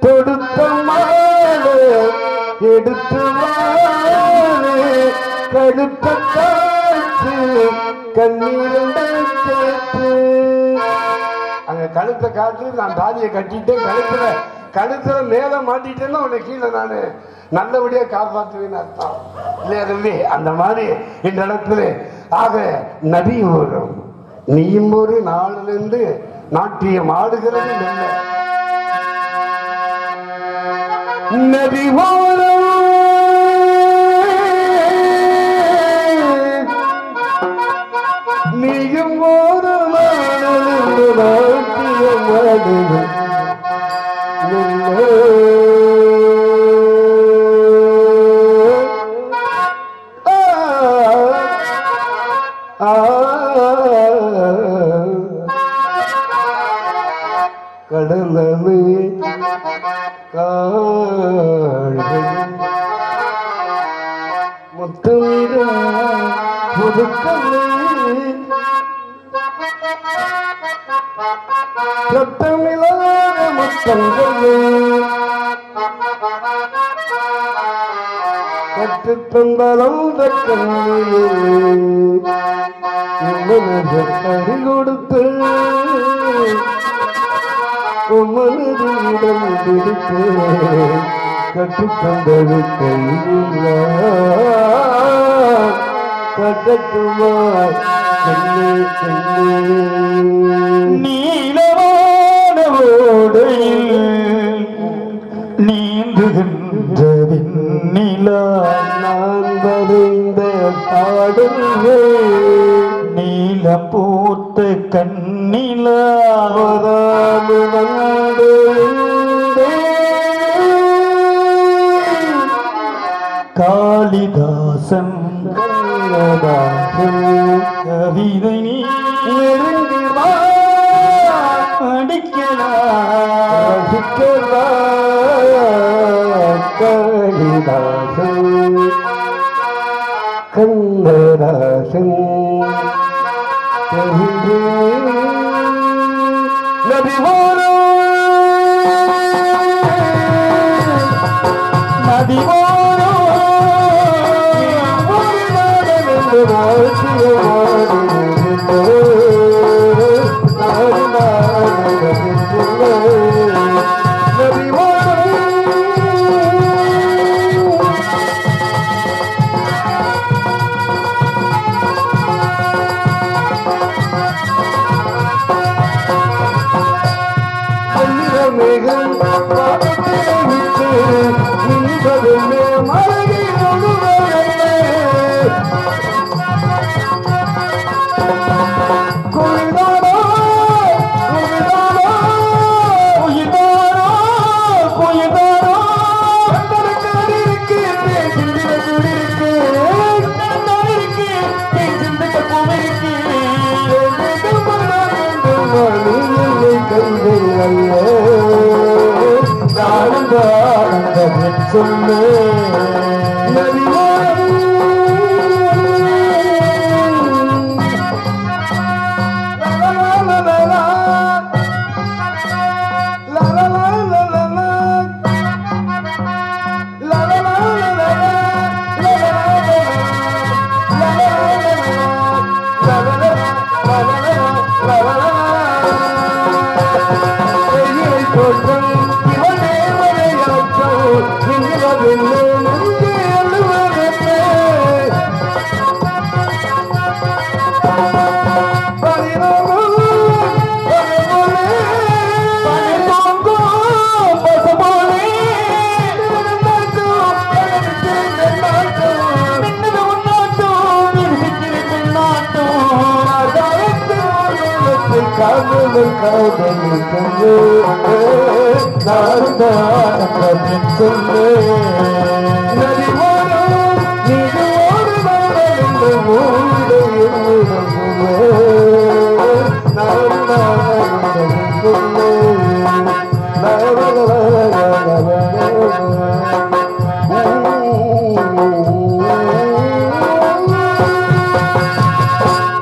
தொடுத்த மாலை எடுத்து கடுத்த காற்று கண்ணீரண்ட சேர்த்து. அங்க கழுத்தை காற்று நான் தாலியை கட்டிட்டேன், கழுத்துல மேல மாட்டிட்டேன்னா உன்னை கீழே நானு நல்லபடியா காப்பாற்றுவேன்னு அர்த்தம் இல்லையா தம்பி? அந்த மாதிரி இந்த இடத்துல ஆக நதி ஓடும் நீயும் ஒரு நாளில இருந்து நாட்டியம் ஆடுகிறது இல்லை. நதி ஓடும் நீயும் ஒரு நாளிலிருந்து நாட்டியம் ஆடுகிறது. கடலமே முத்தமிடும் புதுக்கமே சத்தமில்லாத முத்தங்களே கற்றுத்தந்தரம் தக்கமே பறி கொடுத்து மனதிடம் பிடித்து கற்றுத்தந்தது கையில்ல கட்டட்டுமா கண்ணே கண்ணே. நீலவான ஓடையில் நீந்துகின்ற விண்ணிலா நான் வரைந்த பாடல்கள் நீலம் பூத்த கண்ணிலா வராது வந்து காளிதாசன் கண்ணதாசன் கவிதை நீ நெருங்கி வா அடிக்கலாம் காளிதாசன் கண்ணதாசன் நதி ஓடும் நதி ஓடும் சொல்லு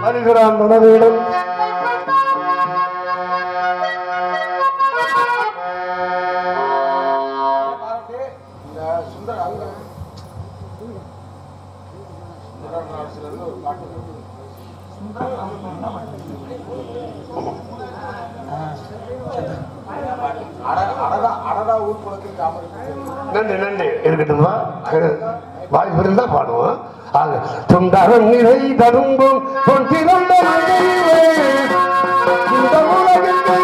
வருகிறான் மனதிடம் நன்றி நன்றி இருக்கட்டும்பா. வாய்ப்பு இருந்தா பாடுவோம். துண்டரம் நிறை தரும்பும் பொன்றிரண்ட இந்த உலகிற்கு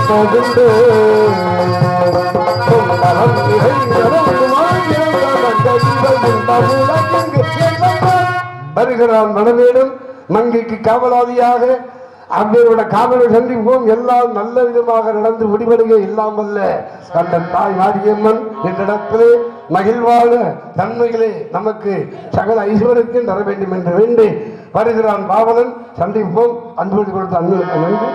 பகுந்து வருகிறான் மனவேடும் மங்கைக்கு காவலாதியாக அவ்வையோட காவலை சந்திப்போம். எல்லாம் நல்ல விதமாக நடந்து முடிவடைய இல்லாமல்ல அந்த தாய் மாரியம்மன் என்னிடத்திலே மகிழ்வாக தன்மைகளே நமக்கு சகல ஐஸ்வரத்தையும் தர வேண்டும் என்று வேண்டி வருகிறான் பாவலன். சந்திப்போம். அன்பு கொடுத்த அன்பு நன்றி.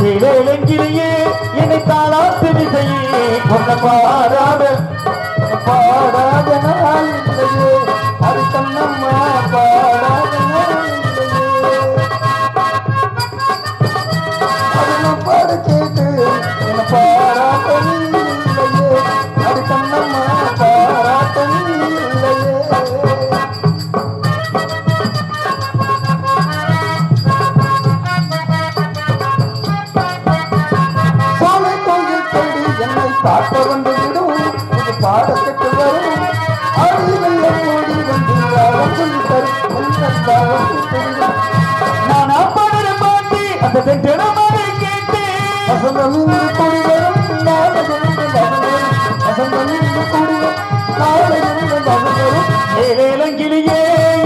இளைஞரியே என்னை தாளாத்து விசையே கொண்ட பாடாத பாடாத நாள் இல்லையே அது தன்னம்மா பாடாத நாள் இல்லையே அதெல்லாம் பாட கேட்டு என்ன பாராட்ட இல்லையே அது தன்னம்மா பாராட்ட இல்லையே காட்ட வந்து விடும் இது பாடத்துக்கு வரும் அறிவைய கூடி வந்து சொல்லி தரும் நான் பாடுற பாட்டி அந்த தினமாக கேட்டேன் வசந்தம் இங்கு கூடி வரும் வசந்தம் இங்கு கூடி வரும் ஏழங்கிலேயே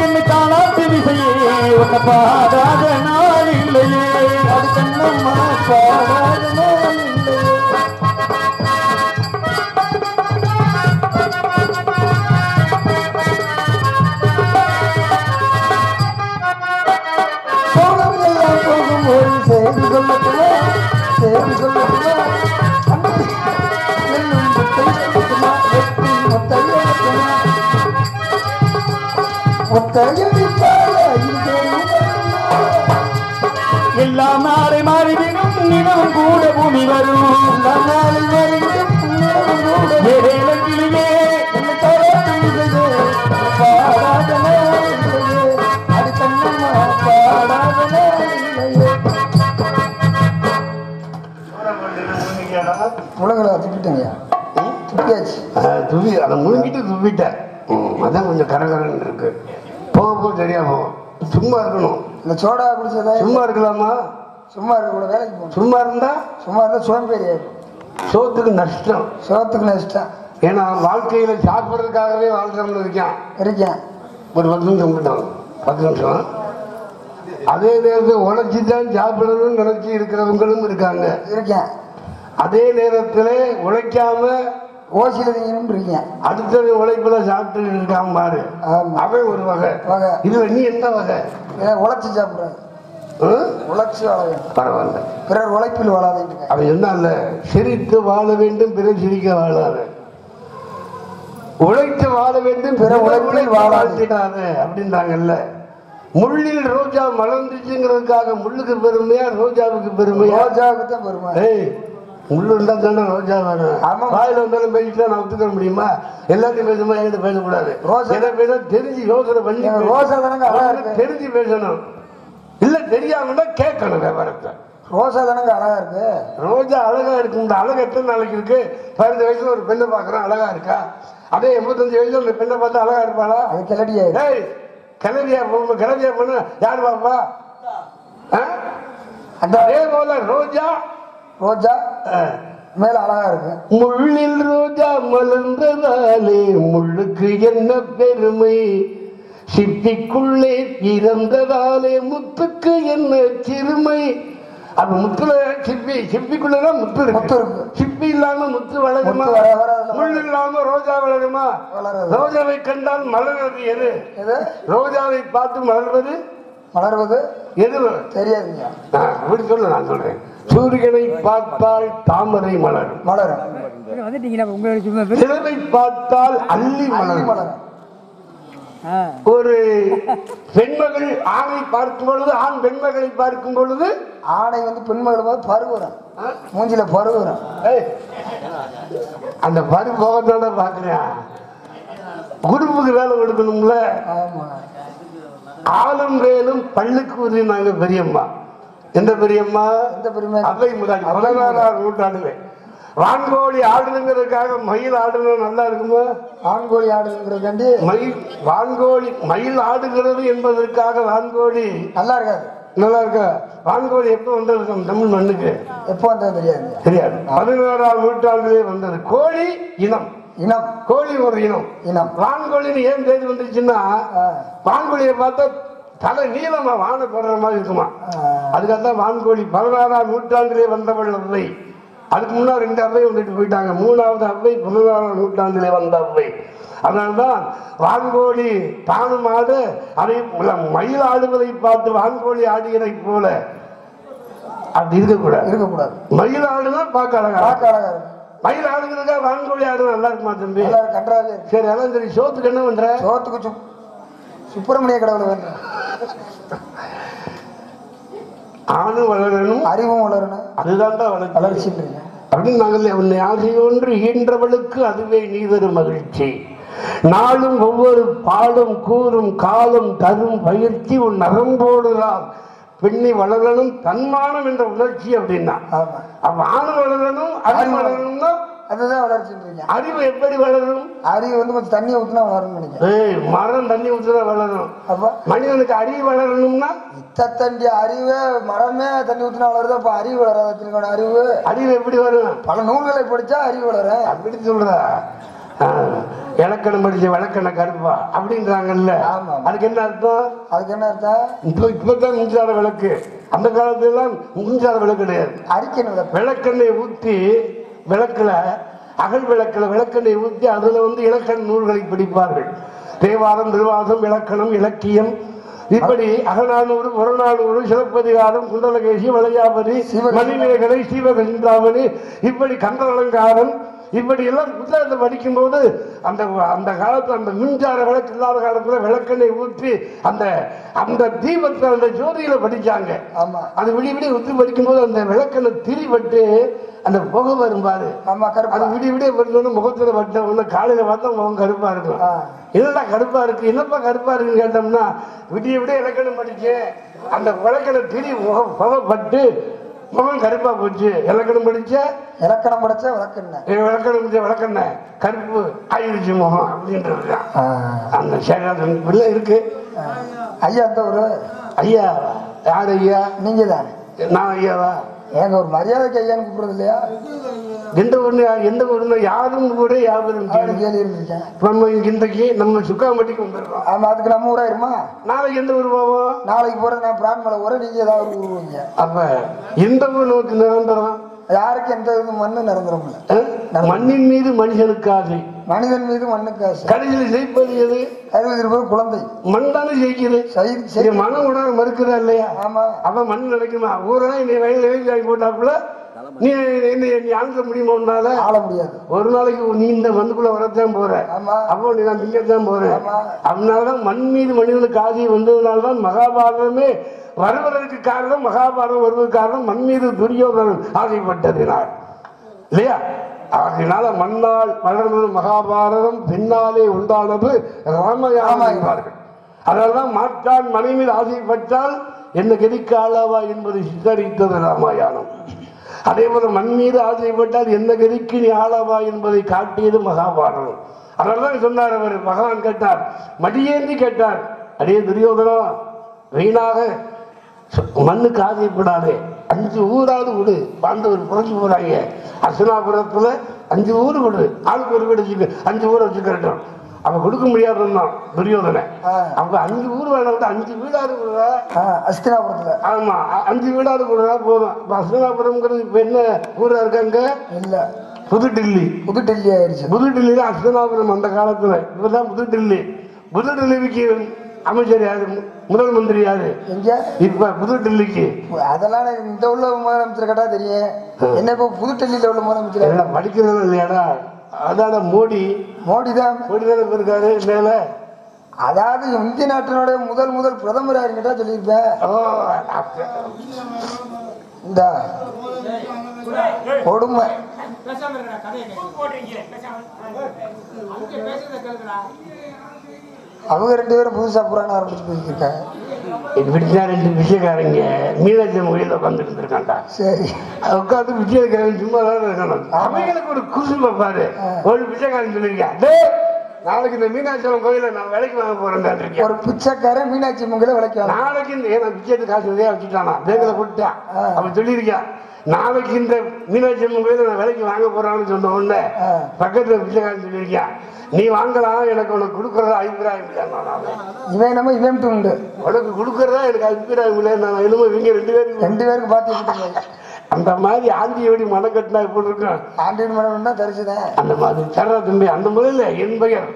என்னை தாளாத்து விசையே உன்னை பாடாத நாள் இல்லையே அது கண்ணம்மா பாடாத நாள் இல்லையே சேரி சொல்லட்டுமா சேரி சொல்லட்டுமா எல்லாம் நாளை மாறிவிடும் நிலவும் கூட பூமி வரும் எல்லாம் நாளை மாறிவிடும் நிலவும் கூட வேலையிலே என்ன பாடாத அது கண்ணம்மா பாடாத உலகளை துப்பிட்டேங்க துப்பியாச்சு துப்பி அதை முழுங்கிட்டு துப்பிட்டேன். அதான் கொஞ்சம் கரகரன்னு இருக்கு. போக போக சரியா போகும். சும்மா இருக்கணும். இந்த சோடா குடிச்சதா சும்மா இருக்கலாமா? சும்மா இருக்க கூட வேலைக்கு போகணும். சும்மா இருந்தா சோம்பேறி சோத்துக்கு நஷ்டம். சோத்துக்கு நஷ்டம். ஏன்னா வாழ்க்கையில சாப்பிட்றதுக்காகவே வாழ்றவங்க இருக்கேன். ஒரு 10 நிமிஷம் விட்டோம். 10 நிமிஷம். அதே நேரத்தில் உழைச்சி தான் சாப்பிடணும்னு நினைச்சி இருக்கிறவங்களும் இருக்காங்க. அதே நேரத்தில் உழைக்காம ஓசில இருக்கீங்க. அடுத்தது உழைப்புல சாப்பிட்டு இருக்காம பாரு. அவன் ஒரு வகை. இதுல நீ எந்த வகை? உழைச்சி சாப்பிடுறாங்க. உழைச்சி வாழ வேண்டும். பரவாயில்ல. பிறர் உழைப்பில் வாழாதீங்க. அவன் என்ன இல்ல சிரித்து வாழ வேண்டும் பிறர் சிரிக்க வாழாது. உழைத்து வாழ வேண்டும் பிறர் உழைப்பில் வாழ்த்திடாது அப்படின்றாங்கல்ல. முள்ளில் ரோஜா மலர்ந்துச்சுங்கிறதுக்காக முள்ளுக்கு பெருமையா ரோஜாவுக்கு பெருமையா? ரோஜாவுக்கு தான் பெருமை. முள்ளு இருந்தா தானே ரோஜா வேணும். வாயில வந்தாலும் பேசிட்டா நான் ஒத்துக்க முடியுமா? எல்லாத்தையும் பேசுமா என்கிட்ட பேசக்கூடாது. பேச தெரிஞ்சு யோசனை பண்ணி ரோஜா தெரிஞ்சு பேசணும். இல்ல தெரியாம கேட்கணும் விவரத்தை. ரோஜா தானங்க அழகா இருக்கு. ரோஜா அழகா இருக்கு. இந்த அழகு எத்தனை நாளைக்கு இருக்கு? 15 வயசுல ஒரு பெண்ணை பாக்குறோம் அழகா இருக்கா? அதே 85 வயசுல ஒரு பெண்ணை பார்த்தா அழகா இருப்பாளா? அது கிளடியா கிளவியா கிளவியா பொண்ணு யாரு பாப்பா? அதே போல ரோஜா ரோஜா மேல அழகா இருக்கு. முள்ளில் ரோஜா மலர்ந்ததாலே முள்ளுக்கு என்ன பெருமை? சிப்பிக்குள்ளே இறந்ததாலே முத்துக்கு என்ன சிறுமை? அது முத்துல சிப்பிக்குள்ளதான் முத்து இருக்கு. சிப்பி இல்லாம முத்து வளருமா? முள் இல்லாம ரோஜா வளருமா? ரோஜாவை கண்டால் மலர்வது எது? ரோஜாவை பார்த்து மலர்வது எது தெரியாதுங்க. அப்படி சொல்ல நான் சொல்றேன். சூரியனை பார்த்தால் தாமரை மலரும். வந்துட்டீங்கன்னா உங்களுக்கு சும்மா நிலவை பார்த்தால் அள்ளி மலர். ஒரு பெண்மகள் ஆணை பார்க்கும் பொழுது, ஆண் பெண்மகளை பார்க்கும் பொழுது, ஆணை வந்து பெண்மகள் போது பருவரம், மூஞ்சில பருவரம். அந்த பரு போகத்தோட பாக்குறேன். குருவுக்கு வேலை கொடுக்கணும்ல. ஆளும் வேலும் பள்ளுக்கு உரினாங்க பெரியம்மா. எந்த பெரியம்மா? அவை முன்னாடி 14ஆம் நூற்றாண்டுல வான்கோழி ஆடுதுங்கிறதுக்காக மயில் ஆடுறது நல்லா இருக்குமா? வான்கோழி ஆடுதுங்கிறதுக்காண்டி மயில் ஆடுகிறது என்பதற்காக வான்கோழி நல்லா இருக்காது. நல்லா இருக்கா? வான்கோழி எப்ப வந்தது தமிழ் மண்ணுக்கு? எப்ப வந்தது தெரியாது. 16ஆம் நூற்றாண்டிலே வந்தது. கோழி இனம். கோழி ஒரு இனம். வான்கோழின்னு ஏன் பேர் வந்துச்சுன்னா, வான்கோழியை பார்த்தா தலை நீளமா வான படுற மாதிரி இருக்குமா, அதுக்காகத்தான் வான்கோழி. 16ஆம் நூற்றாண்டிலே வந்தவள் அவ்வை. அதுக்கு முன்னாடி 2 அவ்வை வந்துட்டு போயிட்டாங்க. 3வது அவ்வை 16ஆம் நூற்றாண்டிலே வந்த அவ்வை. அதனால்தான் வான்கோழி தானும் ஆடு, அதை மயில் ஆடுவதை பார்த்து வான்கோழி ஆடுகிறதை போல அப்படி இருக்கக்கூடாது. மயில் ஆடுனா பார்க்க அழகா. மயில் ஆடுகிறதுக்கா வான்கோழி ஆடு நல்லா இருக்குமா தம்பி? சரி, அதான் சரி. சோத்துக்கு என்ன பண்ற? சோத்துக்கு சுப்பிரமணிய கடவுளை வேண்டாம். ஆணும் வளரணும், அறிவும் வளரணும். அதுதான் வளர்ச்சி அப்படின்னு நாங்கள். உன்னை ஆசை ஒன்று ஈன்றவளுக்கு அதுவே நீ தரும் மகிழ்ச்சி. நாளும் ஒவ்வொரு பாடும் கூறும் காலம் தரும் பயிற்சி உன் நரம்போடுதான் பெண்ணை வளரணும் தன்மானம் என்ற உணர்ச்சி. அப்படின்னா அப்ப ஆணும் வளரணும், அறிவு வளரணும்னா அதுதான் வளர்ச்சி. அறிவு எப்படி வளரும்? அறிவு வந்து கொஞ்சம் தண்ணி ஊற்றினா வளரும் நினைக்கிறேன். மரம் தண்ணி ஊற்றினா வளரும். மனிதனுக்கு அறிவு வளரணும்னா இத்தண்டி அறிவு மரமே தண்ணி ஊற்றினா வளருது. அப்ப அறிவு வளராத. அறிவு எப்படி வரும்? பல நூல்களை படிச்சா அறிவு வளர. அப்படி சொல்ற. இலக்கணம் படிச்ச விளக்கண கருப்பா அப்படின்றாங்கல்ல. அதுக்கு என்ன அர்த்தம்? இப்பதான் மின்சார விளக்கு. அந்த காலத்துல எல்லாம் மின்சார விளக்கு கிடையாது. விளக்கெண்ணெய் ஊற்றி விளக்குல, அகல் விளக்குல விளக்கெண்ணெய் ஊற்றி அதுல வந்து இலக்கண நூல்களை படிப்பார்கள். தேவாரம், திருவாசம், இலக்கணம், இலக்கியம், இப்படி அகநானூறு, புறநானூறு, சிலப்பதிகாரம், குண்டலகேசி, வளையாபதி, மணிமேகலை, சீவகசிந்தாமணி, இப்படி கந்தலங்காரம், இப்படி எல்லாம் புத்தகத்தை படிக்கும் போது அந்த காலத்துல அந்த மின்சார விளக்கு இல்லாத காலத்துல விளக்கெண்ணெய் ஊற்றி அந்த தீபத்தை அந்த ஜோதியில படிச்சாங்க. அது விடிய ஊற்றி படிக்கும் போது அந்த விளக்கெண்ணெய் திரிபட்டு அந்த புகை வரும் பாரு. அது விடிய வரணும்னு முகத்துல வட்ட ஒண்ணு காலையில பார்த்தா முகம் கருப்பா இருக்கும். என்னடா கருப்பா இருக்கு, என்னப்பா கருப்பா இருக்குன்னு கேட்டோம்னா, விடிய இலக்கணம் படிச்சு அந்த விளக்கெண்ணெய் திரி புகைப்பட்டு முகம் கருப்பா போச்சு. இலக்கணம் படிச்ச விளக்கெண்ண கருப்பு ஆயிடுச்சு முகம் அப்படின்றது அந்த சேகாதன் பிள்ளை இருக்கு. ஐயா அந்த ஒரு ஐயா யார் ஐயா? நீங்க தான். நான் ஐயாவா? ஏங்க ஒரு மரியாதைக்கு ஐயான்னு கூப்பிடுறது இல்லையா? எந்த ஊர்ல யாரும் கூட யாரும் இன்றைக்கு நம்ம சுக்காம்பட்டிக்கு வந்துடுறோம். ஆமா, அதுக்கு நம்ம ஊராயிருமா? நாளைக்கு எந்த ஊர் போவோம்? நாளைக்கு போறது நான் பிரான்மலை ஊர, நீங்க ஏதாவது ஊர் ஊருவீங்க. அப்ப எந்த ஊர் நோக்கி நிரந்தரம்? யாருக்கு எந்த மண்ணு நிரந்தரம் இல்ல. மண்ணின் மீது மனுஷனுக்கு ஆசை, மனிதன் மீது மண்ணுக்கு ஆசை. கடைசியில் ஜெயிப்பது எது? 60 குழந்தை. மண் தானே ஜெயிக்குது. மனம் கூட மறுக்குதா இல்லையா? ஆமா. அப்ப மண் நினைக்குமா? ஊரெல்லாம் நீ வயலில் வேலைக்கு போட்டாப்புல நீ ஆழ்த்த முடியுமா? உன்னால ஆள முடியாது. ஒரு நாளைக்கு நீ இந்த மண்ணுக்குள்ள வரத்தான் போற. அப்போ நீ நான் திங்கத்தான் போறேன். அதனாலதான் மண் மீது மனிதனுக்கு ஆசை வந்ததுனால்தான் மகாபாரதமே வருவதற்கு காரணம், மகாபாரதம் வருவதற்கு காரணம் மண் மீது துரியோதனன் ஆசைப்பட்டதினால் இல்லையா? அதனால மண்ணால் வளர்ந்தது மகாபாரதம், பின்னாலே உண்டானது ராமாயணம் என்பார்கள். அதனால்தான் மாற்றான் மனை மீது ஆசைப்பட்டால் என்ன கதிக்கு ஆளாவா என்பதை சித்தரித்தது ராமாயணம். அதே போல மண் மீது ஆசைப்பட்டால் என்ன கதிக்கு நீ ஆளாவா என்பதை காட்டியது மகாபாரதம். அதனால்தான் சொன்னார் அவர். பகவான் கேட்டார், மடியேந்தி கேட்டார், அடே துரியோதனா, வீணாக மண்ணுக்கு ஆசைப்படாதே, 5 ஊராவது கொடு. பாண்டவர் புரஞ்சு போறாங்க. அர்ச்சனாபுரத்துல 5 ஊர் கொடு, ஆளுக்கு ஒரு வீடு வச்சுக்க, 5 ஊரை வச்சுக்கிறோம். அவன் கொடுக்க முடியாதுன்னா துரியோதனை. அப்ப 5 ஊர் வேணும், 5 வீடாவது கொடுறா அஸ்தினாபுரத்துல. ஆமா, 5 வீடாவது கொடுறா போதும். அஸ்தினாபுரம்ங்கிறது இப்ப என்ன ஊரா இருக்காங்க? இல்ல, புதுடில்லி. புதுடில்லி ஆயிடுச்சு. புதுடில்லியில அஸ்தினாபுரம் அந்த காலத்துல. இப்பதான் புதுடில்லி. புதுடில்லிக்கு அமைச்சர் யாரு, முதல் மந்திரி யாரு எங்க இப்ப புது டெல்லிக்கு? அதெல்லாம் எனக்கு இந்த உள்ள முதலமைச்சர் கேட்டா தெரியும். என்ன இப்ப புது டெல்லியில உள்ள முதலமைச்சர் படிக்கிறது இல்லையாடா? அதான மோடி. மோடி தான் இருக்காரு மேல. அதாவது இந்திய நாட்டினுடைய முதல் பிரதமர் யாருங்கிட்ட சொல்லியிருப்பேன். இந்த கொடுமை அவங்க 2 பேரும் புதுசா புராணம் ஆரம்பிச்சு போயிருக்காங்க. ரெண்டு விஷயக்காரங்க மீனாட்சி மொழியில உட்காந்துட்டு இருந்திருக்காண்டா. சரி உட்காந்து விஷயக்காரன் சும்மா தான் இருக்கணும். அவங்களுக்கு ஒரு குசும்ப பாரு. ஒரு விஷயக்காரன் சொல்லியிருக்கேன், நாளைக்கு இந்த மீனாட்சி கோயில நான் விலைக்கு வாங்க போறேன். ஒரு பிச்சைக்காரன் மீனாட்சி மொழியில விலைக்கு நாளைக்கு இந்த பிச்சைக்கு காசு நிறையா வச்சுட்டானா, பேங்கில கொடுத்தான். அவன் சொல்லியிருக்கான், நாளைக்கு இந்த மீனாட்சி கோயில நான் விலைக்கு வாங்க போறான்னு சொன்ன உடனே பக்கத்துல பிச்சைக்காரன் சொல்லியிருக்கான், நீ வாங்கலாம், எனக்கு உனக்கு கொடுக்கறதா அபிப்பிராயம் இல்லை. இவன் நம்ம இவன் உண்டு, உனக்கு கொடுக்கறதா எனக்கு அபிப்பிராயம் இல்லை. நான் என்னமோ இவங்க 2 பேருக்கு பார்த்து அந்த மாதிரி ஆண்டியோடி மனம் கட்டினா எப்படி இருக்கும்? ஆண்டியின் மனம் தான் தரிசுதான். அந்த மாதிரி தர்ற தம்பி அந்த முறையில் என் பெயர்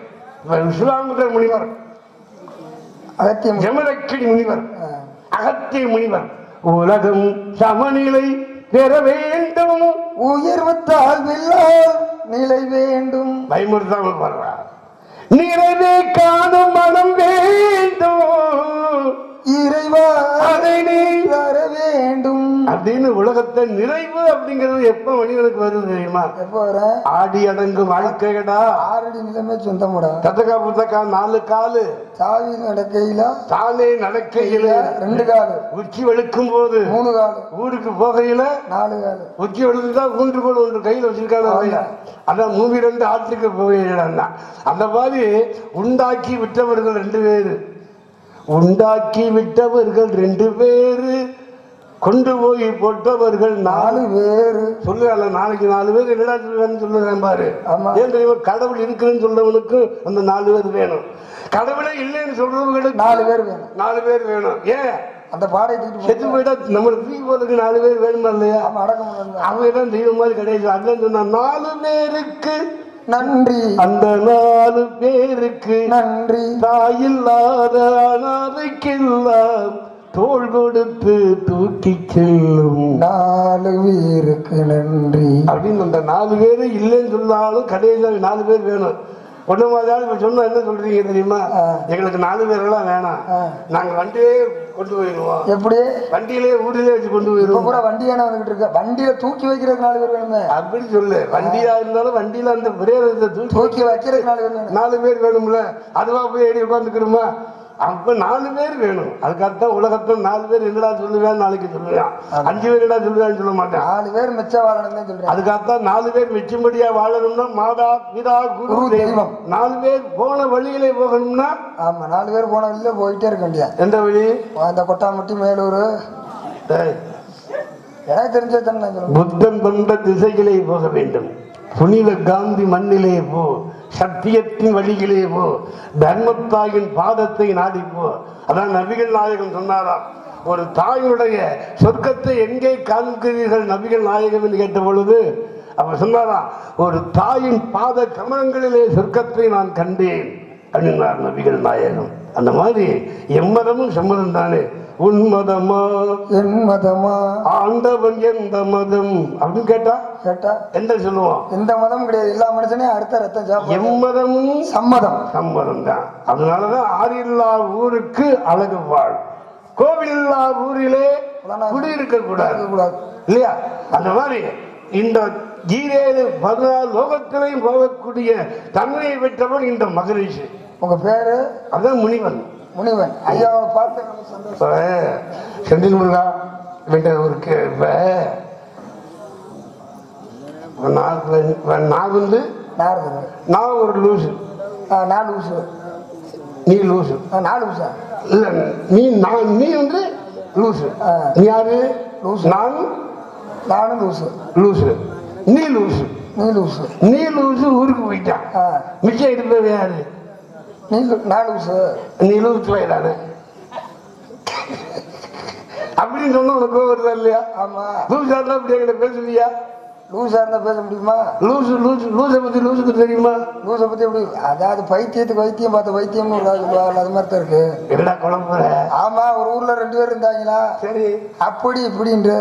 விஸ்வாமித்திர முனிவர், ஜமதக்கினி முனிவர், அகத்திய முனிவர். உலகம் சமநிலை பெற வேண்டும், உயர்வு தாழ்வில்ல நிலை வேண்டும். பயமுறுத்தாமல் பாடுறார். நிறைவே காணும் மனம் வேண்டும், இறைவா அதை நீ வர வேண்டும் அப்படின்னு உலகத்தை நிறைவு அப்படிங்கிறது எப்ப மனிதனுக்கு வருது தெரியுமா? எப்ப வர? ஆடி அடங்கும் வாழ்க்கைடா, ஆறடி நிலைமை சொந்தமுடா. தத்தக்கா புத்தக்கா 4 காலு, தாவி நடக்கையில தானே நடக்கையில 2 காலு, உச்சி வெளுக்கும் போது 3 காலு, ஊருக்கு போகையில 4 காலு. உச்சி வெளுத்துதான் 3 கோல் 1 கையில வச்சிருக்காங்க. அதான் 2 ஆற்றுக்கு போகிறா. அந்த மாதிரி உண்டாக்கி விட்டவர்கள் 2 பேரு, உண்டாக்கி விட்டவர்கள் 2 பேரு, கொண்டு போய் போட்டவர்கள் 4 பேரு. சொல்லுறாங்க, நாளைக்கு 4 பேர் என்னடா சொல்லுவேன்னு சொல்லுறேன் பாரு. ஏன் தெரியுமா? கடவுள் இருக்குன்னு சொல்றவனுக்கு அந்த 4 பேர் வேணும். கடவுளே இல்லைன்னு சொல்றவங்களுக்கு 4 பேர் வேணும். 4 பேர் வேணும். ஏன்? அந்த பாடை செத்து போயிட்டா நம்மளுக்கு தூக்கி போறதுக்கு 4 பேர் வேணுமா இல்லையா? அவங்க தான் தெய்வம் மாதிரி கிடையாது. அதான் சொன்னா 4 பேருக்கு நன்றி, அந்த 4 பேருக்கு நன்றி. தாயில்லாத அனாதைக்கெல்லாம் தோள் கொடுத்து தூக்கி செல்லும் 4 பேருக்கு நன்றி அப்படின்னு. அந்த 4 பேரு இல்லைன்னு சொன்னாலும் கடைசியில் 4 பேர் வேணும். ஒண்ணு மாதிரி இப்ப சொன்னா என்ன சொல்றீங்க தெரியுமா? எங்களுக்கு 4 பேரெல்லாம் வேணாம், நாங்க வண்டியே கொண்டு போயிடுவோம். எப்படி? வண்டியிலே ஊரிலே வச்சு கொண்டு போயிடுவோம். பூரா வண்டியான வந்துகிட்டு இருக்க, வண்டியில தூக்கி வைக்கிறதுக்கு 4 பேர் வேணுமே அப்படி சொல்லு. வண்டியா இருந்தாலும் வண்டியில அந்த பிரேதத்தை தூக்கி வைக்கிறதுக்கு 4 பேர் வேணும். 4 பேர் வேணும்ல, அதுவா போய் ஏறி உட்காந்துக்கிறோமா? அப்ப 4 பேர் வேணும். அதுக்காகத்தான் உலகத்துல 4 பேர் என்னடா சொல்லுவேன் நாளைக்கு சொல்லுவேன், 5 பேர் என்னடா சொல்லுவேன்னு சொல்ல மாட்டேன். 4 பேர் மிச்ச வாழணும் சொல்றேன். அதுக்காகத்தான் 4 பேர் மிச்சம்படியா வாழணும்னா மாதா பிதா குரு தெய்வம். 4 பேர் போன வழியிலே போகணும்னா, ஆமா 4 பேர் போன வழியில போயிட்டே இருக்க வேண்டிய. எந்த வழி? அந்த கொட்டாமட்டி மேலூர் எனக்கு தெரிஞ்ச புத்தன் கொண்ட திசைகளே போக வேண்டும். புனித காந்தி மண்ணிலே போ, சத்தியத்தின் வழியிலே போ, தர்மத்தாயின் பாதத்தை நாடிப்போ. அதான் நபிகள் நாயகம் சொன்னாராம், ஒரு தாயினுடைய சொர்க்கத்தை எங்கே காண்கிறீர்கள் நபிகள் நாயகம் என்று கேட்ட பொழுது அவர் சொன்னாராம், ஒரு தாயின் பாத கமலங்களிலே சொர்க்கத்தை நான் கண்டேன் அப்படின்னார் நபிகள் நாயகம். அந்த மாதிரி எம்மதமும் சம்மதம் தானே. உன் மதமா என் மதமா, ஆண்டவன் எந்த மதம் அப்படின்னு கேட்டா என்ன சொல்லுவோம்? எந்த மதம் கிடையாது, எல்லா மனுஷனையும் அடுத்த ரத்தம். எம்மதமும் சம்மதம், சம்மதம் தான். அதனாலதான் ஆறில்லா ஊருக்கு அழகு வாழ், கோவிலில்லா ஊரிலே குடியிருக்க கூடாது இல்லையா? அந்த மாதிரி இந்த 14 லோகத்திலையும் போகக்கூடிய தன்மையை பெற்றவன் இந்த மகரிஷி. உங்க பேரு? அதான் முனிவன். முனிவன் ஐயாவை பார்த்து செந்தில் முருகா ஊருக்கு இப்ப நான் ஒரு லூசு, நான் லூசு, நீ லூசு, நான் லூசா இல்ல, நீ வந்து லூசு. நீ யாரு? லூசு. நானும் லூசு. லூசு நீ லூசு, நீ லூசு, நீ லூசு ஊருக்கு போயிட்டான். மிச்சம் இருப்பது யாரு? நீ லூசு, நீ லூசு போயிடானே அப்படின்னு சொன்ன உனக்கு வருதா இல்லையா? ஆமா. லூசாட்டா அப்படி எங்கிட்ட பேசுவியா? லூசா இருந்தா பேச முடியுமா? லூசை பத்தி லூசுக்கு தெரியுமா? லூசை பத்தி எப்படி? அதாவது பைத்தியத்துக்கு வைத்தியம் பார்த்த வைத்தியம்னு ஒரு சொல்லுவாங்க, அது மாதிரி தான் இருக்கு. என்ன குழம்புற? ஆமா, ஒரு ஊர்ல 2 பேர் இருந்தாங்களா, சரி, அப்படி இப்படின்னு.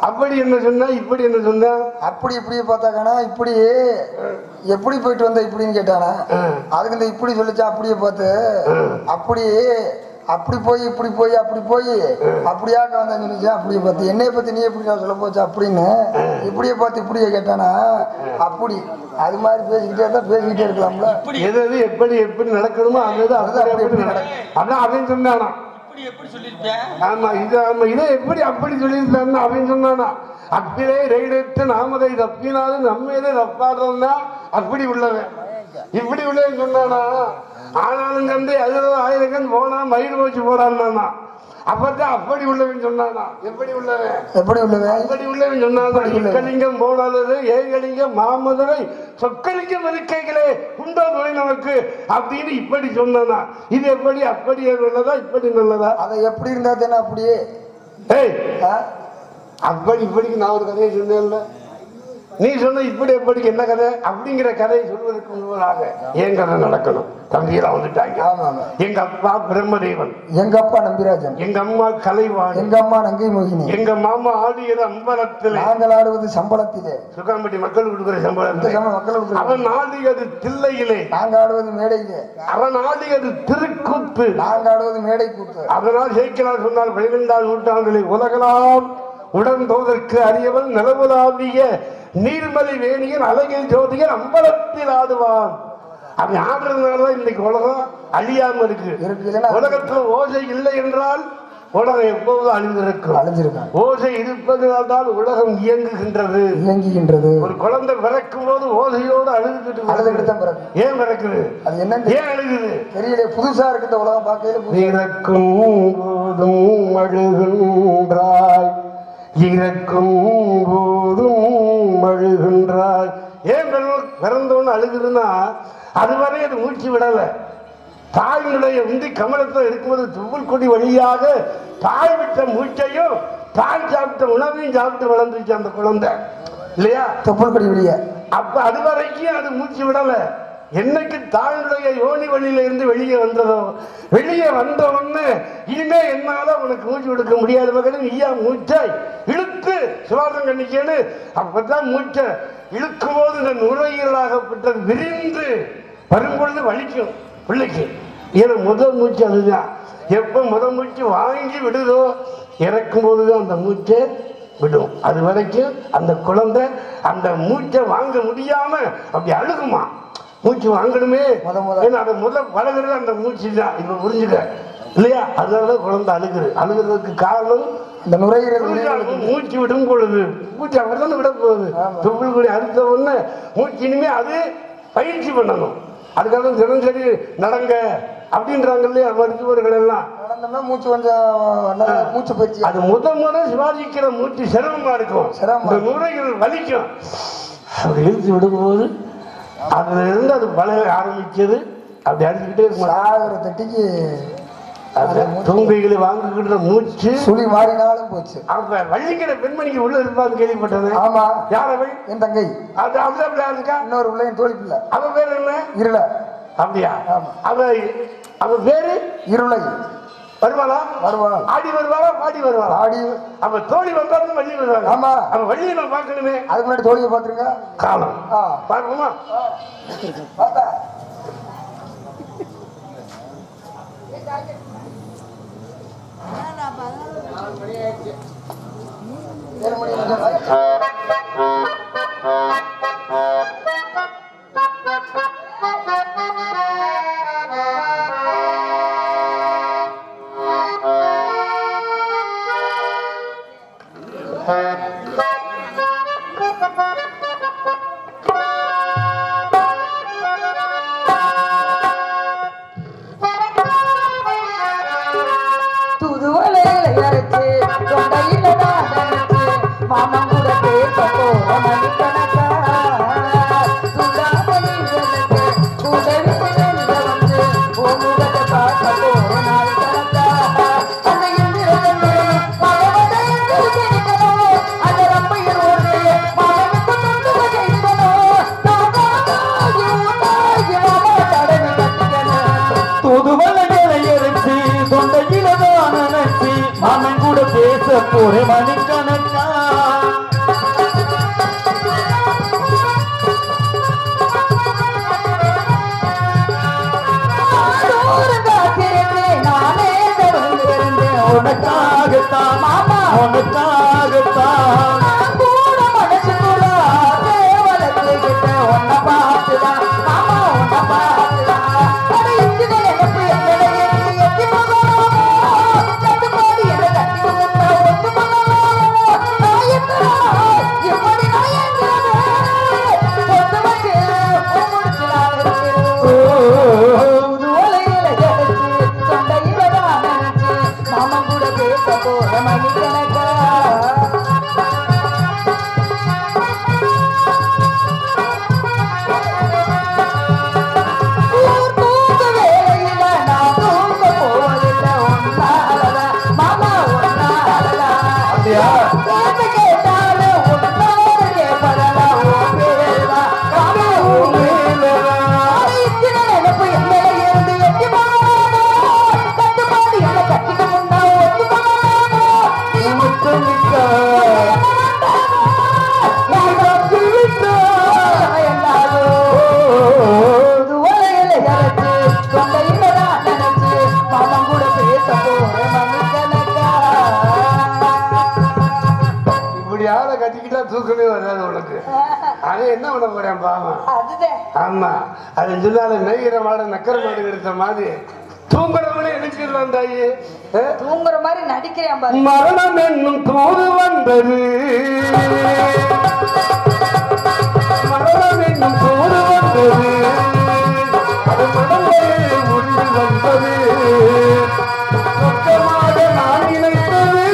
அப்படி என்ன சொன்னா இப்படி என்ன சொன்னா? அப்படி இப்படி பார்த்தாக்கானா, இப்படி எப்படி போயிட்டு வந்த இப்படின்னு கேட்டானா, அதுக்கு இந்த இப்படி சொல்லிச்சா அப்படியே பார்த்து அப்படி அப்படி போய் இப்படி போய் அப்படி போய் அப்படியாக்க வந்தேன்னு சொல்லிச்சு. அப்படியே பார்த்து என்னைய பத்தி நீ எப்படி சொல்ல போச்சு அப்படின்னு இப்படியே பார்த்து இப்படியே கேட்டானா, அப்படி அது மாதிரி பேசிக்கிட்டே தான் பேசிக்கிட்டே இருக்கலாம்ல. எது எது எப்படி எப்படி நடக்கணுமோ அது அப்படி நடக்கும். அதான் அவன் சொன்னானா. ஆமா இது ஆமா இதை எப்படி அப்படி சொல்லியிருந்தான்னு அவன் சொன்னானா. அப்பிலே ரெயிடத்து நாமதை தப்பினாலும் நம்மளே தப்பாடுறோம்னா அப்படி உள்ளவன் இப்படி உள்ளவன் சொன்னானா. ஆனாலும் கண்டு அதுல 1000 கண் போனா மயிர் வச்சு போறான்னா அப்பதான் அப்படி உள்ளவன் சொன்னானா. எப்படி உள்ளவன்? எப்படி உள்ளவன்? அப்படி உள்ளவன் சொன்னானா. இக்கலிங்கம் போனாலது ஏகலிங்கம் மாமதுரை சொக்கலிங்கம் இருக்கைகளே உண்டோ நோய் நமக்கு அப்படின்னு இப்படி சொன்னானா. இது எப்படி அப்படி நல்லதா இப்படி நல்லதா? அதை எப்படி இருந்தா தானே அப்படியே. ஏய் அப்படி இப்படிக்கு நான் ஒரு கதையை சொன்னேன்ல, நீ சொன்ன இப்படி எப்படிக்கு என்ன கதை அப்படிங்கிற கதையை சொல்வதற்கு முன்பதாக என் கதை நடக்கணும். தம்பியெல்லாம் வந்துட்டாங்க. எங்க அப்பா பிரம்மதேவன், எங்க அப்பா நம்பிராஜன், எங்க அம்மா கலைவாணி, எங்க அம்மா நங்கை மோகினி, எங்க மாமா ஆடியது அம்பலத்தில், நாங்கள் ஆடுவது சம்பளத்திலே, சுகாம்பட்டி மக்கள் கொடுக்கிற சம்பளம், அவன் ஆடியது தில்லையிலே, நாங்கள் ஆடுவது மேடையிலே, அவன் ஆடியது திருக்கூத்து, நாங்கள் ஆடுவது மேடை கூத்து. அதனால் ஜெயிக்கலாம் சொன்னால் 12ஆம் நூற்றாண்டிலே உலகலாம் உடன்போதற்கு அறியவன் நிலவுலாவிய நீர்மலை வேணியன் அழகில் ஜோதியன் அம்பலத்தில் ஆடுவான். அவன் ஆடுறதுனாலதான் இன்னைக்கு உலகம் அழியாம இருக்கு. உலகத்துல ஓசை இல்லை என்றால் உலகம் எப்போது அழிந்திருக்கும். ஓசை இருப்பதனால் தான் உலகம் இயங்குகின்றது. ஒரு குழந்தை பிறக்கும் போது ஓசையோடு அழுதுகிட்டு ஏன் பிறக்குது? அது என்ன ஏன் அழுகுது தெரியல. புதுசா இருக்கிற உலகம் பார்க்கல. இறக்கும் போதும் அழுகின்றாய், இறக்கும் போதும் அழுகின்றாய். ஏன் பிறந்தோன்னு அழுகுதுன்னா அதுவரை அது மூச்சு விடல. தாயினுடைய உந்தி கமலத்தில் இருக்கும்போது துப்புள் கொடி வழியாக தாய் விட்ட மூச்சையும் தாய் சாப்பிட்ட உணவையும் சாப்பிட்டு வளர்ந்துச்சு அந்த குழந்தை இல்லையா? துப்புள் கொடி வழிய அப்ப அது வரைக்கும் அது மூச்சு விடல. என்னைக்கு தாயினுடைய யோனி வழியில இருந்து வெளியே வந்ததோ, வெளியே வந்த உடனே இனிமே என்னால உனக்கு மூச்சு விடுக்க முடியாத மகன் நீயா மூச்சை இழுத்து சுவாசம் கண்ணிக்கேன்னு அப்பதான் மூச்சை இழுக்கும் போது இந்த நுரையீரலாகப்பட்டது விரிந்து வரும்பொழுது வலிக்கும் பிள்ளைக்கு. ஏன்னா முதல் மூச்சு அதுதான். எப்ப முதல் மூச்சு வாங்கி விடுதோ இறக்கும் போதுதான் அந்த மூச்சை விடும். அது வரைக்கும் அந்த குழந்தை அந்த மூச்சை வாங்க முடியாம அப்படி அழுகுமா. மூச்சு வாங்கணுமே, அதை முதல் பழகிறது அந்த மூச்சு தான். இப்ப புரிஞ்சுக்க இல்லையா? அதனாலதான் குழந்தை அழுகிறதுக்கு காரணம் இந்த நுரையீரல் மூச்சு விடும் பொழுது மூச்சு அப்படிதான் விட போகுது. துப்புள் கொடி அழுத்த உடனே மூச்சு இனிமே அது பயிற்சி பண்ணணும். அதுக்காக தினசரி நடங்க அப்படின்றாங்க இல்லையா மருத்துவர்கள் எல்லாம். மூச்சு கொஞ்சம் மூச்சு பயிற்சி. அது முத சிவாஜிக்கிற மூச்சு சிரமமா இருக்கும், நுரையீரல் வலிக்கும். அப்படி இழுத்து விடும்போது அதுல இருந்து அது பழக ஆரம்பிச்சது. அப்படி அடிச்சுக்கிட்டே இருக்கும். தட்டிக்கு தூங்கைகளை வாங்கிக்கிட்ட மூச்சு சுழி மாறினாலும் போச்சு. அப்ப வள்ளிக்கிற பெண்மணிக்கு உள்ள இருப்பான்னு கேள்விப்பட்டது. ஆமா, யார் அவள்? என் தங்கை. அது அப்படியா இருக்கா? இன்னொரு பிள்ளை என் தோழி பிள்ளை. அவ பேர் என்ன? இருள. அப்படியா? அவ பேரு இருளை. வருவாளா? வருவாள். ஆடி வருவாளா பாடி வருவாளா? ஆடி. அவ தோழி வந்தாலும் வள்ளி வருவாங்க. ஆமா, அவ வள்ளியை நான் பார்க்கணுமே. அதுக்கு முன்னாடி தோழியை பாத்துருங்க. காலம் பார்ப்போமா? பார்த்தா தூதுவளைகளை அரைச்சு தொண்டையில தான் மாமன் கூட போற மணிக்கணக்கா உனக்காகத்தான் மாமா உனக்காகத்தான் கூட மனசுக்குள்ள வளர்த்துக்கிட்ட உன்னை பார்த்துதான் மாமா உன்னை பார்த்துதான் தூக்கமே வராது உனக்கு. அது என்ன பண்ண போறேன் பாவம். ஆமா அது சொன்னால நெய்கிற மாடு நக்கர மாடு எடுத்த மாதிரி தூங்குறவனே நினைச்சிடலாம் தாயி. தூங்குற மாதிரி நடிக்கிறேன். மரணம் என்னும் தூது வந்தது, மரணம் என்னும் தூது வந்தது, அது மனங்களில் முடிவு வந்தது, சொக்கமாக நான் நினைத்தது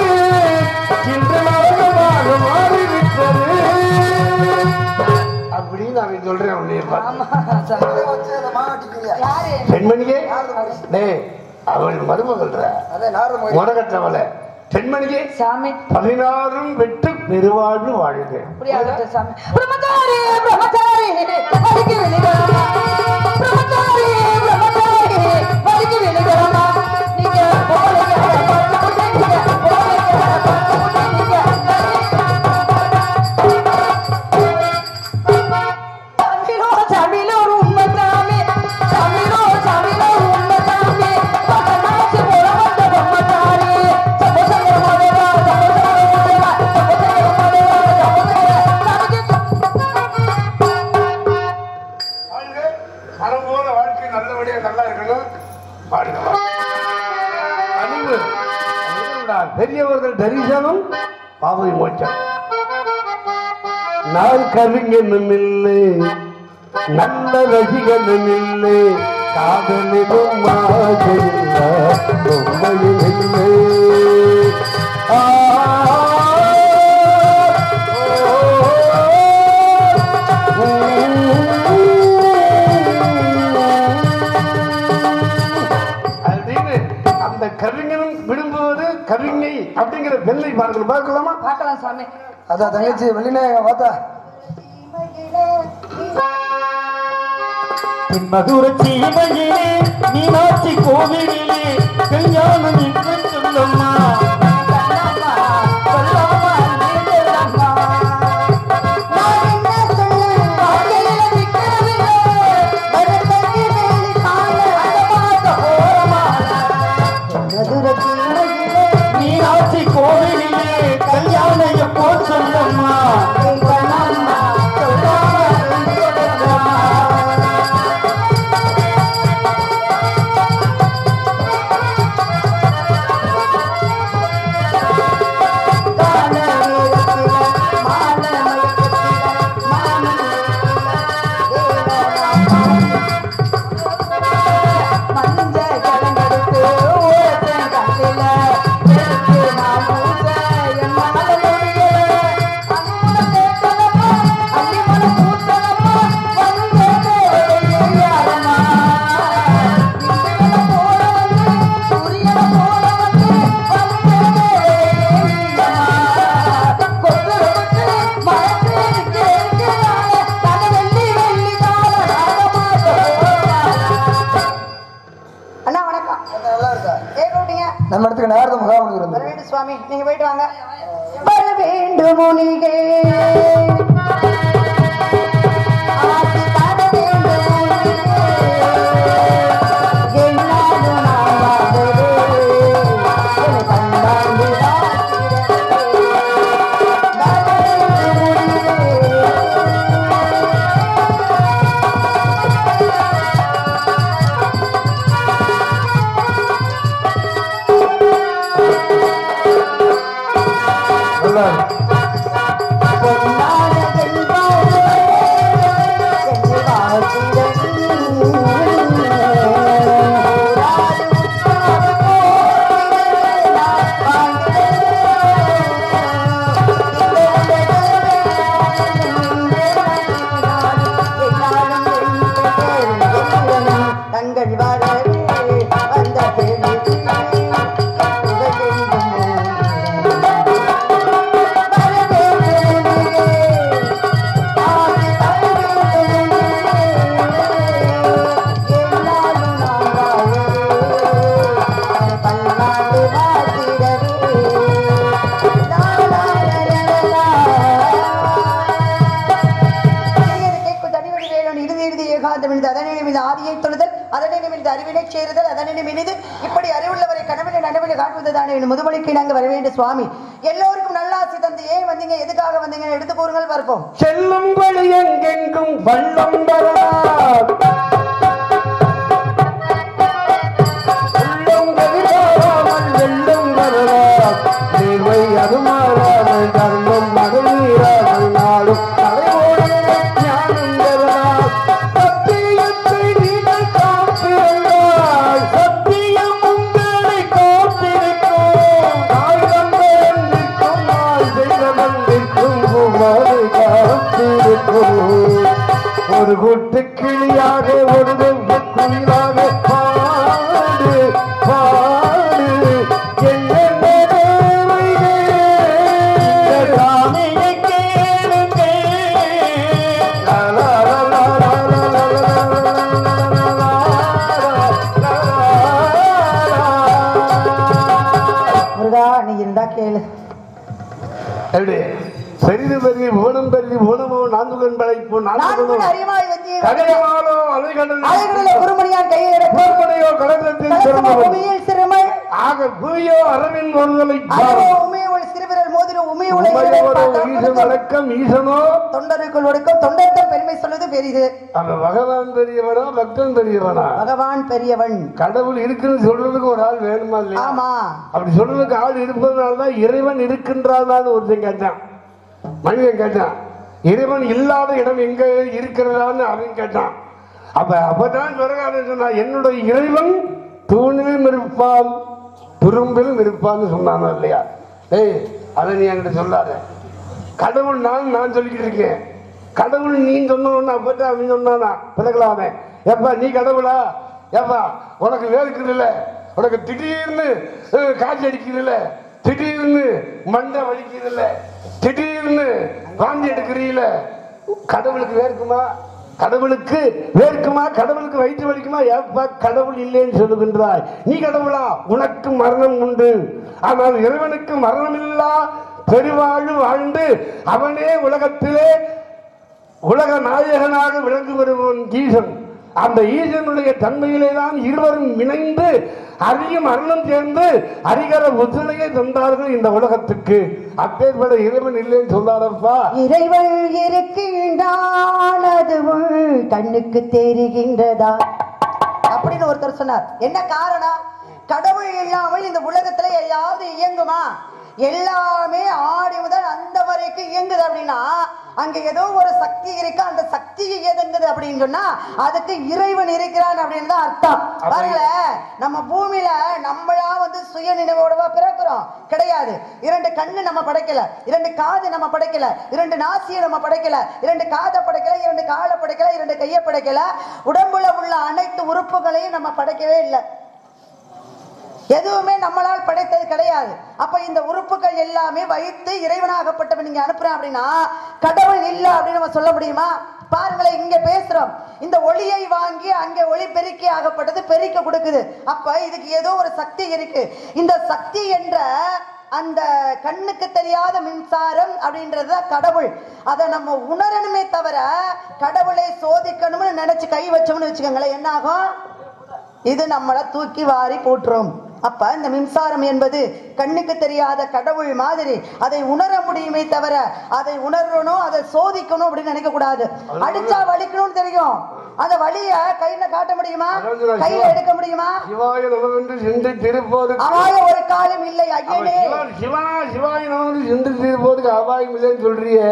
இன்று நரகமாக மாறிவிட்டது அப்படின்னு நான் சொல்றேன். உன்னைய பெண்மணியே அவள் மருமகள் முடகற்றவளை பெண்மணியே 16 வெட்டு பெருவாழ்வு வாழ்க. பெரியவர்கள் தரிசனம் பாவை மோட்சம். நான் கவிஞனும் இல்லை, நல்ல ரசிகனும் இல்லை, காதலிலும் மாதவில்லை, பொம்மையும் இல்லை. கவிஞனும் விரும்புவது கவிஞை அப்படிங்கிற பெண்ணை பார்க்கலாமா? பார்க்கலாம் சாமி. அதான் தங்கச்சி வெளிநாயகம் பார்த்தா மதுர சீமையிலே மீனாட்சி கோவிலிலே கல்யாணம் என்று சொல்லம்மா. மீனாட்சி கோவிலிலே கல்யாணம் எப்போ சொல்லம்மா. நம்ம இடத்துக்கு நாரத முகாம் இருந்தது. வேண்டும் சுவாமி, நீங்க போயிட்டு வாங்க. வர வேண்டும் முனிகே ஆசி தர வேண்டும் முனிகே என்னாலும் நான் வாழ்வே என்னை கண்டாண்டு தங்கள் வாழவே வந்த ஆதியை தொழுதல் அதனை நிமிர்ந்து அறிவினை சேருதல் அதனை நிமிர்ந்து இப்படி அறிவுள்ளவரை கனவினை நனவினை காட்டுவதுதானே முதுமொழிக்கு நாங்கள் வர வேண்டும் சுவாமி. எல்லோருக்கும் நல்லாசி தந்து ஏன் வந்தீங்க, எதுக்காக வந்தீங்க எடுத்து கூறுங்கள் பார்ப்போம். செல்லும் வழி எங்கெங்கும் வள்ளம் வரலாம் வெள்ளம் வரலாம் நேர்மை அது மாறாமல் தர்மம் மதுமீறாமல் நாளும் தலைவோடு ஞானம் வரலாம் சத்தியத்தை நீங்கள் காப்பிருந்தால் சத்தியம் உங்களை காப்பிருக்கும் நாய் வந்திருக்கும் நாய் செய்த வந்திருக்கும் காப்பிருக்கும் ஒரு கூட்டு கிளியாக ஒரு குயிலாக பாடு பாடு என்னென்ன சாமியை கேளுங்க முருகா நீ இருந்தா கேளு. எப்படி பெரிது பெரிய ஊனம் பெரிய ஊனமோ நான்குகன் படைப்போ நான்கு அறிவாய் வந்து கடையாளோ அலைகடல் அலைகளிலே குருமணியான் கையிலே போர்ப்படையோ கடலத்தில் சிறந்தவன் பூமியில் சிறுமை ஆக பூமியோ அரவின் ஒருதலை அதோ உமையோடு சிறுவிரல் மோதிரம் உமையோடு ஈசன் வழக்கம் ஈசனோ தொண்டருக்குள் ஒடுக்கம் தொண்டர்த்தம் பெருமை சொல்வது பெரிது. அந்த பகவான் பெரியவனா பக்தன் பெரியவனா? பகவான் பெரியவன். கடவுள் இருக்குன்னு சொல்றதுக்கு ஒரு ஆள் வேணுமா இல்லையா? ஆமா. அப்படி சொல்றதுக்கு ஆள் இருப்பதனால்தான் இறைவன் இருக்கின்றான்னு ஒருத்தன் கேட்டான், மனிதன் கேட்டான். இறைவன் இல்லாத இடம் எங்க இருக்கிறதான்னு அவன் கேட்டான். அப்பதான் சொல்றான்னு சொன்னா என்னுடைய இறைவன் தூணிலும் இருப்பான் துரும்பிலும் இருப்பான்னு சொன்னானோ இல்லையா? ஏய் அதை நீ என்கிட்ட சொல்லாத. கடவுள் நான் சொல்லிக்கிட்டு இருக்கேன். கடவுள் நீ சொன்ன அப்பதான் அவன் சொன்னானா பிறகுலாமே எப்பா நீ கடவுளா? ஏப்பா உனக்கு வேர்க்குதுல்ல, உனக்கு திடீர்னு காட்சி அடிக்குதுல்ல, திடீர்னு மண்டை வலிக்குதுல்ல, திடீர்னு வாந்தி எடுக்கிறீல, கடவுளுக்கு வேர்க்குமா? கடவுளுக்கு வேர்க்குமா? கடவுளுக்கு வயிற்று வலிக்குமா? ஏப்பா கடவுள் இல்லைன்னு சொல்லுகின்றாய். நீ கடவுளா? உனக்கு மரணம் உண்டு, ஆனால் இறைவனுக்கு மரணம் இல்லா பெருவாழ்வு வாழ்ந்து அவனே உலகத்திலே உலக நாயகனாக விளங்கு வருவன் ஈசன். அந்த ஈசனுடைய தன்மையிலே தான் இருவரும் இணைந்து அரிய மரணம் சேர்ந்து அரிகர உசுலையை தந்தார்கள் இந்த உலகத்துக்கு. அப்பேற்பட இறைவன் இல்லைன்னு சொல்லாரப்பா. இறைவன் இருக்கின்றான் அதுவும் கண்ணுக்கு தெரிகின்றதா அப்படின்னு ஒருத்தர் சொன்னார். என்ன காரணம்? கடவுள் இல்லாமல் இந்த உலகத்துல எதையாவது இயங்குமா? எல்லாமே ஆடி முதல் அந்த வரைக்கும் இயங்குது அப்படின்னா அங்க ஏதோ ஒரு சக்தி இருக்கு. அந்த சக்தி இயங்குது அப்படின்னு சொன்னா அதுக்கு இறைவன் இருக்கிறான் அப்படின்னு தான் அர்த்தம். பாருங்கள, நம்ம பூமியில நம்மளா சுய நினைவோடவா பிறக்கிறோம்? கிடையாது. 2 கண்ணு நம்ம படைக்கல, 2 காது நம்ம படைக்கல, 2 நாசியை நம்ம படைக்கல, 2 காதை படைக்கல, 2 காலை படைக்கல, 2 கையை படைக்கல. உடம்புல உள்ள அனைத்து உறுப்புகளையும் நம்ம படைக்கவே இல்லை. எதுவுமே நம்மளால் படைத்தது கிடையாது. அப்ப இந்த உறுப்புகள் எல்லாமே வைத்து இறைவனாகப்பட்டவன் நீங்க அனுப்புறேன் அப்படின்னா கடவுள் இல்ல அப்படின்னு நம்ம சொல்ல முடியுமா? பாருங்களேன், இங்க பேசுறோம், இந்த ஒளியை வாங்கி அங்க ஒளி பெருக்கி ஆகப்பட்டது பெருக்க கொடுக்குது. அப்ப இதுக்கு ஏதோ ஒரு சக்தி இருக்கு. இந்த சக்தி என்ற அந்த கண்ணுக்கு தெரியாத மின்சாரம் அப்படின்றது கடவுள். அதை நம்ம உணரணுமே தவிர கடவுளை சோதிக்கணும்னு நினைச்சு கை வச்சோம்னு வச்சுக்கோங்களேன், என்ன ஆகும்? இது நம்மளை தூக்கி வாரி போட்டுரும். அப்ப இந்த மின்சாரம் என்பது கண்ணுக்கு தெரியாத கடவுள் மாதிரி அதை உணர முடியுமே தவிர அதை உணரணும், அதை சோதிக்கணும் அப்படின்னு நினைக்க கூடாது. அடிச்சா வலிக்கணும்னு தெரியும், அந்த வலிய கையில காட்ட முடியுமா? கையில எடுக்க முடியுமா? சிவாய நமவென்று சென்று திருப்போதுக்கு அபாய ஒரு காலம் இல்லை ஐயனே. சிவாய நமவென்று சென்று திருப்போதுக்கு அபாயம் இல்லைன்னு சொல்றியே,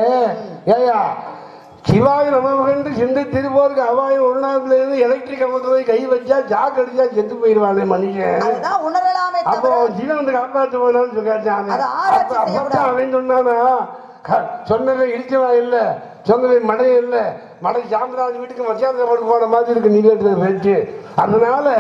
ஏயா சிவாய நமவென்று சென்று திருப்போதுக்கு அபாயம் உள்நாட்டுல இருந்து எலக்ட்ரிக் கம்பத்துல கை வச்சா ஜாக் அடிச்சா செத்து போயிடுவானே மனுஷன். அதுதான் உணரலாமே அப்போ தவிர ஜீவன் வந்து காப்பாற்ற போனான்னு சொல்லிட்டான். அவன் சொன்னானா சொன்னதை இடிச்சவா இல்ல, சொன்னதை மழை இல்ல, மழை சாமிராஜ் வீட்டுக்கு மத்தியான போட்டு போன மாதிரி இருக்கு நீங்க பேச்சு. அதனால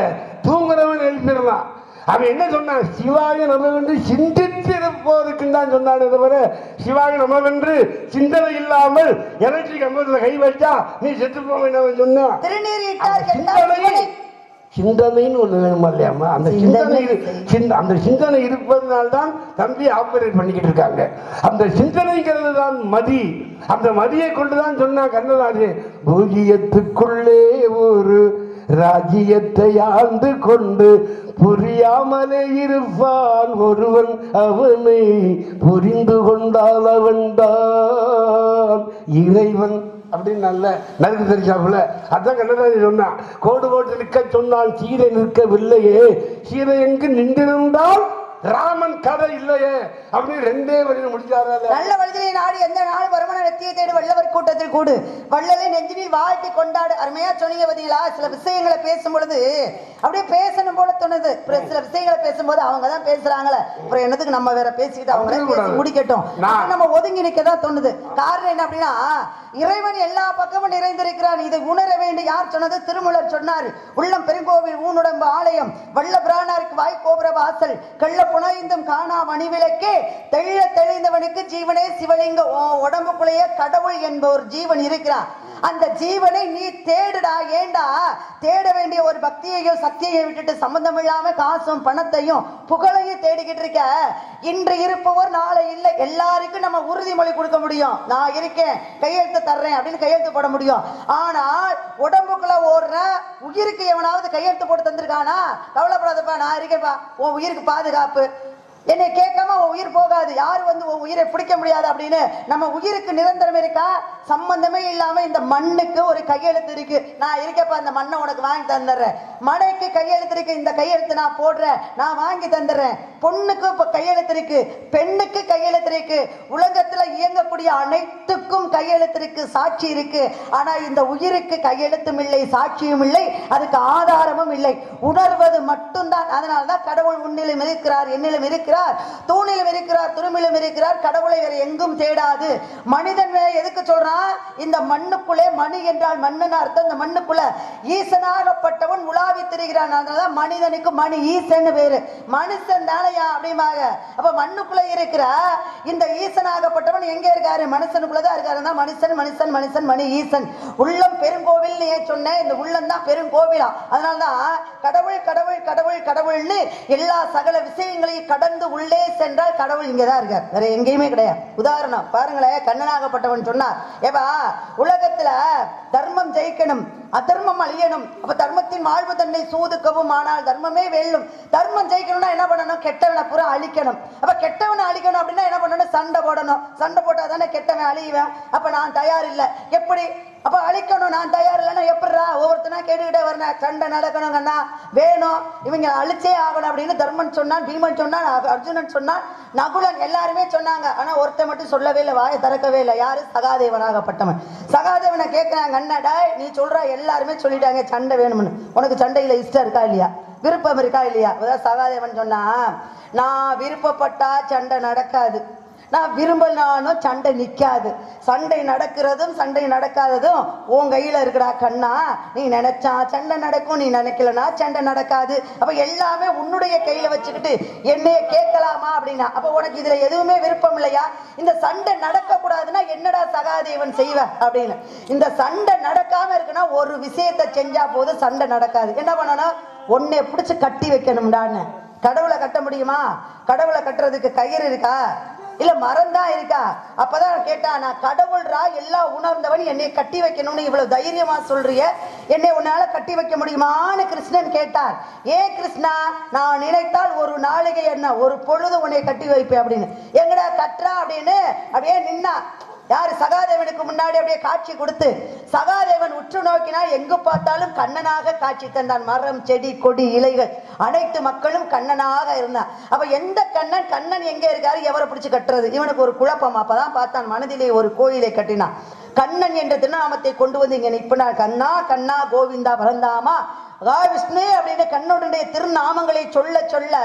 தூங்குறவன் எழுப்பிடலாம். அவன் என்ன சொன்னான்? சிவாய நமவென்று சிந்தித்திருப்போருக்குன்னு தான் சொன்னானே தவிர சிவாய நமவென்று சிந்தனை இல்லாமல் எலக்ட்ரிக் கம்பத்துல கை வச்சா நீ செத்து போவேன் சொன்னான். சிந்தனைன்னு ஒண்ணு வேணுமா இல்லையாமா? அந்த சிந்தனை இருப்பதனால்தான் தம்பி ஆபரேட் பண்ணிக்கிட்டு இருக்காங்க. அந்த சிந்தனைங்கிறது தான் மதி. அந்த மதியை கொண்டுதான் சொன்னா கண்ணதாசே, பூஜ்ஜியத்துக்குள்ளே ஒரு ராஜ்யத்தை ஆண்டு கொண்டு புரியாமலே இருப்பான் ஒருவன், அவனை புரிந்து கொண்டால் அவன்தான் இறைவன் அப்படின்னு நல்ல நறுக்கு தெரிச்சாப்புல. அதான் கண்ணதாசி சொன்னான், கோடு போட்டு நிற்க சொன்னால் சீதை நிற்கவில்லையே, சீதை எங்கு நின்றிருந்தால் ராமன் கதை இல்லையே அப்படின்னு ரெண்டே வழியில் முடிச்சாரு. நல்ல வழியிலே நாடு எந்த நாடு வருமான வெற்றியை தேடி வல்லவர் கூட்டத்தில் கூடு, வள்ளலை நெஞ்சினில் வாழ்த்தி கொண்டாடு. அருமையா சொன்னீங்க பாத்தீங்களா? சில விஷயங்களை பேசும் பொழுது அப்படியே பேசணும் போல தோணுது. சில விஷயங்களை பேசும்போது அவங்க தான் பேசுறாங்களே, அப்புறம் என்னதுக்கு நம்ம வேற பேசிக்கிட்டு அவங்க முடிக்கட்டும், நம்ம ஒதுங்கி நிக்கதான் தோணுது. காரணம் என்ன அப்படின்னா, இறைவன் எல்லா பக்கமும் நிறைந்திருக்கிறான். இதை உணர வேண்டும். யார் சொன்னது? திருமூலர் சொன்னார். உள்ளம் பெருங்கோவில் ஊனுடம்பு ஆலயம், வல்ல பிரானாருக்கு வாய் கோபுர வாசல், கள்ள புனைந்தும் காணா மணிவிளக்கே, தெள்ள தெளிந்தவனுக்கு ஜீவனே சிவலிங்க. உடம்புக்குள்ளேயே கடவுள் என்ப ஒரு ஜீவன் இருக்கிறான். அந்த ஜீவனை நீ தேடுடா. ஏண்டா தேட வேண்டிய ஒரு பக்தியையும் சக்தியையும் விட்டுட்டு சம்பந்தம் இல்லாம காசும் பணத்தையும் புகழையும் தேடிக்கிட்டு இருக்க. இன்று இருப்பவர் நாளை இல்லை. எல்லாருக்கும் நம்ம உறுதிமொழி கொடுக்க முடியும், நான் இருக்கேன் கையெழுத்து தர்றேன் அப்படின்னு கையெழுத்து போட முடியும். ஆனால் உடம்புக்குள்ள ஓடுற உயிருக்கு எவனாவது கையெழுத்து போட்டு தந்திருக்கானா? கவலைப்படாதப்பா, நான் இருக்கேன்ப்பா, உன் உயிருக்கு பாதுகாப்பு, என்னை கேட்காம உன் உயிர் போகாது, யாரு வந்து உன் உயிரை பிடிக்க முடியாது அப்படின்னு நம்ம உயிருக்கு நிரந்தரம் இருக்கா? சம்பந்தமே இல்லாம இந்த மண்ணுக்கு ஒரு கையெழுத்து இருக்கு, நான் இருக்கப்ப அந்த மண்ணை உனக்கு வாங்கி தந்துடுறேன். மழைக்கு கையெழுத்து இருக்கு, இந்த கையெழுத்து நான் போடுறேன், நான் வாங்கி தந்துடுறேன். பொண்ணுக்கு இப்ப கையெழுத்து இருக்கு, பெண்ணுக்கு கையெழுத்து இருக்கு, உலகத்துல இயங்கக்கூடிய அனைத்துக்கும் கையெழுத்து இருக்கு, சாட்சி இருக்கு. ஆனா இந்த உயிருக்கு கையெழுத்தும் இல்லை, சாட்சியும் இல்லை, அதுக்கு ஆதாரமும் இல்லை, உணர்வது மட்டும்தான். அதனாலதான் கடவுள் உன்னிலும் இருக்கிறார், என்னிலும் இருக்கிறார், தூணிலும் இருக்கிறார், துருமிலும் இருக்கிறார். கடவுளை வேற எங்கும் தேடாது. மனிதன் எதுக்கு சொல்றான்? இந்த மண்ணுக்குள்ளே, மணி என்றால் மண்ணுன்னு அர்த்தம், இந்த மண்ணுக்குள்ள ஈசனாகப்பட்டவன் உலாவி திரிகிறான். அதனாலதான் மனிதனுக்கு மணி ஈசன் பேரு. மனுஷன் தானையா அப்படிமாங்க. அப்ப மண்ணுக்குள்ள இருக்கிற இந்த ஈசனாகப்பட்டவன் எங்க இருக்காரு? மனுஷனுக்குள்ளதான் இருக்காரு. மனுஷன் மனுஷன் மனுஷன் மணி ஈசன். உள்ளம் பெருங்கோவில் சொன்னேன், இந்த உள்ளம் தான் பெருங்கோவிலா. அதனாலதான் கடவுள் கடவுள் கடவுள் கடவுள்னு எல்லா சகல விஷயங்களையும் கடந்து உள்ளே சென்றால் கடவுள் இங்கதான் இருக்கார், வேற எங்கேயுமே கிடையாது. உதாரணம் பாருங்களேன், கண்ணனாகப்பட்டவன் சொன்னார், ஏப்பா உலகத்துல தர்மம் ஜெயிக்கணும், அதர்மம் அழியணும். அப்ப தர்மத்தின் வாழ்வு தன்னை சூதுக்கவும், ஆனால் தர்மமே வெல்லும். தர்மம் ஜெயிக்கணும்னா என்ன பண்ணணும்? கெட்டவனை பூரா அழிக்கணும். அப்ப கெட்டவனை அழிக்கணும் அப்படின்னா என்ன பண்ணணும்? சண்டை போடணும். சண்டை போட்டா தானே கெட்டவன் அழியுவேன். அப்ப நான் தயார் இல்லை, எப்படி? அப்ப அழிக்கணும், நான் தயார் இல்லைன்னா எப்படிரா? ஒவ்வொருத்தனா கேட்டுக்கிட்டே வரணும், சண்டை நடக்கணும் கண்ணா, வேணும், இவங்க அழிச்சே ஆகணும் அப்படின்னு தர்மன் சொன்னான், பீமன் சொன்னான், அர்ஜுனன் சொன்னான், நகுலன், எல்லாருமே சொன்னாங்க. ஆனா ஒருத்த மட்டும் சொல்லவே இல்லை, வாயை திறக்கவே இல்லை. யாரு? சகாதேவனாகப்பட்டவன். சகாதேவனை கேட்கிறாங்க, அண்ணாடா நீ சொல்ற எல்லாருமே சொல்லிட்டாங்க சண்டை வேணும்னு, உனக்கு சண்டையில இஷ்டம் இருக்கா இல்லையா, விருப்பம் இருக்கா இல்லையா? சகாதேவன் சொன்னா, நான் விருப்பப்பட்டா சண்டை நடக்காது, நான் விரும்பலானோ சண்டை நிக்காது, சண்டை நடக்கிறதும் சண்டை நடக்காததும் உன் கையில இருக்குடா கண்ணா. நீ நினைச்சா சண்டை நடக்கும், நீ நினைக்கலனா சண்டை நடக்காது. அப்ப எல்லாமே உன்னுடைய கையில வச்சுக்கிட்டு என்னைய கேட்கலாமா அப்படின்னா, அப்ப உனக்கு இதுல எதுவுமே விருப்பம் இல்லையா? இந்த சண்டை நடக்க கூடாதுன்னா என்னடா சகாதேவன் செய்வ அப்படின்னு. இந்த சண்டை நடக்காம இருக்குன்னா ஒரு விஷயத்தை செஞ்சா போது சண்டை நடக்காது. என்ன பண்ணணும்? ஒன்னே பிடிச்சு கட்டி வைக்கணும்டான்னு. கடவுளை கட்ட முடியுமா? கடவுளை கட்டுறதுக்கு கயிறு இருக்கா? இல்ல மரம் தான் இருக்கா? அப்பதான் கேட்டா, நான் கடவுள்ரா, எல்லாம் உணர்ந்தவன், என்னை கட்டி வைக்கணும்னு இவ்வளவு தைரியமா சொல்றிய, என்னை உன்னால கட்டி வைக்க முடியுமான்னு கிருஷ்ணன் கேட்டார். ஏன் கிருஷ்ணா, நான் நினைத்தால் ஒரு நாளைக்கு என்ன ஒரு பொழுது உன்னை கட்டி வைப்பேன் அப்படின்னு. எங்கடா கட்டுறா அப்படின்னு அப்படியே நின்னா. யாரு? சகாதேவனுக்கு முன்னாடி அப்படியே காட்சி கொடுத்து, சகாதேவன் உற்று நோக்கினால் எங்கு பார்த்தாலும் கண்ணனாக காட்சி தந்தான். மரம், செடி, கொடி, இலைகள் அனைத்து மக்களும் கண்ணனாக இருந்தான். அப்ப எந்த கண்ணன்? கண்ணன் எங்க இருக்காரு? எவரை பிடிச்சு கட்டுறது? இவனுக்கு ஒரு குழப்பம். அப்பதான் பார்த்தான், மனதிலே ஒரு கோயிலை கட்டினான். கண்ணன் என்ற திருநாமத்தை கொண்டு வந்து இங்க நிற்பனார். கண்ணா கண்ணா கோவிந்தா பரந்தாமா விஷ்ணு அப்படின்னு கண்ணனுடைய திருநாமங்களை சொல்ல சொல்ல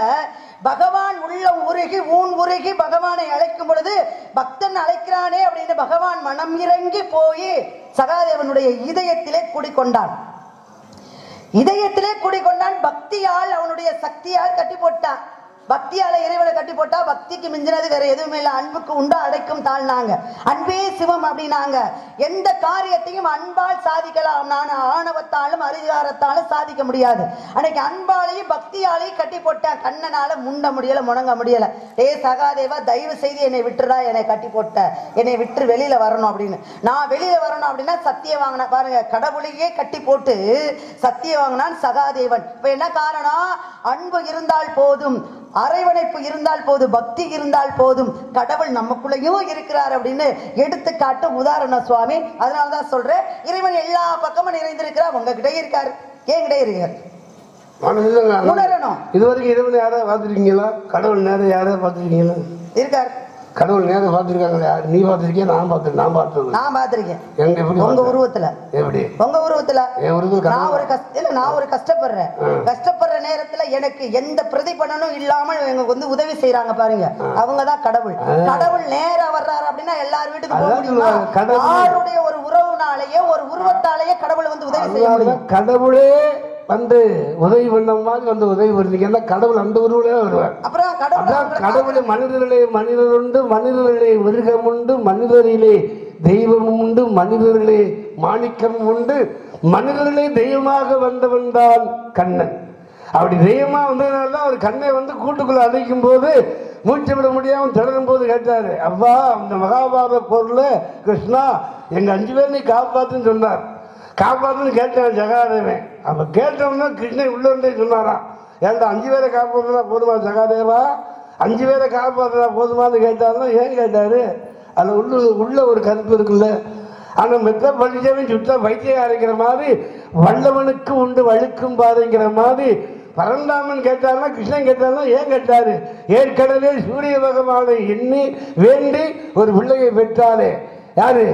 பகவான் உள்ளம் உருகி ஊன் உருகி பகவானை அழைக்கும் பொழுது, பக்தன் அழைக்கிறானே அப்படின்னு பகவான் மனம் இறங்கி போய் சகாதேவனுடைய இதயத்திலே குடிக்கொண்டான். இதயத்திலே குடிக்கொண்டான். பக்தியால், அவனுடைய சக்தியால் கட்டி போட்டான். பக்தியால இறைவனை கட்டி போட்டா பக்திக்கு மிஞ்சினது வேற எதுவுமே இல்லை. அன்புக்கு உண்டா அடைக்கும் தாழ்னாங்க. அன்பே சிவம் அப்படின்னாங்க. எந்த காரியத்தையும் அன்பால் சாதிக்கலாம். நான் ஆணவத்தாலும் அதிகாரத்தாலும் சாதிக்க முடியாது. அன்னைக்கு அன்பாலையும் பக்தியாலையும் கட்டி போட்டேன். கண்ணனால முண்ட முடியல, முணங்க முடியல. ஏ சகாதேவா, தயவு செய்து என்னை விட்டுறா, என்னை கட்டி போட்ட, என்னை விட்டு வெளியில வரணும் அப்படின்னு. நான் வெளியில வரணும் அப்படின்னா சத்தியம் வாங்கின பாருங்க, கடவுளையே கட்டி போட்டு சத்தியம் வாங்கினான் சகாதேவன். இப்ப என்ன காரணம்? அன்பு இருந்தால் போதும், அரைவணைப்பு இருந்தால் போதும், பக்தி இருந்தால் போதும், கடவுள் நமக்குள்ளேயும் இருக்கிறார் அப்படின்னு எடுத்துக்காட்டு உதாரணம் சுவாமி. அதனாலதான் சொல்றேன், இறைவன் எல்லா பக்கமும் நிறைந்திருக்கிறார். உங்ககிட்ட இருக்காரு, என்கிட்ட இருக்காரு. உணரணும். இதுவரைக்கும் இறைவன் யாராவது பார்த்துருக்கீங்களா? கடவுள் நேரம் யாராவது பார்த்துருக்கீங்களா? இருக்காரு. கடவுள் நேரம் பார்த்துருக்காங்களா? யாரு? நீ பார்த்துருக்கியா? நான் பார்த்துருக்கேன். எங்க? எப்படி? உங்க உருவத்துல. எப்படி? உங்க உருவத்துல. நான் ஒரு கஷ்டப்படுற நேரத்துல எனக்கு எந்த பிரதிபலனும் இல்லாமல் எனக்கு வந்து உதவி செய்யறாங்க பாருங்க, அவங்கதான் கடவுள். கடவுள் நேரம் வர்றாரு அப்படின்னா எல்லாரும் வீட்டுக்கு போக முடியுமா? யாருடைய ஒரு உறவுனாலேயே ஒரு உருவத்தாலேயே கடவுள் வந்து உதவி செய்ய முடியும். கடவுளே வந்து உதவி பண்ண மாதிரி வந்து உதவி பண்ணுறீங்க. கடவுள் அந்த உருவிலே வருவார். அப்புறம் கடவுளை மனிதர்களே மனிதர் உண்டு, மனிதர்களே மிருகம் உண்டு, மனிதரிலே தெய்வம் உண்டு, மனிதர்களே மாணிக்கம் உண்டு, மனிதர்களே தெய்வமாக வந்தவன் தான் கண்ணன். அப்படி தெய்வமா வந்ததுனாலதான் அவர் கண்ணை வந்து கூட்டுக்குள்ள அடைக்கும் போது மூச்சு விட முடியாம திணறும் போது கேட்டாரு, அவ்வா அந்த மகாபாரத போர்ல கிருஷ்ணா எங்க 5 பேர் நீ காப்பாத்துன்னு சொன்னார். காப்பாத்துன்னு கேட்டான் சகாதேவன். அப்ப கேட்டவன்னா கிருஷ்ணன் உள்ள சொன்னாராம், ஏன்டா 5 பேரை காப்பாத்துனா போதுமா சகாதேவா? 5 பேரை காப்பாத்துனா போதுமான்னு கேட்டாருன்னா ஏன் கேட்டாரு? அது உள்ள ஒரு கருத்து இருக்குல்ல. ஆனா மெத்த படிச்சவன் சுத்த வைத்திய அரைக்கிற மாதிரி வல்லவனுக்கு உண்டு வழுக்கும் பாருங்கிற மாதிரி பரந்தாமன் கேட்டாருன்னா கிருஷ்ணன் கேட்டாருன்னா ஏன் கேட்டாரு? ஏற்கனவே சூரிய பகவானை எண்ணி வேண்டி ஒரு பிள்ளையை பெற்றாலே யாரு?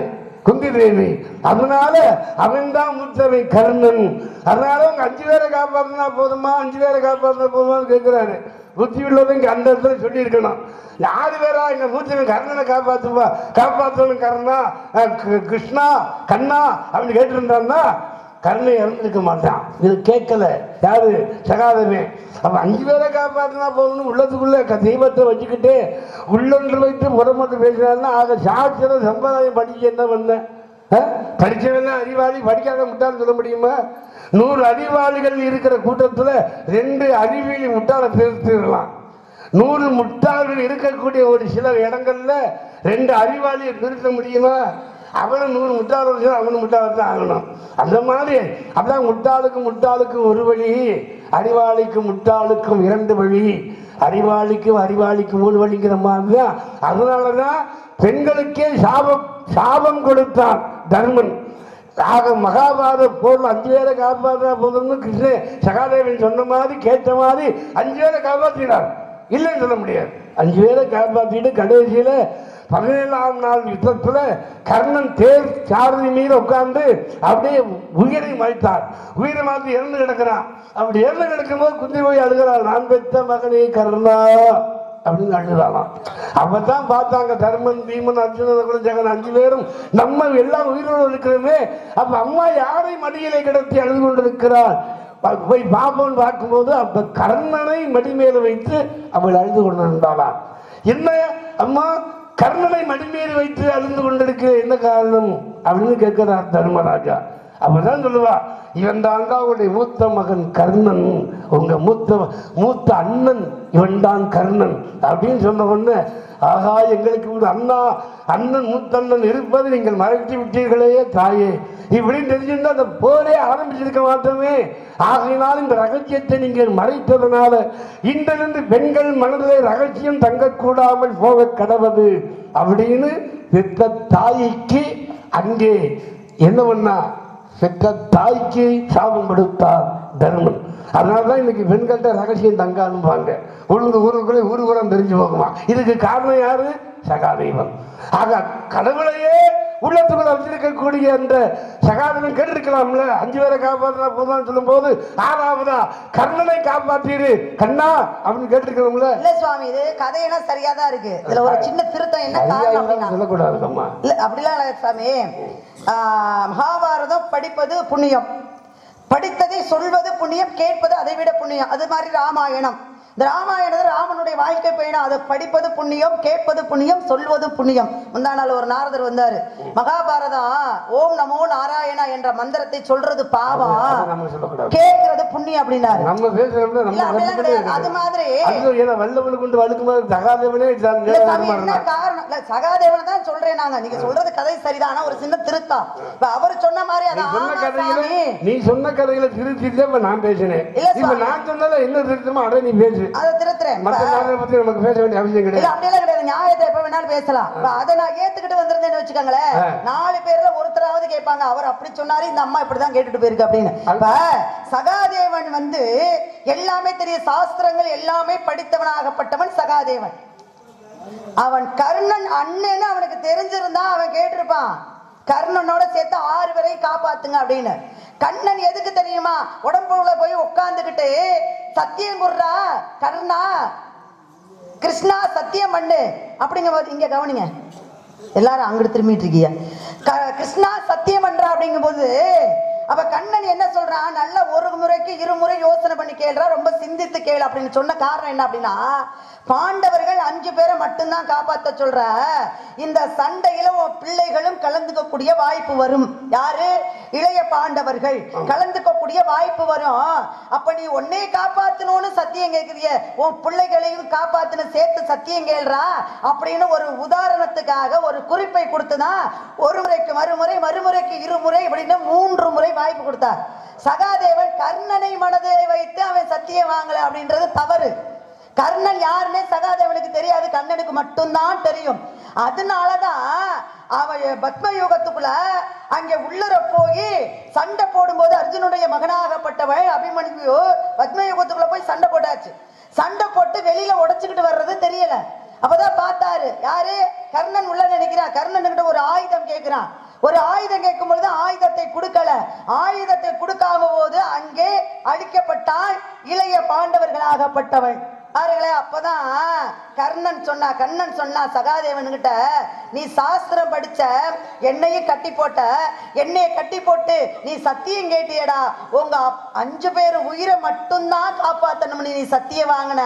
குந்தி தேவி. அதனால அவன் தான் மூத்தவை கர்ணன். அதனால அவங்க 5 பேரை காப்பாற்றினா போதுமா, 5 பேரை காப்பாற்றினா போதுமான்னு கேட்கிறாரு. புத்தி உள்ளதை இங்க அந்த இடத்துல சொல்லி இருக்கணும். 4 பேரா இந்த மூத்தவன் கர்ணனை காப்பாற்றணும் கர்ணா கிருஷ்ணா கண்ணா அப்படின்னு கேட்டிருந்தான்னா கர்ணை இறந்துருக்க மாட்டான். இது கேட்கல யாரு? சகாதேவன். அப்ப 5 பேரை காப்பாற்றினா போதும்னு உள்ளத்துக்குள்ள தெய்வத்தை வச்சுக்கிட்டு உள்ளொன்று வைத்து புறமட்டு பேசினாருன்னா ஆக சாஸ்திர சம்பிரதாயம் படிக்க என்ன பண்ண? படிச்சவன் அறிவாளி, படிக்காத முட்டாள் சொல்ல முடியுமா? 100 அறிவாளிகள் இருக்கிற கூட்டத்துல 2 அறிவியலி முட்டாளை பேசிடலாம். 100 முட்டாள்கள் இருக்கக்கூடிய ஒரு சில இடங்கள்ல 2 அறிவாளியை நிறுத்த முடியுமா? அவனும் 100 முட்டாள், அவனும் முட்டாளத்தான் ஆகணும். அந்த மாதிரி அதான் முட்டாளுக்கும் ஒரு வழி, அறிவாளிக்கும் முட்டாளுக்கும் 2 வழி, அறிவாளிக்கும் 3 வழிங்கிற மாதிரிதான். அதனாலதான் பெண்களுக்கே சாபம் கொடுத்தான் தர்மன். ஆக மகாபாரத போர்ல 5 பேரை காப்பாற்ற போதும்னு கிருஷ்ணன் சகாதேவன் சொன்ன மாதிரி கேட்ட மாதிரி 5 பேரை காப்பாற்றினார். இல்லைன்னு சொல்ல முடியாது. 5 பேரை காப்பாற்றிட்டு கடைசியில 17ஆம் நாள் யுத்தத்துல கர்ணன் தேர் சாரதி மீது உட்கார்ந்து அப்படியே உயிரை மாய்த்தார். உயிரை மாற்றி இறந்து கிடக்கிறான். அப்படி இறந்து கிடக்கும் போது குந்தி போய் அழுகிறாள், நான் பெற்ற மகனே கர்ணா அப்படின்னு அழுதாலாம். அப்பதான் பார்த்தாங்க தர்மன், பீமன், அர்ஜுனன், ஜெகன் 5 பேரும் நம்ம எல்லாம் உயிரோடு இருக்கிறோமே. அப்ப அம்மா யாரை மடியிலே கிடத்தி அழுது கொண்டிருக்கிறாள். போய் பாப்பன் பார்க்கும்போது அப்ப கர்ணனை மடி மேல வைத்து அவள் அழுது கொண்டிருந்தாளாம். என்ன அம்மா கர்ணனை மடிமேறி வைத்து அழுந்து கொண்டிருக்கிற என்ன காரணம் அப்படின்னு கேட்கிறார் தர்மராஜா. அப்பதான் சொல்லுவா, இவன் தான் உங்களுடைய மூத்த மகன் கர்ணன், உங்க மூத்த அண்ணன் இவன் தான் கர்ணன் அப்படின்னு சொன்ன உடனே, ஆகா எங்களுக்கு ஒரு அண்ணன் மூத்தண்ணன் இருப்பது நீங்கள் மறைத்து விட்டீர்களே தாயே, இப்படின்னு தெரிஞ்சிருந்தா அந்த போரே ஆரம்பிச்சிருக்க மாட்டோமே. ஆகையினால் இந்த ரகசியத்தை நீங்கள் மறைத்ததுனால இன்றிலிருந்து பெண்கள் மனதிலே ரகசியம் தங்கக்கூடாமல் போக கடவது அப்படின்னு பெற்ற தாய்க்கு அங்கே என்ன பண்ணா, பெற்ற தாய்க்கு சாபம் கொடுத்தார் தர்மன். அதனாலதான் இன்னைக்கு பெண்கள்கிட்ட ரகசியம் தங்கானுப்பாங்க. ஊருக்குள்ளே ஊருக்குறம் தெரிஞ்சு போகுமா. இதுக்கு காரணம் யாரு? சகாதேவன். ஆக கடவுளையே உள்ளத்துக்குள்ள வச்சிருக்கக்கூடிய அந்த சகாதேவன் கேட்டிருக்கலாம்ல, 5 பேரை காப்பாற்றினா போதும் சொல்லும் போது 6வதா கர்ணனை காப்பாற்றிடு கண்ணா அப்படின்னு கேட்டிருக்கணும்ல. இல்ல சுவாமி, இது கதையெல்லாம் சரியாதான் இருக்கு. இதுல ஒரு சின்ன திருத்தம் என்ன காரணம் அப்படின்னா, சொல்லக்கூடாதுமா. இல்ல அப்படிலாம் இல்ல சுவாமி. மகாபாரதம் படிப்பது புண்ணியம், படித்ததை சொல்வது புண்ணியம், கேட்பது அதை விட புண்ணியம். அது மாதிரி ராமாயணம், இந்த ராமாயணத்தை ராமனுடைய வாழ்க்கை பயணம், அதை படிப்பது புண்ணியம், கேட்பது புண்ணியம், சொல்வது புண்ணியம். முந்தா நாள் ஒரு நாரதர் வந்தாரு, மகாபாரதம் ஓம் நமோ நாராயணா என்ற மந்திரத்தை சொல்றது பாவம், கேட்கறது புண்ணியம் அப்படின்னாரு. நம்ம பேசுறோம்ல, அது மாதிரி என்ன காரணம் இல்ல, சகாதேவனை தான் சொல்றேன் நாங்க. நீங்க சொல்றது கதை சரிதான், ஆனா ஒரு சின்ன திருத்தம். அவர் சொன்ன மாதிரி நீ சொன்ன கதைகளை திருத்தி நான் பேசினேன். இப்ப நான் சொன்னதை என்ன திருத்தமோ அதை நீ பேசு. அதை திருத்துறேன். நமக்கு பேச வேண்டிய அவசியம் கிடையாது. அப்படியெல்லாம் கிடையாது, நியாயத்தை எப்ப வேணாலும் பேசலாம். அதை நான் ஏத்துக்கிட்டு வந்திருந்தேன்னு வச்சுக்கோங்களேன், 4 பேர்ல ஒருத்தராவது கேட்பாங்க, அவர் அப்படி சொன்னாரு, இந்த அம்மா இப்படிதான் கேட்டுட்டு போயிருக்கு அப்படின்னு. இப்ப சகாதேவன் வந்து எல்லாமே தெரிய, சாஸ்திரங்கள் எல்லாமே படித்தவனாகப்பட்டவன் சகாதேவன். அவன் கர்ணன் அண்ணன்னு அவனுக்கு தெரிஞ்சிருந்தா அவன் கேட்டிருப்பான், கர்ணனோட சேர்த்து 6 பேரை காப்பாத்துங்க அப்படின்னு. கண்ணன் எதுக்கு தெரியுமா, உடம்புல போய் உட்கார்ந்துகிட்டு சத்தியம் குர்ரா கர்ணா கிருஷ்ணா சத்தியம் பண்ணு அப்படிங்கும் போது, இங்க கவனிங்க எல்லாரும் அங்கிட்டு திரும்பிட்டு இருக்கீங்க, கிருஷ்ணா சத்தியம் பண்றா அப்படிங்கும் போது அப்ப கண்ணன் என்ன சொல்றான், நல்ல ஒரு முறைக்கு 2 முறை யோசனை பண்ணி கேள்றா, ரொம்ப சிந்தித்து கேளு அப்படின்னு சொன்ன காரணம் என்ன அப்படின்னா, பாண்டவர்கள் 5 பேரை மட்டும்தான் காப்பாற்ற சொல்ற, இந்த சண்டையில உன் பிள்ளைகளும் கலந்துக்க கூடிய வாய்ப்பு வரும். யாரு? இளைய பாண்டவர்கள் கலந்துக்க கூடிய வாய்ப்பு வரும். அப்ப நீ உன்னை காப்பாத்தணும்னு சத்தியம் கேட்கிறிய, உன் பிள்ளைகளையும் காப்பாத்துன்னு சேர்த்து சத்தியம் கேள்றா அப்படின்னு ஒரு உதாரணத்துக்காக ஒரு குறிப்பை கொடுத்துதான் ஒரு முறைக்கு மறுமுறை, மறுமுறைக்கு 2 முறை இப்படின்னு 3 முறை வாய்ப்பு கொடுத்தார். சகாதேவன் கர்ணனை மனதை வைத்து அவன் சத்தியம் வாங்கல அப்படின்றது தவறு. கர்ணன் யாருன்னே சகாதேவனுக்கு தெரியாது, கண்ணனுக்கு மட்டும்தான் தெரியும். அதனாலதான் அவன் பத்ம யுகத்துக்குள்ள அங்க உள்ளர போய் சண்டை போடும்போது அர்ஜுனுடைய மகனாகப்பட்டவன் அபிமன்யு பத்ம யுகத்துக்குள்ள போய் சண்டை போட்டாச்சு. சண்டை போட்டு வெளியில உடைச்சுக்கிட்டு வர்றது தெரியல. அப்பதான் பார்த்தாரு, யாரு? கர்ணன் உள்ள நினைக்கிறான். கர்ணன் கிட்ட ஒரு ஆயுதம் கேட்கிறான். ஒரு ஆயுதம் கேட்கும் பொழுது ஆயுதத்தை கொடுக்கல. ஆயுதத்தை கொடுக்காம போது அங்கே அழிக்கப்பட்டான் இளைய பாண்டவர்களாகப்பட்டவன். அப்பதான் கண்ணன் சொன்னா சகாதேவன் கிட்ட, நீ சாஸ்திரம் படிச்ச, என்னையும் கட்டி போட்ட, என்னைய கட்டி போட்டு நீ சத்தியம் கேட்டியடா, உங்க 5 பேர் உயிரை மட்டும்தான் காப்பாத்தணும்னு நீ சத்தியம் வாங்கின.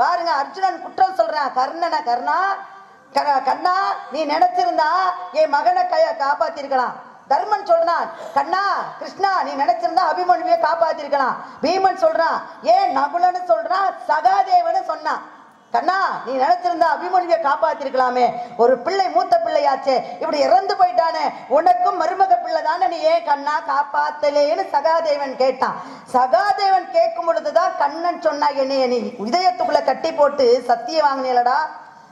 பாருங்க, அர்ஜுனன் குற்றம் சொல்றான் கர்ணனை, கண்ணா நீ நினைச்சிருந்தா என் மகனை காப்பாத்திருக்கலாம். தர்மன் சொல்றான், கண்ணா கிருஷ்ணா நீ நினைச்சிருந்தா அபிமன்யுவை காப்பாத்திருக்கலாம். பீமன் சொல்றான், ஏன் நகுலன்னு சொல்றான், சகாதேவன்னு சொன்னான், கண்ணா நீ நினைச்சிருந்தா அபிமன்யுவை காப்பாத்திருக்கலாமே, ஒரு பிள்ளை மூத்த பிள்ளையாச்சே, இப்படி இறந்து போயிட்டானே, உனக்கும் மருமக பிள்ளை தானே, நீ ஏன் கண்ணா காப்பாத்தலேன்னு சகாதேவன் கேட்டான். சகாதேவன் கேட்கும் பொழுதுதான் கண்ணன் சொன்னா, என்னைய நீ இதயத்துக்குள்ள கட்டி போட்டு சத்தியம் வாங்கினேலடா.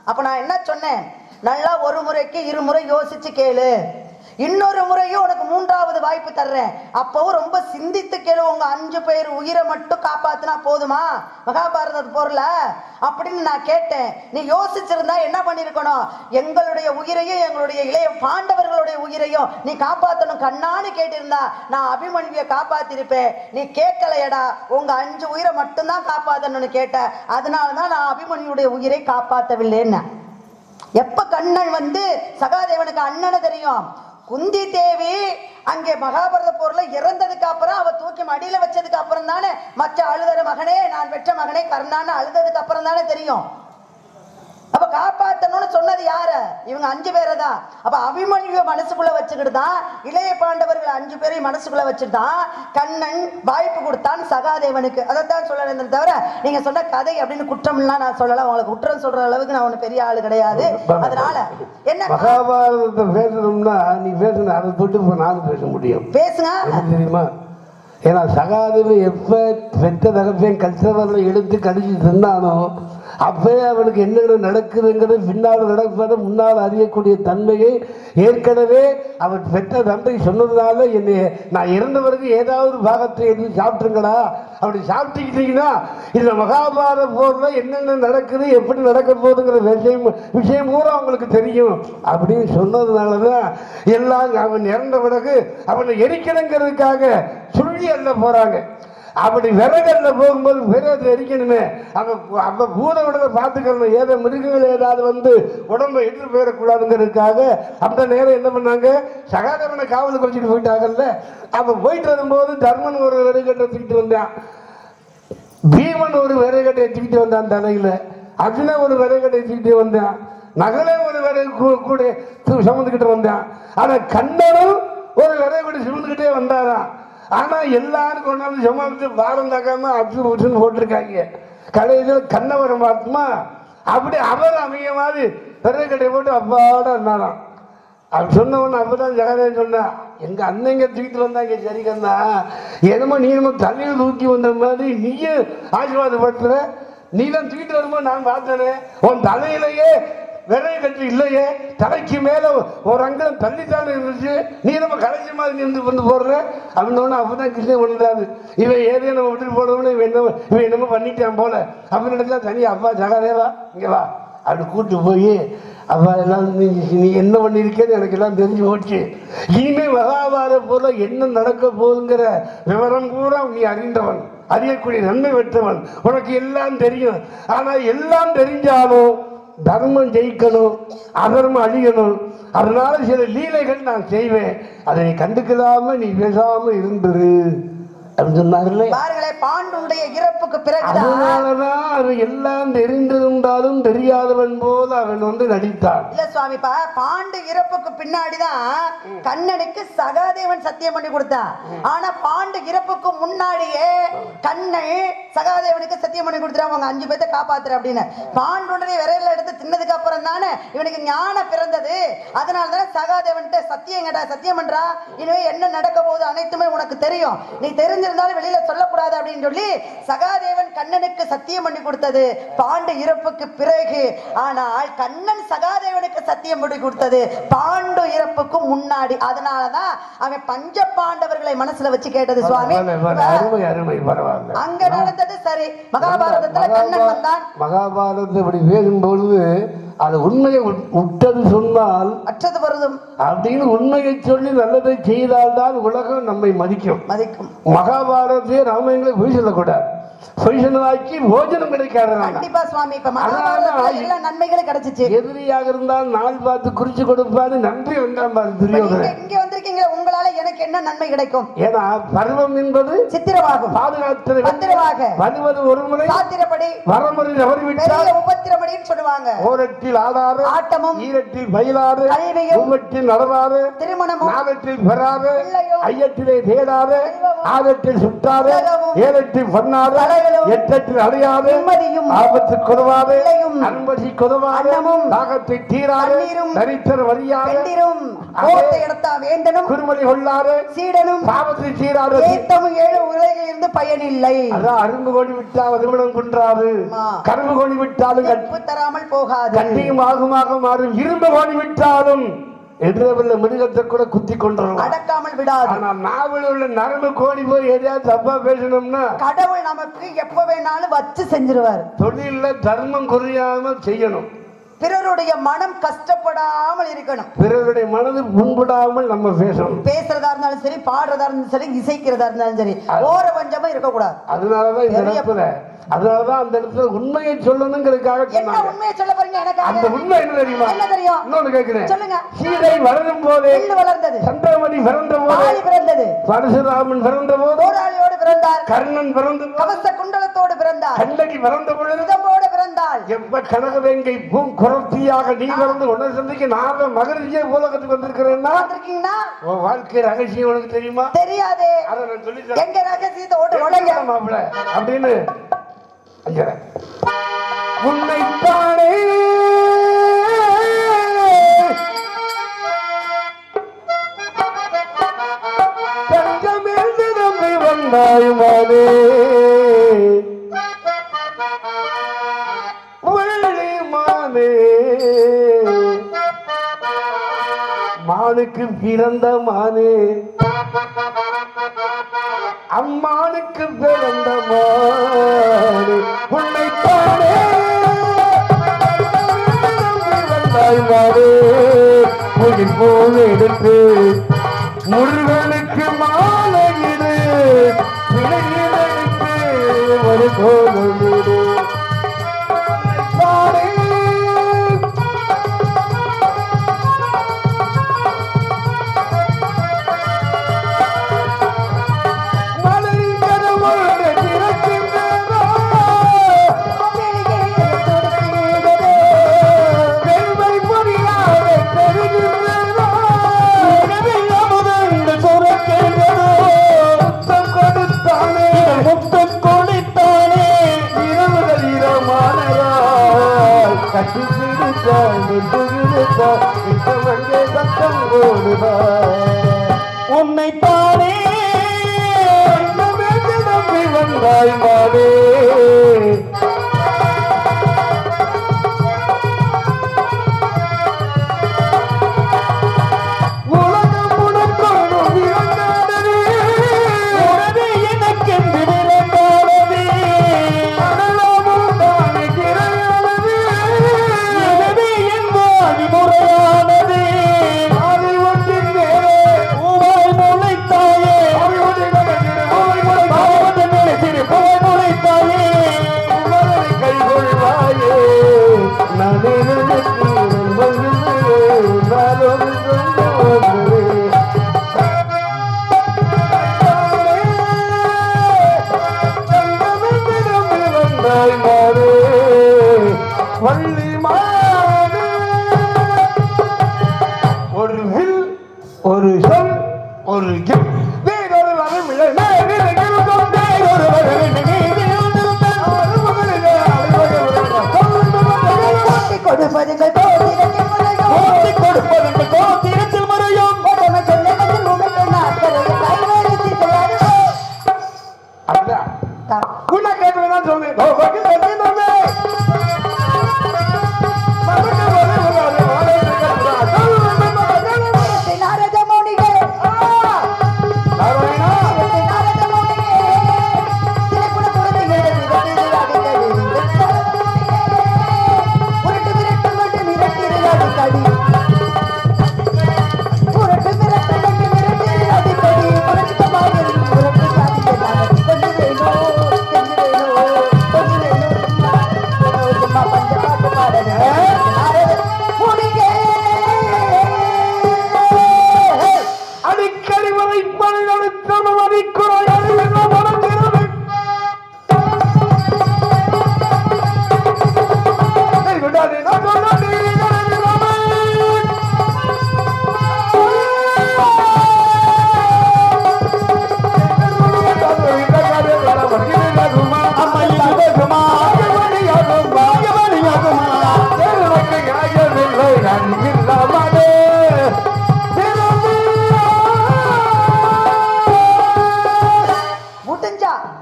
அப்ப நான் என்ன சொன்னேன், நல்லா ஒரு முறைக்கு 2 முறை யோசிச்சு கேளு, இன்னொரு முறையும் உனக்கு 3வது வாய்ப்பு தர்றேன், அப்பவும் ரொம்ப சிந்தித்து கேளு, உங்க 5 பேர் உயிரை மட்டும் காப்பாத்தினா போதுமா மகாபாரத போர்ல அப்படின்னு நான் கேட்டேன். நீ யோசிச்சிருந்தா என்ன பண்ணிருக்கணும், எங்களுடைய உயிரையும் எங்களுடைய இளைய பாண்டவர்களுடைய உயிரையும் நீ காப்பாத்தணும் கண்ணான்னு கேட்டிருந்தா நான் அபிமன்யுவை காப்பாத்திருப்பேன். நீ கேட்கலையடா, உங்க 5 உயிரை மட்டும்தான் காப்பாத்தணும்னு கேட்ட, அதனாலதான் நான் அபிமன்யுடைய உயிரை காப்பாத்தவில்லைன்னு. எப்ப கண்ணன் வந்து சகாதேவனுக்கு அண்ணனை தெரியும், குந்தி தேவி அங்கே மகாபாரத போர்ல இறந்ததுக்கு அப்புறம் அவ தூக்கி மடியில வச்சதுக்கு அப்புறம் தானே மற்ற அழுதற மகனே நான் பெற்ற மகனே கர்ணான்னு அழுததுக்கு அப்புறம் தானே தெரியும். அப்ப காப்பாத்தணும்னு சொன்னது யாரு? இவங்க 5 பேரை தான். அப்ப அபிமன்யுவை மனசுக்குள்ள வச்சுக்கிட்டு தான் இளைய பாண்டவர்கள் 5 பேரையும் மனசுக்குள்ள வச்சுதான் கண்ணன் வாய்ப்பு கொடுத்தான் சகாதேவனுக்கு. அதைத்தான் சொல்ல தவிர நீங்க சொன்ன கதை அப்படின்னு குற்றம்லாம் நான் சொல்லல. உங்களுக்கு குற்றம் சொல்ற அளவுக்கு நான் ஒண்ணு பெரிய ஆளு கிடையாது. அதனால என்ன மகாபாரதத்தை பேசணும்னா நீ பேசணும், அதை தொட்டு இப்ப நானும் பேச முடியும். பேசுங்க. தெரியுமா? ஏன்னா சகாதேவன் எப்ப பெற்ற தகப்பையும் கல்ச்சவரில் எடுத்து கடிச்சு தின்னானோ அப்பயே அவனுக்கு என்ன நடக்குதுங்கிறது பின்னால் நடப்பதை முன்னால் அறியக்கூடிய தன்மையை ஏற்கனவே அவர் பெற்ற தந்தை சொன்னதுனால என்னை நான் இறந்தவருக்கு ஏதாவது பாகத்தை எழுதி சாப்பிட்டுருங்கடா, அப்படி சாப்பிட்டுக்கிட்டீங்கன்னா இந்த மகாபாரத போர்ல என்னென்ன நடக்குது எப்படி நடக்க போகுதுங்கிற விஷயம் பூரா அவங்களுக்கு தெரியும் அப்படின்னு சொன்னதுனாலதான் எல்லாம் அவன் இறந்த பிறகு அவனை எரிக்கணுங்கிறதுக்காக சுள்ளி அல்ல போறாங்க. அப்படி விறகல்ல போகும்போது விறகு எரிக்கணுமே, அப்ப பூத விடத்தை பார்த்துக்கணும், ஏதோ மிருகங்கள் ஏதாவது வந்து உடம்பை எடுத்து போயிடக்கூடாதுங்கிறதுக்காக அந்த நேரம் என்ன பண்ணாங்க, சகாதேவனை காவலுக்கு வச்சுட்டு போயிட்டாங்கல்ல. அப்ப போயிட்டு வரும்போது தர்மன் ஒரு விறகுகட்டை தூக்கிட்டு வந்தான், பீமன் ஒரு விறகுகட்டை தூக்கிட்டு வந்தான் தலையில, அர்ஜுன ஒரு விறகுகட்டை தூக்கிட்டு வந்தான், நகலே ஒரு விறகு கூட சுமந்துக்கிட்டு வந்தான். ஆனா கண்ணனும் ஒரு விறகு கூட சுமந்துக்கிட்டே வந்தாராம். ஆனா எல்லாரும் கொண்டாந்து சுமந்து பாரம் தாக்காம அப்சு போட்டிருக்காங்க. கடைசியில் கண்ணவரம் பார்த்துமா அப்படி அவர் அமைய மாதிரி விறகு கட்டையை போட்டு அப்பாவோட இருந்தாராம். அப்படி சொன்னவொன்னு அப்பதான் ஜெகதேவன் சொன்னா, எங்க அண்ணங்க தூக்கிட்டு வந்தாங்க சரி கண்ணா, என்னமோ நீ நம்ம தலையில் தூக்கி வந்த மாதிரி நீயும் ஆசீர்வாதப்படுத்துற, நீ தான் தூக்கிட்டு வரும்போது நான் பார்த்தேனே உன் தலையிலேயே விறகு கட்டு இல்லையே, தலைக்கு மேல ஒரு அங்கலம் தள்ளித்தானே இருந்துச்சு, நீ நம்ம கடைசி மாதிரி இருந்து கொண்டு போடுற அப்படின்னு. அப்பதான் கிருஷ்ணன் பண்ணாது, இவன் ஏதோ நம்ம விட்டுட்டு போடுறோம்னு இவன் என்னமோ பண்ணிட்டான் போல அப்படின்னு தனியா அப்பா ஜெகதேவா இங்க வா அப்படி கூட்டு போய் அப்பா எல்லாம் நீ என்ன பண்ணிருக்கேன்னு எனக்கு எல்லாம் தெரிஞ்சு போச்சு, இனிமே மகாபாரத போல என்ன நடக்க போகுதுங்கிற விவரம் கூட நீ அறிந்தவன், அறியக்கூடிய நன்மை பெற்றவன், உனக்கு எல்லாம் தெரியும். ஆனா எல்லாம் தெரிஞ்சாலும் தர்மம் ஜெயிக்கணும், அதர்மம் அழியணும், அதனால சில லீலைகள் நான் செய்வேன், அதை கண்டுக்கலாம நீ பேசாம இருந்துரு அப்படின்னு சொன்னார்களே. பாண்டுடைய இறப்புக்கு பிறகு அதனாலதான் அவன் எல்லாம் தெரிந்திருந்தாலும் தெரியாதவன் போல அவன் வந்து நடித்தான். இல்ல சுவாமி, பாண்டு இறப்புக்கு பின்னாடிதான் கண்ணனுக்கு சகாதேவன் சத்தியம் பண்ணி கொடுத்தான். ஆனா பாண்டு இறப்புக்கு முன்னாடியே கண்ணன் சகாதேவனுக்கு சத்தியம் பண்ணி கொடுத்துறான், அவங்க 5 பேர்த்த காப்பாத்துற அப்படின்னு. பாண்டுடைய விரையில எடுத்து தின்னதுக்கு அப்புறம் தானே இவனுக்கு ஞானம் பிறந்தது. அதனாலதான் சகாதேவன் சத்தியம் கேட்டா, சத்தியம் பண்றா, இனிமே என்ன நடக்க போகுது அனைத்துமே உனக்கு தெரியும், நீ தெரிஞ்சிருந்தாலும் வெளியில சொல்லக்கூடாது அப்படின்னு சொல்லி சகாதேவன் கண்ணனுக்கு சத்தியம் பண்ணி கொடுத்தது பாண்டு இறப்புக்கு பிறகு. ஆனால் கண்ணன் சகாதேவனுக்கு சத்தியம் பண்ணி கொடுத்தது பாண்டு இறப்புக்கு முன்னாடி. அதனாலதான் அவன் பஞ்ச பாண்டவர்களை மனசுல வச்சு கேட்டது சுவாமி. அங்க நடந்தது சரி. மகாபாரதத்துல கண்ணன் வந்தான். மகாபாரதத்தை இப்படி பேசும்பொழுது அது உண்மையை விட்டது சொன்னால் அற்றது வருதும் அப்படின்னு உண்மையை சொல்லி நல்லதை செய்தால்தான் உலகம் நம்மை மதிக்கும். மகாபாரதத்தையே ராமாயணங்களை பொய் சொல்லக்கூடாது, பொய் சொன்னதாக்கி போஜனம் கிடைக்காது. கண்டிப்பா சுவாமி, இப்ப மகாபாரதத்துல எல்லா நன்மைகளும் கிடைச்சிச்சு. எதிரியாக இருந்தால் நாள் பார்த்து குறிச்சு கொடுப்பாரு, நன்றி வந்தான் பாரு துரியோதனன். இங்க வந்திருக்கீங்க, உங்களால எனக்கு என்ன நன்மை கிடைக்கும்? ஏன்னா பருவம் என்பது சித்திரமாகும், பாதுகாத்தது பத்திரமாக வருவது ஒரு முறை, சாத்திரப்படி வரமுறை தவறிவிட்டால் உபத்திரப்படின்னு சொல்லுவாங்க. ஓரத்தில் ஆடாறு, ஆட்டமும் ஈரத்தில் பயிலாறு, மூவற்றில் நடவாறு, திருமணமும் நாவற்றில் பெறாறு, ஐயத்திலே தேடாறு, ஆதத்தில் சுட்டாறு, ஏழத்தில் பண்ணாறு, எட்டத்தில் அடையாது, ஆபத்து கொதவாறு, அன்பசி கொதவாறு, தாகத்தை தீராறு, தரித்திர வழியாறு, குருமணி கொள்ளாறு, சீடனும் பாவத்தை தீராறு, உலகில் இருந்து பயனில்லை. அதான் அரும்பு கொடி விட்டால் அதுவிடம் குன்றாது, கரும்பு கொடி விட்டாலும் கற்பு தராமல் போகாது, கட்டியும் ஆகுமாக மாறும், இரும்பு கொடி விட்டாலும் எதிரவில்லை மிருகத்தை கூட குத்தி கொண்டோம், அடக்காமல் விடாது. ஆனா நாவல் உள்ள நரம்பு கோடி போய் எதையாவது தப்பா பேசணும்னா கடவுள் நமக்கு எப்ப வேணாலும் வச்சு செஞ்சிருவார். தொழில தர்மம் குறையாம செய்யணும், பிறருடைய மனம் கஷ்டப்படாமல் இருக்கணும், பிறருடைய மனது புண்படாமல் நம்ம பேசணும், பேசுறதா இருந்தாலும் சரி, பாடுறதா இருந்தாலும் சரி, இசைக்கிறதா இருந்தாலும் சரி, ஓர வஞ்சமா இருக்கக்கூடாது. அதனாலதான் இந்த இடத்துல, அதனாலதான் அந்த இடத்துல உண்மையை சொல்லணுங்கிறதுக்காக என்ன உண்மையை சொல்ல போறீங்க? எனக்கு அந்த உண்மை என்ன தெரியுமா? என்ன தெரியும்? இன்னொன்னு கேட்கிறேன், சொல்லுங்க. சீதை வளரும் போதே வளர்ந்தது, சந்திரமதி பிறந்த போது பிறந்தது, பரசுராமன் பிறந்த போது போராளியோடு பிறந்தார், கர்ணன் பிறந்த கவச குண்டலத்தோடு பிறந்தார், கண்ணகி பிறந்த பொழுது இதம்போடு பிறந்தார், வந்தால் எப்ப கனகவேங்கை குரத்தியாக நீ வந்து உன்னை சந்திக்க நான் மகரிஷியே உலகத்துக்கு வந்திருக்கிறேன்னா வந்திருக்கீங்கன்னா உன் வாழ்க்கை ரகசியம் உனக்கு தெரியுமா? தெரியாது. அதை நான் சொல்லி எங்க ரகசியத்தை ஓட்டு உடைங்க மாப்பிள்ள அப்படின்னு உன்னைத்தானே தங்கமேந்து நம்பி வந்தாயுமானே மானே மானுக்கு பிறந்த மானே அம்மானுக்கு பிறந்த மானே உன்னைத்தானே வந்தாயுமானே உயிர் போல எடுத்து முருகனுக்கு மாலையிடு விளையிடனுக்கு ஒரு கோவிடு உன்னைத்தானே நம்பி வந்தாய் மானே உலகம் உனக்கொன்றும் இறங்காதது உனது எனக்கென்று விளங்காதது அனலாமும் தானே கிரையானது எனது என்பாதி முறையானது அதை ஒன்றின் மேலே பூவாய் முளைத்தாயே பூவாய் முளைத்தாயே உமரை கைகொள்வாயே நானே ஒரு வில் ஒரு சொல் ஒரு வேறொரு வரம் கொடுப்பதுங்கள் கோத்திரத்தில் முறையும் உன்னை கேட்கலாம் சொன்னேன் அடிக்கடி வரை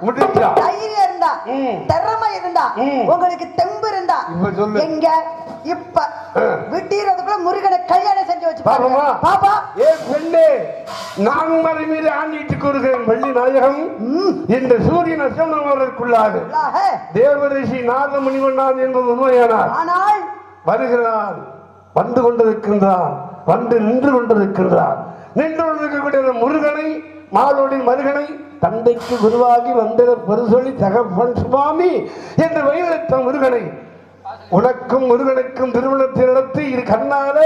முடிஞ்சா தைரியம் இருந்தா திறமை இருந்தா உங்களுக்கு தெம்பு இருந்தா எங்க இப்ப விட்டீரதுக்குள்ள முருகனை கல்யாணம் செஞ்சு வச்சு பாப்பா ஏ பெண்ணே நான் மறை மீது ஆண்டிட்டு கூறுகிறேன் வெள்ளி நாயகம் இந்த சூரியன் அசமனவதற்குள்ளாக தேவரிஷி நாத முனிவண்ணான் என்பது உண்மையானார் ஆனால் வருகிறான் வந்து கொண்டிருக்கின்றான் வந்து நின்று கொண்டிருக்கின்றான் நின்று கொண்டிருக்கக்கூடிய முருகனை மாலோடி மருகனை தந்தைக்கு குருவாகி வந்த பெருசொலி தகப்பன் சுவாமி என்று வயலத்த முருகனை உனக்கும் முருகனுக்கும் திருமணத்தை நடத்தி இரு கண்ணால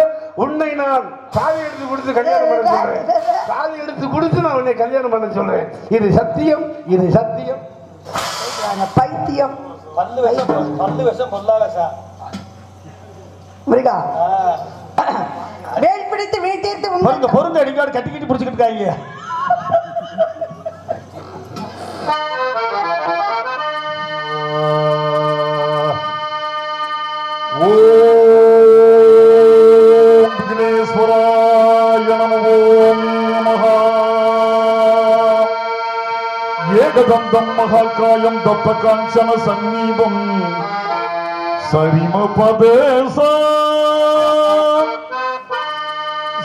உன்னை நான் சாவி எடுத்து கொடுத்து கல்யாணம் பண்ண சொல்றேன். சாவி எடுத்து கொடுத்து நான் உன்னை கல்யாணம் பண்ண சொல்றேன். இது சத்தியம், இது சத்தியம். பைத்தியம் பல்லு விஷம் பொல்லா விஷம். முருகா வேல் பிடித்து வீட்டிற்கு பொருங்க பொருங்க அடிக்காடு கட்டிக்கிட்டு பிடிச்சிக்கிட்டு இருக்காங்க. ஓம் விக்னேஸ்வராய நமோ நமः. ஏகதந்தம் மகாகாயம் தப்த காஞ்சன சந்நீபம் சரிமபதேச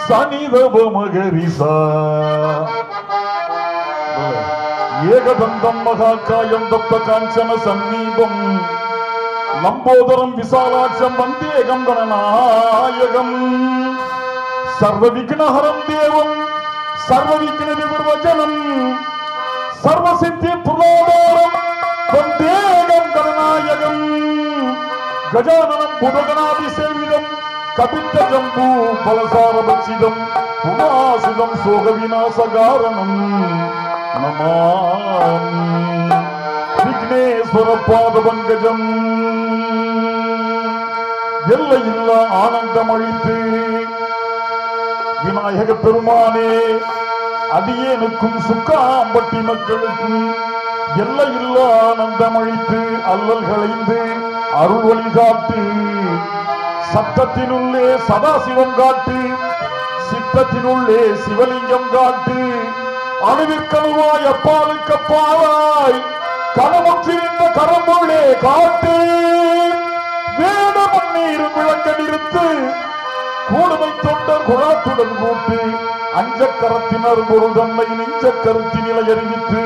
சனிதப மகரிசா. ஏகதந்தம் மகாகாயம் தப்த காஞ்சன சந்நீபம் லம்போதரம் விசாலாட்சம் வந்தேகம் கணநாயகம் சர்வ விக்னஹரம் தேவம் சர்வ விக்ன விவர்வஜனம் சர்வ சித்தி புரோதாரம் வந்தேகம் கணநாயகம் கஜானனம் புதகணாபிசேவிதம் கபித்த ஜம்பூ பலசாரபட்சிதம் உமாசிதம் சோக விநாசகாரணம் நமாமி விக்னேஸ்வர பாத பங்கஜம். எல்லையில்லா ஆனந்தம் அழித்து விநாயக பெருமானே அடியேனுக்கும் சுக்காம்பட்டி மக்களுக்கும் எல்லையில்லா ஆனந்தம் அழித்து அல்லல் களைந்து அருள் வழி காட்டு. சத்தத்தினுள்ளே சதாசிவம் காட்டு, சித்தத்தினுள்ளே சிவலிங்கம் காட்டு. அணுவிற்கணுவாய் அப்பாலுக்கப்பாவாய் கனமுற்றிருந்த கரம்பொருளே காட்டு. வேட மண்ணீர் விளங்க நிறுத்து கூடுமை தொண்டர் குழாத்துடன் கூட்டு. அஞ்சக்கரத்தினர் பொருள் தன்னை நெஞ்ச கருத்தி நிலை அறிவித்து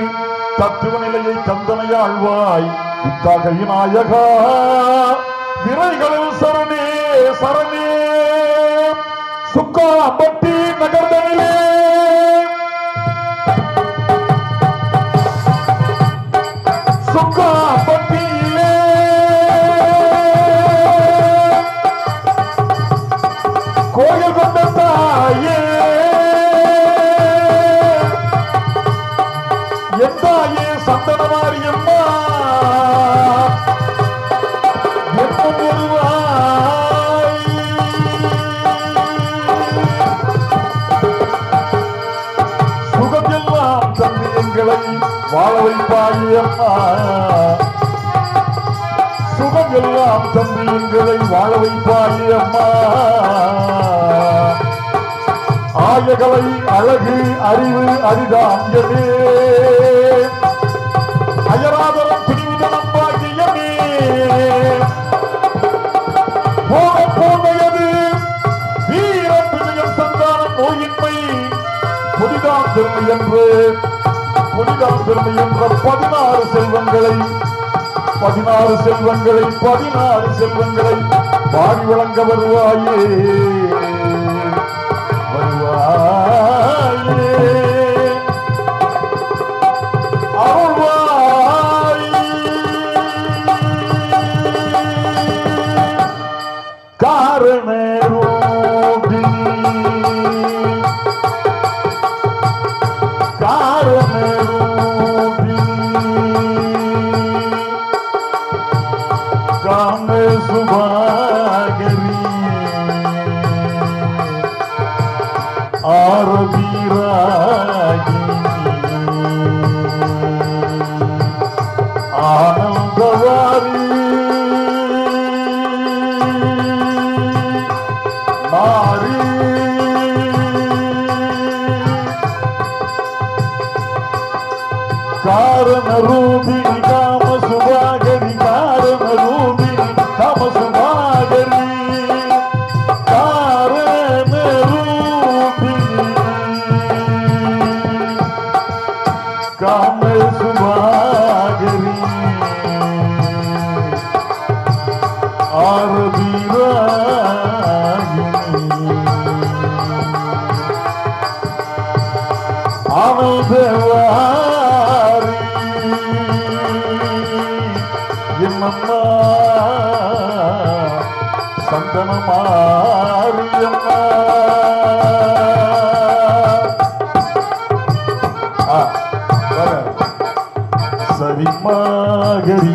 தத்துவ நிலையை தந்தனையாழ்வாய் இத்தாக விநாயகா. விரைகளில் சரணே சரணே சுக்காம்பட்டி நகர்தனிலே சுக்காம்பட்டியிலே கோயில் கொண்ட தாயே எந்தாயே சந்தனமாரியம்மா சுகமெல்லாம் தந்து எங்களை வாழ வைப்பாயம்மா. சுகம் எல்லாம் தந்து எங்களை வாழ வைப்பாயம்மா. ஆயகலை அழகு அறிவு அரிதாங்கியதே அயராதரம் துணிவுதனம் பாகியமே போன போனையது வீரம் விஜயம் சந்தானம் நோயின்மை புதிதாம் பெருமை என்று புதிதாம் பெருமை என்ற 16 செல்வங்களை 16 செல்வங்களை 16 செல்வங்களை பாடி வழங்க வருவாயே வருவாயே அருள்வாய். காரணரூபி காரணரூபி காம சுபாகரி ஆரவீராகினி ஆனந்தவாரி மாரி காரணரூபிணி காம சுபாகரி காரணரூபிணி காம சுபாகரி காரணரூபிணி காம சுபாகரி ஆரவீராகினி ஆனந்தவாரி என்னம்மா சந்தனமாரியம்மா. சரிமாகரி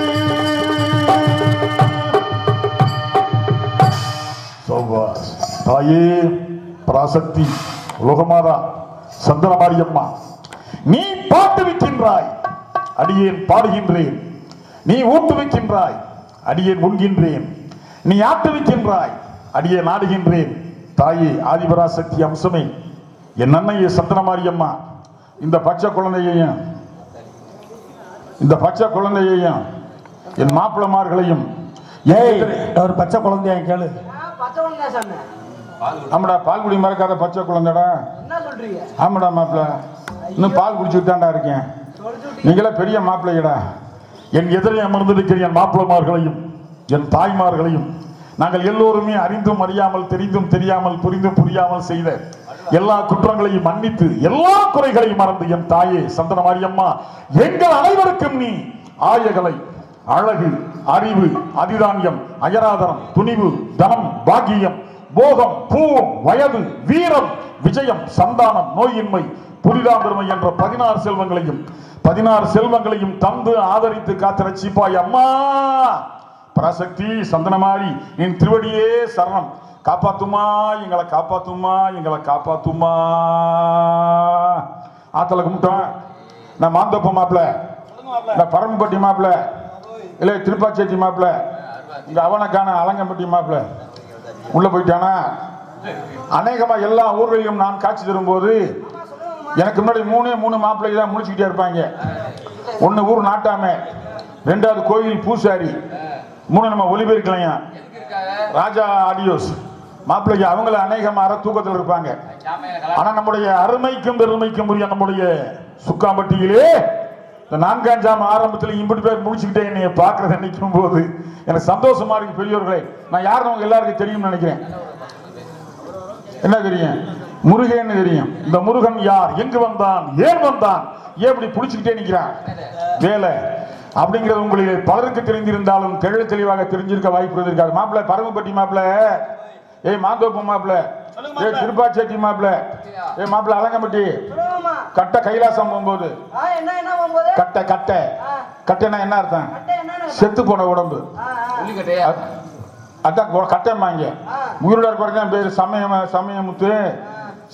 பராசக்தி உலகமாதா சந்தனமாரியம்மா, நீ பாட்டுவிக்கின்றாய், அடியேன் பாடுகின்றேன். நீ ஊட்டுவிக்கின்றாய், அடியேன் உண்கின்றேன். நீ ஆட்டுவிக்கின்றாய், அடியேன் ஆடுகின்றேன். தாயே ஆதிபராசக்தி அம்சமே, என் அன்னையே சந்தனமாரியம்மா, இந்த பச்சை குழந்தையையும் என் மாப்பிளமார்களையும், ஏய் ஒரு பச்சை குழந்தைய கேளு. ஆமாடா பால் குடி மறக்காத பச்சை குழந்தைடா. ஆமாடா மாப்பிள்ள, இன்னும் பால் குடிச்சுட்டு தான்டா இருக்கேன். நீங்களே பெரிய மாப்பிள்ளையடா. என் எதிரே அமர்ந்திருக்கிற என் மாப்பிளமார்களையும் என் தாய்மார்களையும் நாங்கள் எல்லோருமே அறிந்தும் அறியாமல், தெரிந்தும் தெரியாமல், புரிந்தும் புரியாமல் செய்த எல்லா குற்றங்களையும் மன்னித்து எல்லா குறைகளையும் மறந்து என் தாயே சந்தனமாரியம்மா, எங்கள் அனைவருக்கும் நீ ஆயகலை, அழகு, அறிவு, அதிதானியம், அயராதரம், துணிவு, தனம், பாக்கியம், போகம், பூவம், வயது, வீரம், விஜயம், சந்தானம், நோயின்மை, புரிதாம்பெருமை என்ற 16 செல்வங்களையும் தந்து ஆதரித்து காத்து ரட்சிப்பாய் அம்மா. பராசக்தி சந்தனமாரி, என் திருவடியே சரணம். காப்பாத்துமா, எங்களை காப்பாத்துமா, எங்களை காப்பாத்துமா. ஆத்தல கும்பிட்டோம். நான் மாந்தோப்ப மாப்பிள்ள, நான் பரம்பப்பட்டி மாப்பிள்ள, இல்லை திருப்பாச்சேட்டி மாப்பிள்ள, இங்க அவனுக்கான அலங்கம்பட்டி மாப்பிள்ள உள்ள போயிட்டானா. அநேகமா எல்லா ஊர்களிலும் நான் காட்சி தரும்போது எனக்கு முன்னாடி 3 மாப்பிள்ளை தான் முடிச்சுக்கிட்டே இருப்பாங்க. 1 ஊர் நாட்டாமை, 2வது கோயில் பூசாரி, 3 நம்ம ஒளிபெருக்கலையா ராஜா ஆடியோஸ் மாப்பிள்ளைக்கு. அவங்கள அநேகமா அரை தூக்கத்தில் இருப்பாங்க. ஆனா நம்முடைய அருமைக்கும் பெருமைக்கும் உரிய நம்முடைய சுக்காம்பட்டியிலே இந்த 4ஆம் ஜாம ஆரம்பத்தில் இப்படி பேர் முடிச்சுக்கிட்டே என்னைய பார்க்கறத நினைக்கும் போது எனக்கு சந்தோஷமா இருக்கு. பெரியவர்களே, நான் யாருன்னு அவங்க எல்லாருக்கும் தெரியும்னு நினைக்கிறேன். என்ன தெரியும்? முருகன் தெரியும். இந்த முருகன் யார், எங்கு வந்தான், ஏன் வந்தான், ஏன் இப்படி புடிச்சுக்கிட்டே நிற்கிறான் வேலை அப்படிங்கிறது உங்களுக்கு பலருக்கு தெரிந்திருந்தாலும் தெளிவாக தெரிஞ்சிருக்க வாய்ப்பு இருந்திருக்காது. மாப்பிள்ள பரமப்பட்டி மாப்பிள்ள, ஏய் மாந்தோப்பு மாப்பிள்ள, ஏய் திருப்பாச்சேட்டி மாப்பிள்ள, ஏய் மாப்பிள்ள அலங்கம்பட்டி, கட்ட கைலாசம் போகும்போது கட்டைன்னா என்ன அர்த்தம்? செத்து போன உடம்பு. அதான் கட்டைமாங்க. உயிரோட இருக்கிறதான் பேரு. சமயமுத்து,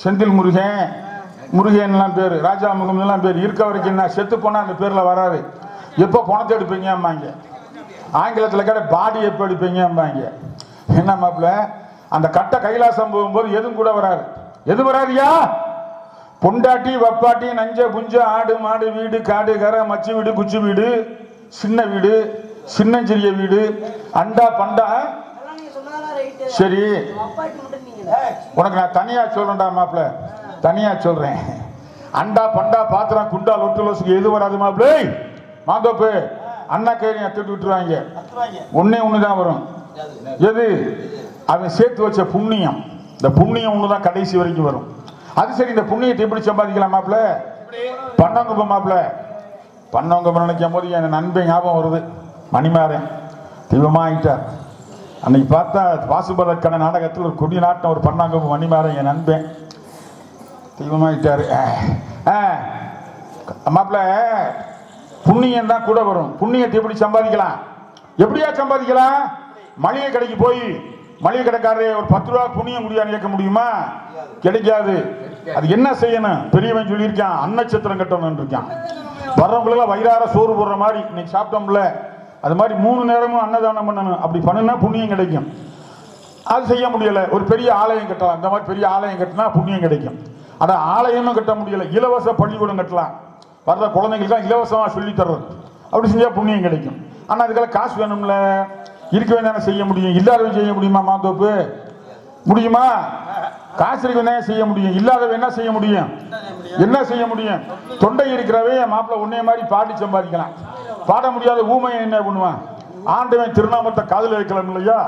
செந்தில் முருகன்லாம் பேரு, ராஜா முகம்லாம் பேரு. இருக்க வரைக்கும் என்ன, செத்து போனா அந்த பேர்ல வராது. எப்போ பணத்தை எடுப்பீங்க அம்மாங்க. ஆங்கிலத்தில் கேட்ட பாடி எப்போ எடுப்பீங்க அம்மாங்க. என்ன மாப்பிள்ள, அந்த கட்ட கைலாசம் போகும்போது எதுவும் கூட வராது. எது வராதியா? பொண்டாட்டி, வப்பாட்டி, நஞ்ச புஞ்ச, ஆடு மாடு, வீடு, காடு, கரை, மச்சி வீடு, குச்சி வீடு, சின்ன வீடு, சின்னஞ்சிறிய வீடு, அண்டா பண்டா. சரி, உனக்கு நான் தனியா சொல்றேன்டா மாப்பிள்ள, தனியா சொல்றேன். அண்டா பண்டா பாத்திரம் குண்டா லொட்டு லோசுக்கு எது வராது மாப்பிள்ளை. மாந்தோப்பு அண்ணா கையில தூட்டி விட்டுருவாங்க. ஒண்ணுதான் வரும். எது? அவன் சேர்த்து வச்ச புண்ணியம். இந்த புண்ணியம் ஒண்ணுதான் கடைசி வரைக்கும் வரும். அது சரி, இந்த புண்ணியத்தை எப்படி சம்பாதிக்கலாம் மாப்பிள்ள? பண்ணவங்க மாப்பிள்ள, பண்ணவங்க நினைக்கும் போது என் நண்பன் ஞாபகம் வருது. மணிமாறன் தெய்வமா ஆயிட்டார். அன்னைக்கு பார்த்தா வாசுபதற்கான நாடகத்தில் ஒரு கொடி நாட்டம் ஒரு பண்ணாங்க மணிமாறன் என் நண்பன் தெய்வமாயிட்டாரு. மாப்பிள்ள புண்ணியம் தான் கூட வரும். புண்ணியத்தை எப்படி சம்பாதிக்கலாம்? எப்படியா சம்பாதிக்கலாம்? மளிகை கடைக்கு போய் மளிகை கடைக்காரரே ஒரு 10 ரூபா புண்ணியம் முடியாது கேட்க முடியுமா? கிடைக்காது. அது என்ன செய்யணும்? பெரியவன் சொல்லியிருக்கான், அன்னச்சத்திரம் கட்டணும்னு இருக்கான். வர்றவங்களெல்லாம் வயிறார சோறு போடுற மாதிரி இன்னைக்கு சாப்பிட்டோம்ல, அது மாதிரி 3 நேரமும் அன்னதானம் பண்ணணும். அப்படி பண்ணுனா புண்ணியம் கிடைக்கும். அது செய்ய முடியல, ஒரு பெரிய ஆலயம் கட்டலாம். இந்த மாதிரி பெரிய ஆலயம் கட்டினா புண்ணியம் கிடைக்கும். ஆனால் ஆலயமும் கட்ட முடியல, இலவச பள்ளிக்கூடம் கட்டலாம். வர்ற குழந்தைங்களுக்கு இலவசமாக சொல்லி தர்றது. அப்படி செஞ்சா புண்ணியம் கிடைக்கும். ஆனால் அதுக்கெல்லாம் காசு வேணும்ல. இருக்க வேண்டாம் செய்ய முடியும், இல்லாதவன் செய்ய முடியுமா? மாந்தோப்பு முடியுமா? காசு இருக்க செய்ய முடியும், இல்லாதவன் என்ன செய்ய முடியும்? என்ன செய்ய முடியும்? தொண்டை இருக்கிறவே மாப்பிள்ள உன்னைய மாதிரி பாடி சம்பாதிக்கலாம். பாட முடியாத ஊமையை என்ன பண்ணுவான்? ஆண்டவன் திருநாமத்தை காதில் வைக்கலாம் இல்லையா?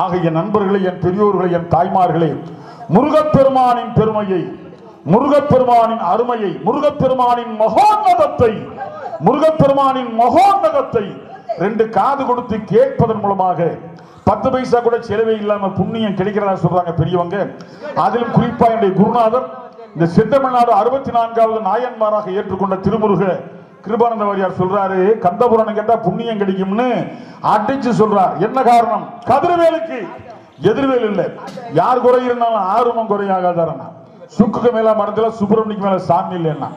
ஆக என் நண்பர்களே, என் பெரியோர்களே, என் தாய்மார்களே, முருகப்பெருமானின் பெருமையை, முருகப்பெருமானின் அருமையை, முருகப்பெருமானின் மகோன்னதத்தை, முருகப்பெருமானின் மகோன்னதத்தை 2 காது கொடுத்து கேட்பதன் மூலமாக 10 பைசா கூட செலவே இல்லாம புண்ணியம் கிடைக்கிறதா சொல்றாங்க பெரியவங்க. அதிலும் குறிப்பா என்னுடைய குருநாதர் இந்த செந்தமிழ்நாடு 64வது நாயன்மாராக ஏற்றுக்கொண்ட திருமுருக கிருபானந்த வாரியார் சொல்றாரு, கந்தபுராணம் கேட்டா புண்ணியம் கிடைக்கும்னு அடிச்சு சொல்றார். என்ன காரணம்? கதிரவேலுக்கு எதிர்வேல் இல்லை. யார் குறை இருந்தாலும் ஆர்வம் குறையாகாதாரண்ணா. சுக்குக்கு மேல மரத்துல சுப்பிரமணிக்கு மேல சாமி இல்லைன்னா.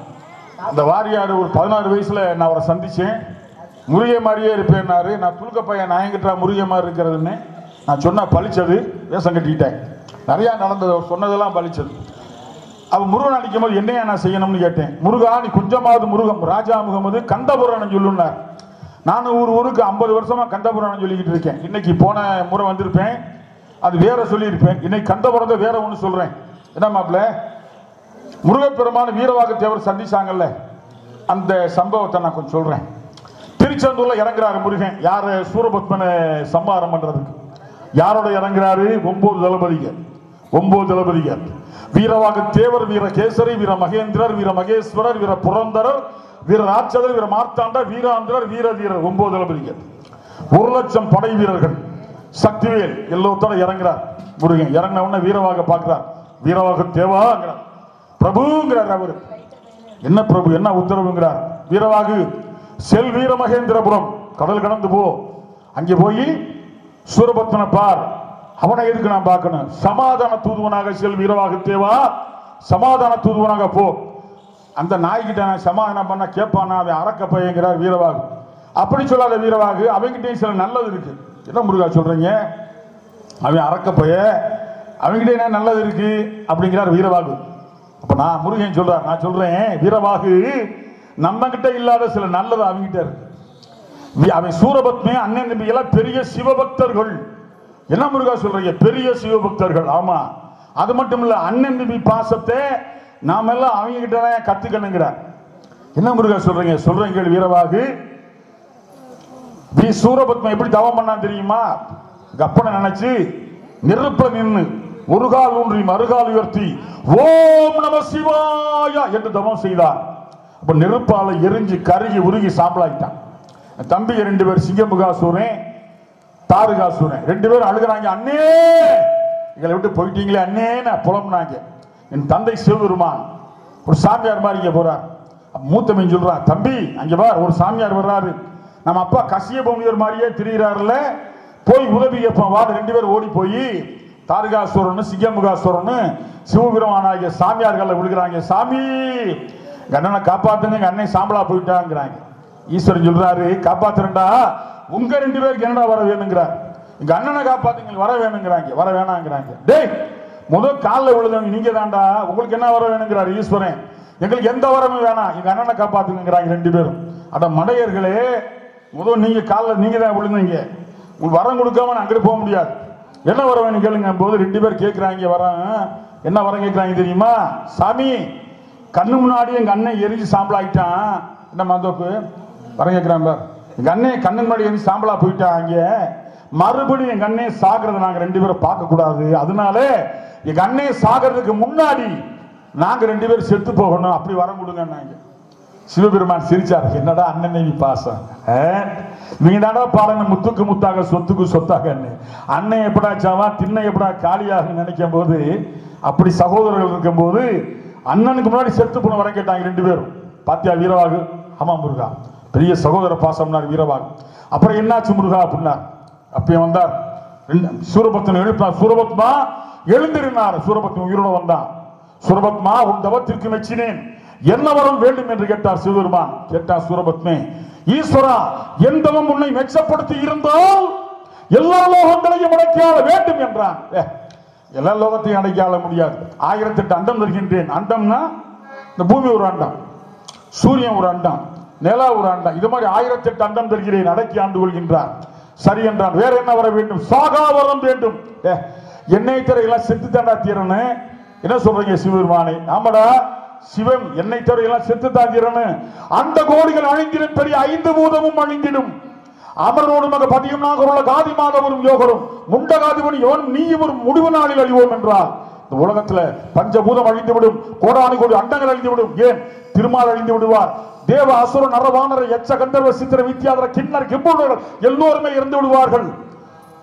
அந்த வாரியார் ஒரு 16 வயசுல நான் அவரை சந்திச்சேன். முருகை மாதிரியே இருப்பேன்னாரு. நான் துளுக்க பையன் நாயங்கிட்டா முருகை மாதிரி இருக்கிறதுன்னு நான் சொன்னா பழிச்சது. வேஷம் கட்டிக்கிட்டேன். நிறைய நடந்தது. அவர் சொன்னதெல்லாம் பழிச்சது. அவன் முருகன் அடிக்கும் போது என்னையா நான் செய்யணும்னு கேட்டேன். முருகா நீ கொஞ்சமாவது முருகம் ராஜா முகமது கந்தபுராணம் சொல்லுன்னார். நானும் ஊருக்கு 50 வருஷமா கந்தபுராணம் சொல்லிக்கிட்டு இருக்கேன். இன்னைக்கு போன முறை வந்திருப்பேன், அது வேற சொல்லியிருப்பேன். இன்னைக்கு கந்தபுரத்தை வேற ஒண்ணு சொல்றேன். என்ன மாப்பிள்ள, முருகப்பெருமான வீரவாக தேவர் சந்திச்சாங்கல்ல, அந்த சம்பவத்தை நான் கொஞ்சம் சொல்றேன். திருச்செந்தூர்ல இறங்குறாரு முருகன். யாரு? சூரபத்மனை சம்ஹாரம் பண்றதுக்கு. யாரோட இறங்குறாரு? 9 தளபதிகள். 9 தளபதிகள். வீரவாக தேவர், வீர கேசரி, வீர மகேந்திரர், வீர மகேஸ்வரர், வீர புரந்தரர், வீர ராட்சதர், வீர மார்த்தாண்டர், வீராந்திரர், வீர தீரர். 9 தளபதிகள். 1,00,000 படை வீரர்கள். சக்திவேல் எல்லோத்தோட இறங்குறார் முருகன். இறங்கின உடனே வீரவாக பார்க்கிறார். வீரவாக தேவாங்கிறார். பிரபுங்கிறார். அவரு என்ன பிரபு, என்ன உத்தரவுங்கிறார். வீரவாகு செல் வீர மகேந்திரபுரம், கடல் கடந்து போ, அங்கே போய் சூரபத்மனை பார். அவனை எதுக்கு நான் பார்க்கணும்? சமாதான தூதுவனாக செல் வீரவாகு தேவா, சமாதான தூதுவனாக போ. அந்த நாய்கிட்ட நான் சமாதானம் பண்ண கேட்பானா? அவன் அரக்க பையங்கிறார் வீரவாகு. அப்படி சொல்லாத வீரவாகு, அவங்கிட்டையும் சில நல்லது இருக்கு. என்ன முருகா சொல்றீங்க? அவன் அரக்க பைய, அவங்கிட்ட என்ன நல்லது இருக்கு அப்படிங்கிறார் வீரவாகு. அப்ப நான் முருகன் சொல்றார், நான் சொல்றேன் வீரவாகு நம்ம கிட்ட இல்லாத சில நல்லது அவங்கிட்ட இருக்கு. அவன் சூரபத்மே அண்ணன் தம்பி எல்லாம் பெரிய சிவபக்தர்கள். என்ன முருகா சொல்றீங்க? பெரிய சிவபக்தர்கள். ஆமா, அது மட்டும் இல்ல, அண்ணன் தம்பி பாசத்தை நாம எல்லாம் அவங்க கிட்ட தான் கத்துக்கணுங்கிறார். என்ன முருகா சொல்றீங்க? சொல்றேன் கேள் வீரவாகு. சூரபத்மன் எப்படி தவம் பண்ணா தெரியுமா? கப்பனை நினைச்சு நெருப்ப நின்று ஒரு கால் ஊன்றி மறுகால் உயர்த்தி ஓம் நம சிவாயா என்று தவம் செய்தார். அப்ப நெருப்பால எரிஞ்சு கருகி உருகி சாம்பலாயிட்டான். தம்பி 2 பேர், சிங்கமுகாசூரன், தாருகாசூரன், 2 பேரும் அழுகிறாங்க. அண்ணே எங்களை விட்டு போயிட்டீங்களே அண்ணேன்னு புலம்புனாங்க. என் தந்தை சிவபெருமான் ஒரு சாமியார் மாதிரி இங்க போறார். மூத்தவன் சொல்றான், தம்பி அங்க வா, ஒரு சாமியார் வர்றாரு, நம்ம அப்பா கசியப முனிவர் மாதிரியே திரியிறாருல, போய் உதவி கேட்போம் வா. 2 பேர் ஓடி போய் தாரகாசுரன் சிங்கமுகாசுரன் சிவபெருமானாகிய சாமியார்கள் விழுகிறாங்க. சாமி அண்ணனை காப்பாத்துங்க, எங்க அண்ணன் சாம்பலா போயிட்டாங்கிறாங்க. ஈஸ்வரன் சொல்றாரு, காப்பாத்துறா உங்க 2 பேருக்கு என்னடா வர வேணுங்கிறார். எங்க அண்ணனை காப்பாத்துங்க, வர வேணுங்கிறாங்க. வர வேணாங்கிறாங்க. டேய் முதல் காலில் விழுந்தவங்க நீங்க தாண்டா, உங்களுக்கு என்ன வர வேணுங்கிறார் ஈஸ்வரன். எங்களுக்கு எந்த வரமும் வேணாம், எங்க அண்ணனை காப்பாத்துங்கிறாங்க 2 பேரும். அட மடையர்களே, முதல் நீங்க காலில் நீங்க தான் விழுந்தீங்க, உங்களுக்கு வரம் கொடுக்காம நான் அங்கிட்டு போக முடியாது. என்ன வர வேணும் கேளுங்க போது 2 பேர் கேட்கிறாங்க. வரம் என்ன வரம் கேட்கிறாங்க தெரியுமா? சாமி கண்ணு முன்னாடி எங்க அண்ணன் எரிஞ்சு சாம்பல் ஆயிட்டான். என்ன மாந்தோப்பு வரம் கேட்கிறான் பார். எங்க அண்ணன் கண்ணு முன்னாடி எரிஞ்சு சாம்பலா போயிட்டான். அங்க மறுபடியும் எங்க அண்ணன் சாகிறத நாங்க 2 பேரும் பார்க்க கூடாது. அதனால எங்க அண்ணன் சாகிறதுக்கு முன்னாடி நாங்க 2 பேரும் செத்து போகணும், அப்படி வரம் கொடுங்க. சிவபெருமான் சிரிச்சார். என்னடா அண்ணன் பாசம், நீங்க தாடா பாருங்க முத்துக்கு முத்தாக சொத்துக்கு சொத்தாக. அண்ணன் எப்படா சாவா, திண்ணை எப்படா காலியாக நினைக்கும் போது, அப்படி சகோதரர்கள் இருக்கும் போது அண்ணனுக்கு முன்னாடி செத்து போன வர கேட்டாங்க 2 பேரும். பாத்தியா வீரவாகு? ஆமா முருகா, பெரிய சகோதர பாசம்னார் வீரவாகு. அப்புறம் என்னாச்சு முருகா அப்படின்னார். அப்பயும் வந்தார் சூரபத்மன் எழுப்பார். சூரபத்மா எழுந்திருந்தார். சூரபத்மன் உயிரோட வந்தான். சூரபத்மா உன் தவத்திற்கு மெச்சினேன், என்ன வரம் வேண்டும் என்று கேட்டார் சிவபெருமான். கேட்டார் சூரபத்மே, ஈஸ்வரா என் தவம் உன்னை மெச்சப்படுத்தி இருந்தால் எல்லா லோகங்களையும் அடைக்கால வேண்டும் என்றான். எல்லா லோகத்தையும் அடைக்கால முடியாது. 1008 அண்டம் தருகின்றேன். அண்டம்னா இந்த பூமி ஒரு அண்டம், சூரியன் ஒரு அண்டம், நிலா ஒரு அண்டம், இது மாதிரி 1008 அண்டம் தருகிறேன், அடக்கி ஆண்டு கொள்கின்றார். சரி என்றான். வேற என்ன வர வேண்டும்? சாகாவரம் வேண்டும். என்னை தர எல்லாம் செத்து தாண்டா தீரனு. என்ன சொல்றீங்க சிவபெருமானே? ஆமாடா சிவன், என்னை தர எல்லாம் செத்து தான் தீரனு. அந்த கோடிகள் அழிந்திடும், பெரிய 5 பூதமும் அழிந்திடும். அமரோடு மக பதியும் நாகருள்ள காதி மாதவரும் யோகரும் முண்டகாதிபதி எவனும் நீயும் ஒரு முடிவு நாளில் அழிவோம் என்றார். இந்த உலகத்துல பஞ்சபூதம் அழிந்துவிடும், கோடானு கோடி அண்டங்கள் அழிந்துவிடும். ஏன் திருமால் அழிந்து விடுவார், தேவ அசுர நரவானர எச்ச கந்தர்வ சித்திர வித்தியாதர கிண்ணர் கிம்புடர்கள் எல்லோருமே இறந்து விடுவார்கள்.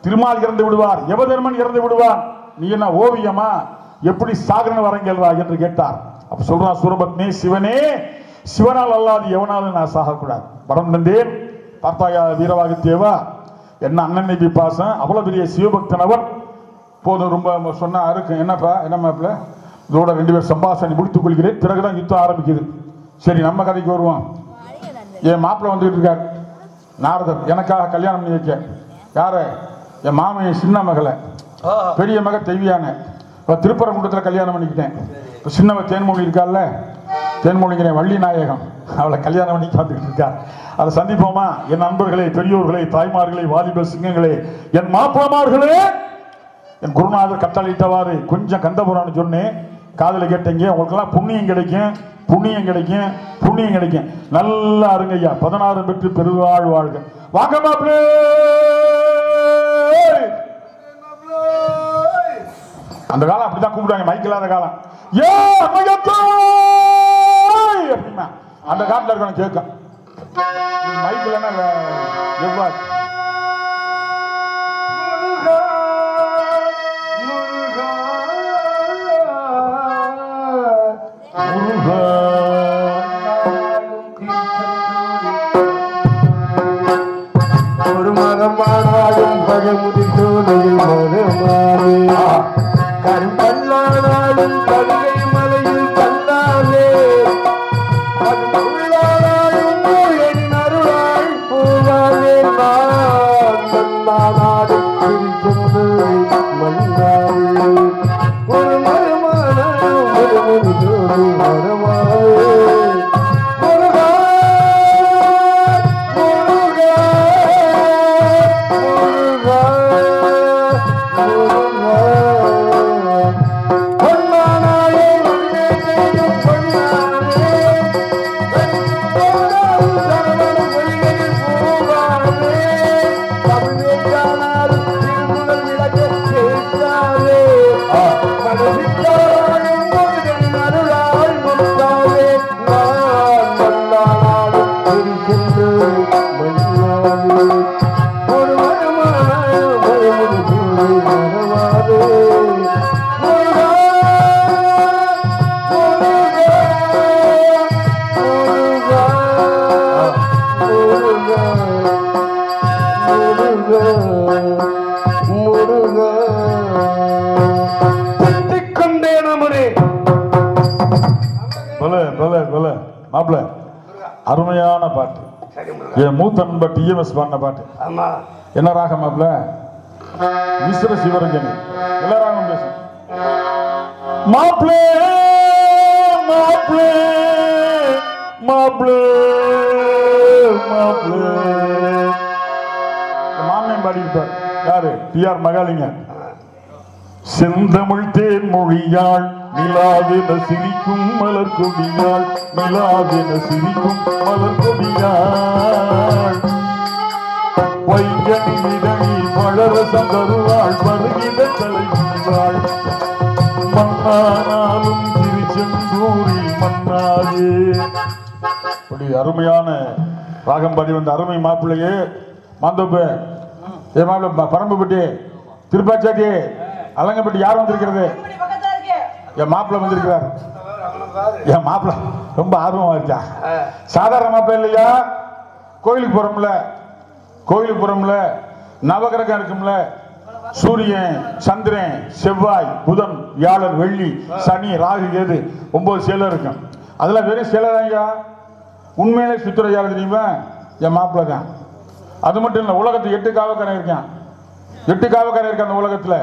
திருமால் இறந்து விடுவார், யமதர்மன் இறந்து விடுவார். நீ என்ன ஓவியமா, எப்படி சாகரன் வரங்கல்வா என்று கேட்டார். அப்ப சொல்றான் சூரபத்மே, சிவனே சிவனால் அல்லாது எவனாலும் நான் சாகக்கூடாது, வரம் தந்தேன். பார்த்தாயா வீரவாகு தேவா, என்ன அண்ணன் பாசம், அவ்வளவு பெரிய சிவபக்தன் அவர். போதும் ரொம்ப சொன்னா இருக்கும். என்னப்பா என்ன மாப்பிள்ள, இதோட 2 பேர் சம்பாஷணை முடித்துக் கொள்கிறேன், பிறகுதான் யுத்தம் ஆரம்பிக்குது. சரி நம்ம கதைக்கு வருவோம். என் மாப்பிள்ள வந்துட்டு இருக்காரு நாரதர், எனக்காக கல்யாணம் பண்ணி வைக்க. யாரு? என் மாமையை சின்ன மகளை, பெரிய மக தெய்வியான திருப்பரங்குன்றத்தில் கல்யாணம் பண்ணிக்கிட்டேன். இப்போ சின்னவ தேன்மொழி இருக்கால, தேன்மொழிங்கிற வள்ளி நாயகம், அவளை கல்யாணம் பண்ணி காத்துக்கிட்டு இருக்கார். அதை சந்திப்போமா? என் நண்பர்களே, பெரியோர்களே, தாய்மார்களே, வாலிப சிங்கங்களே, என் மாப்பிளமார்களே, என் குருநாதர் கட்டளையிட்டவாறு கொஞ்சம் கந்தபுரான்னு சொன்னேன், காதல கேட்டீங்க. உங்களுக்கெல்லாம் புண்ணியம் கிடைக்கும், புண்ணியம் கிடைக்கும், புண்ணியம் கிடைக்கும். நல்லா அருங்கய்யா, 16 பெற்று பெருவாழ் வாழ்க. வாங்க மாப்பிளே. அந்த காலம் அப்படிதான் கூப்பிடுவாங்க, மைக் இல்லாத காலம். ஏ அப்படின்னா அந்த காலத்துல இருக்க கேட்கும். மைக் இல்லைன்னா எவ்வாறு ஒரு மதமானாலும் பகமுதி சோலையில் மதமானே, கரும்பல்லானாலும் கருகை மலையில் கல்லாதே, உள்ளானாலும் என் அருளாய் போவாதே, நாடும் திருச்செந்தூரை மன்னாவே, ஒரு மதமானாலும் பகமுதி சோலை மதமானே. மாப்பிள்ள அருமையான பாட்டு, என் மூத்த நண்பர் டிஎம்எஸ் பாடின பாட்டு. என்ன ராகம் மாப்பிள்ள? மிஸ்ர சிவரஞ்சனி. எல்லா ராகம் பேசும். மாப்பிள்ளே மாப்பிள்ளே மாப்பிள்ளே மாப்பிள்ளே. மாமையும் பாடியிருப்பார். யாரு? டிஆர் மகாலிங்க. செந்தமிழ் தேன் மொழியாள் நிலாவென சிரிக்கும் மலர் கொடியாள், நிலாவென சிரிக்கும் மலர் கொடியாள், வைகனி இதழி வளரசம் தருவாள், வருகிற தலைவாள், மன்னானாலும் திருச்செந்தூரில் மன்னாரே. இப்படி அருமையான ராகம் பாடி வந்த அருமை மாப்பிள்ளையே. மாந்தோப்பு ஏ மாப்பிள்ள, பரம்புப்பட்டி, திருப்பாச்சாட்டி, அலங்கப்பட்டி யார் வந்திருக்கிறது? என் மாப்பிள்ள வந்திருக்கிறார். என் மாப்பிள்ள ரொம்ப ஆர்வமா இருக்கா. சாதாரண மாப்பிள்ள இல்லையா? கோயிலுக்கு போறோம்ல, கோயிலுக்கு போறோம்ல, நவகிரகம் இருக்கும்ல, சூரியன், சந்திரன், செவ்வாய், புதன், வியாழன், வெள்ளி, சனி, ராகு, கேது, 9 சேலை இருக்கும். அதெல்லாம் வெறும் சேலை தாங்க. உண்மையிலே சுத்துற யாரு தெரியுமா? என் மாப்பிள்ள தான். அது மட்டும் இல்லை, உலகத்துக்கு 8 காவக்காரன் இருக்கான். 8 காவக்காரன் இருக்கு அந்த உலகத்துல.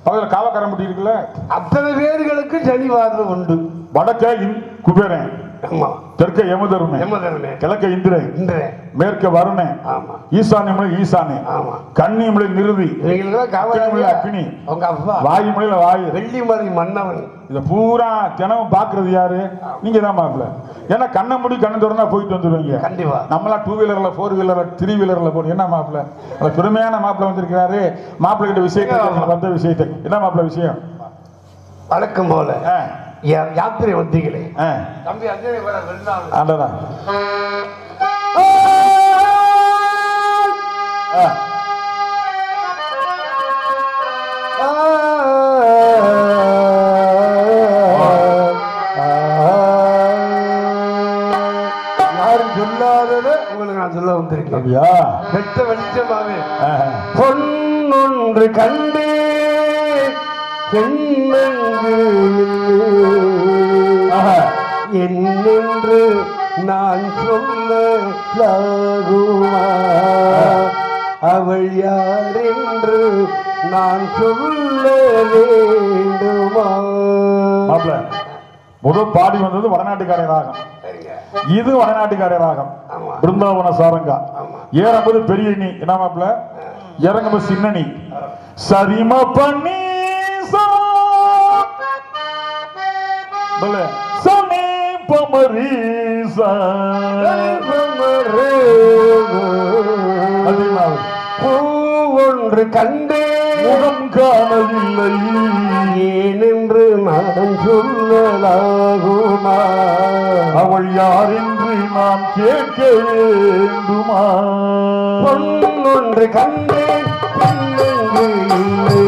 பக்கத்துல காவக்காரன் பட்டி இருக்குல்ல, அத்தனை பேர்களுக்கு சனிவாதம் உண்டு. வடக்க குபேரன், தெற்க யமதர்மன், கிழக்க இந்திரன், மேற்க வருணன், ஈசானியமலை ஈசானே, கன்னியமலை நிறுதி, அக்னி, வாயுமலையில வாயு, வெள்ளிமலை மன்னவன். இத பூரா தினமும் பாக்குறது யாரு? நீங்க தான் மாப்பிள்ள. ஏன்னா கண்ணை மூடி கண்ணு திறந்தா போயிட்டு வந்துருவீங்க. கண்டிப்பா. நம்மளா 2 வீலர்ல 4 வீலர்ல 3 வீலர்ல போறோம். என்ன மாப்பிள்ள பெருமையான மாப்பிள்ள வந்திருக்கிறாரு. மாப்பிள்ள கிட்ட விஷயத்தை வந்த விஷயத்தை என்ன மாப்பிள்ள விஷயம்? வழக்கம் போல யாத்திரை வந்தீங்களே தம்பி, அதான் சொல்லாதத உங்களுக்கு நான் சொல்ல வந்திருக்கேன். வெட்ட வெளிச்சமாவே பொன்னொன்று கண்டு பெண்ணங்கு என்னென்று நான் சொல்லலாகுமா அவள் யார் என்று நான் சொல்ல வேண்டுமா? முதல் பாடி வந்தது வடநாட்டுக்கார ராகம். இது வடநாட்டுக்கார ராகம். பிருந்தாவன சாரங்கா. ஏறும்போது பெரிய நீ என்ன மாப்பிள, இறங்கும்போது சின்ன நீ. சரிம பண்ணி சனி பமரீசா பூ ஒன்று கண்டே முகம் காணவில்லை ஏனென்று நான் சொல்லலாகுமா அவள் யார் என்று நான் கேட்க வேண்டுமா? பொன்னொன்று கண்டேன் பெண்ணென்று இல்லை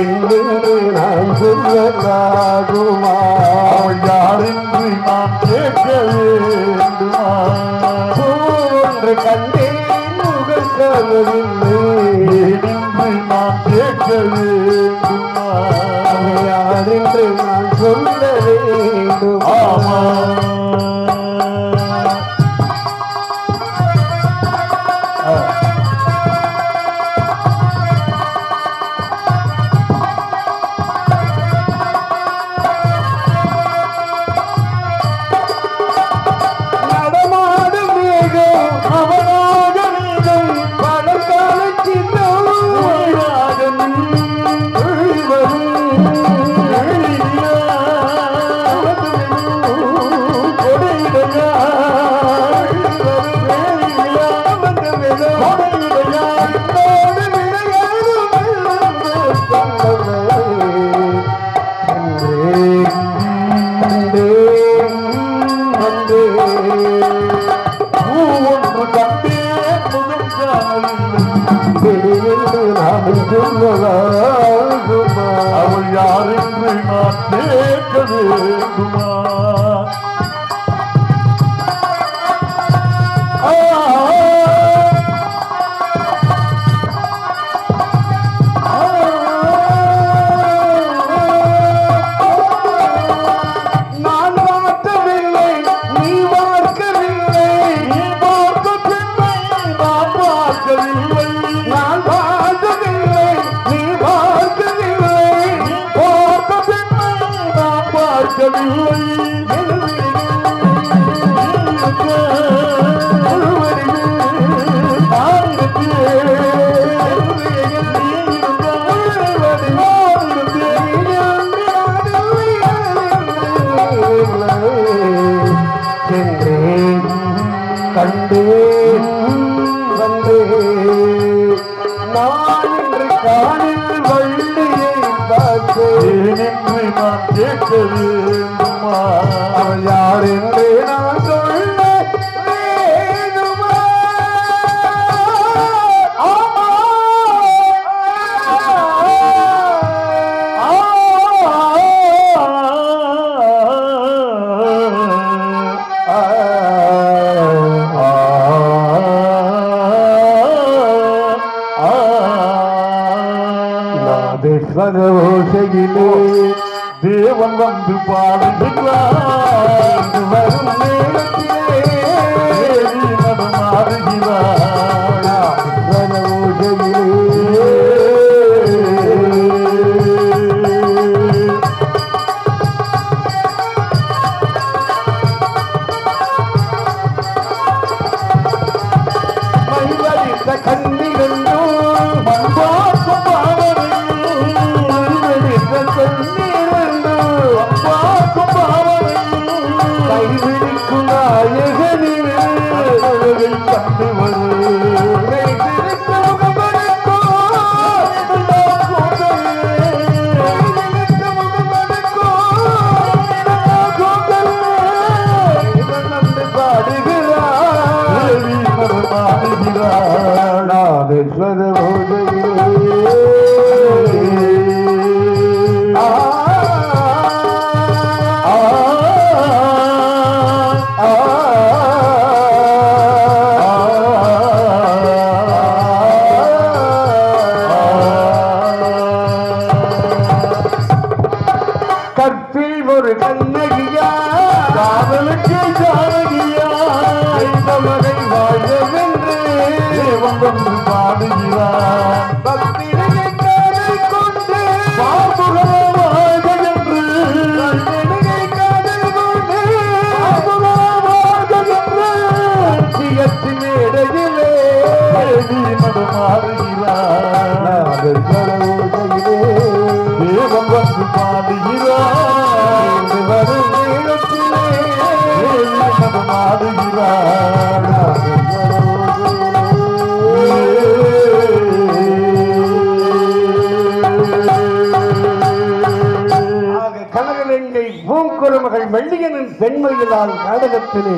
என்னென்று நான் சொல்லலாகுமா அவள் யார் என்று நான் கேட்க வேண்டுமா? பூவொன்று கண்டேன் முகம் காணவில்லை என்று நான் கேட்க வேண்டுமா? அவள் யார் என்று நான் சொல்ல வேண்டுமா? ஆமா அவள் யார் என்று நான் கேட்க வேண்டுமா? நான் பார்த்தவில்லை நீ பார்க்கவில்லை நீ பார்க்கவில்லை நான் பார்க்கவில்லை நான் பார்த்ததில்லை நீ பார்க்கவில்லை நீ பார்க்கவில்லை நான் பார்க்கவில்லை கண்டேன் வந்தேன் நான் இன்று காணில் வள்ளியை பார்த்தேன் என்று நான் கேட்க வேண்டுமா? அவள் யார் என்று நான் சொல்ல வேண்டுமா? நாதேஸ்வரோசையிலே தேவன் வந்து பாடுகிறார் வரும் நேரத்திலே தேவி நடமாடுகிறார் நாதேஸ்வரோசையிலே மைவழித்த கண்ணிரண்டோ மண்பாக்கும் பாவனை மைவழித்த கண்ணிரண்டோ பார்க்கும் பாவனை கைவிழிக்கும் நாயகனிலே அழகை கண்டு வரும் கைவிழித்த முகமனுக்கோ கைவிழித்த முகமனுக்கோ நந்து பாடுகிறார் தேவி நடமாடுகிறார் நாதேஸ்வர போதையிலே தேவன் வந்து பாடுகிறார் பக்தியை காதல் கொண்டு பாடுகிறார் என்று பக்தியை காதல் கொண்டு பாடுகிறார் என்று சிகத்து மேடையிலே நடமாறுகிறார் தேவன் வந்து பாடுகிறார் வரும் நேரத்திலே நடமாடுகிறார் கனகலங்கை பூங்குருமகள் வெள்ளியனின் பெண்மையிலால் நாடகத்திலே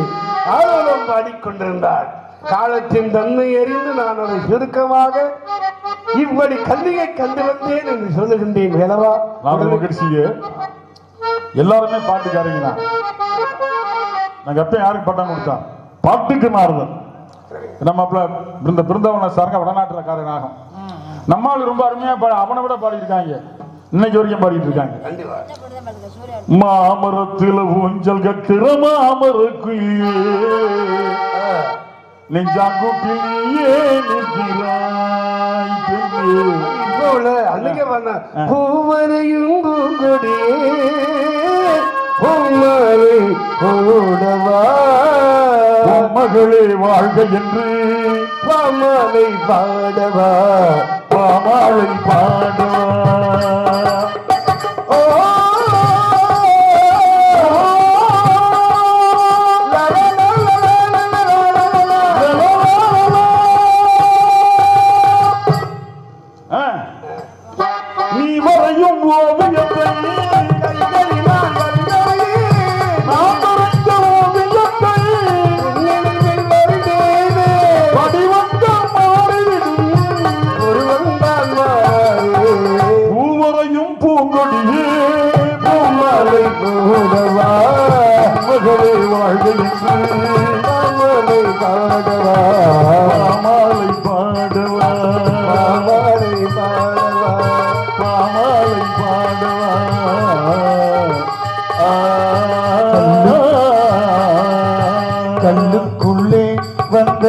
ஆலோலம் பாடிக்கொண்டிருந்தார். காலத்தின் தன்மை அறிந்து நான் அதை சுருக்கமாக இப்படி கல்வியை கண்டு வந்தேன் என்று சொல்லுகின்றேன். வேலவா, நான் மகிழ்ச்சிய எல்லாருமே பாட்டுக்காரங்க தான். நாங்க எப்ப யாருக்கு பட்டம் கொடுத்தோம்? பாட்டுக்கு மாறுதல். நம்ம இந்த பிருந்தாவன சாருங்க வடநாட்டுக்காரனாகும். நம்மால் ரொம்ப அருமையா அவனை விட பாடியிருக்காங்க. இன்னைக்கு வரைக்கும் பாடிட்டு இருக்காங்க. மாமரத்தில் ஊஞ்சல் கட்டுற மாமரக்குயிலே நெஞ்சாங்குட்டிலே நிற்கிறாய் பெண்ணே. இப்போ உள்ள அன்னைக்கு பண்ண பூவரையும் பூங்கொடியே பூமாலை போடவா மகளே வாழ்க என்று பாமாலை பாடவா பாமாலை பாடவா. ஓ நீ வரையும் ஓவியத்தை நான் வரைந்த ஓவியத்தை வடிவந்த மாறிவிடும் பூவரையும் பூங்கொடியே பூமாலை போடவா மகளே வாழ்க என்று பாமாலை பாடவா பாமாலை பாடவா பாமாலை பாடவா பாமாலை பாடவா. கல்லுக்குள்ளே வந்த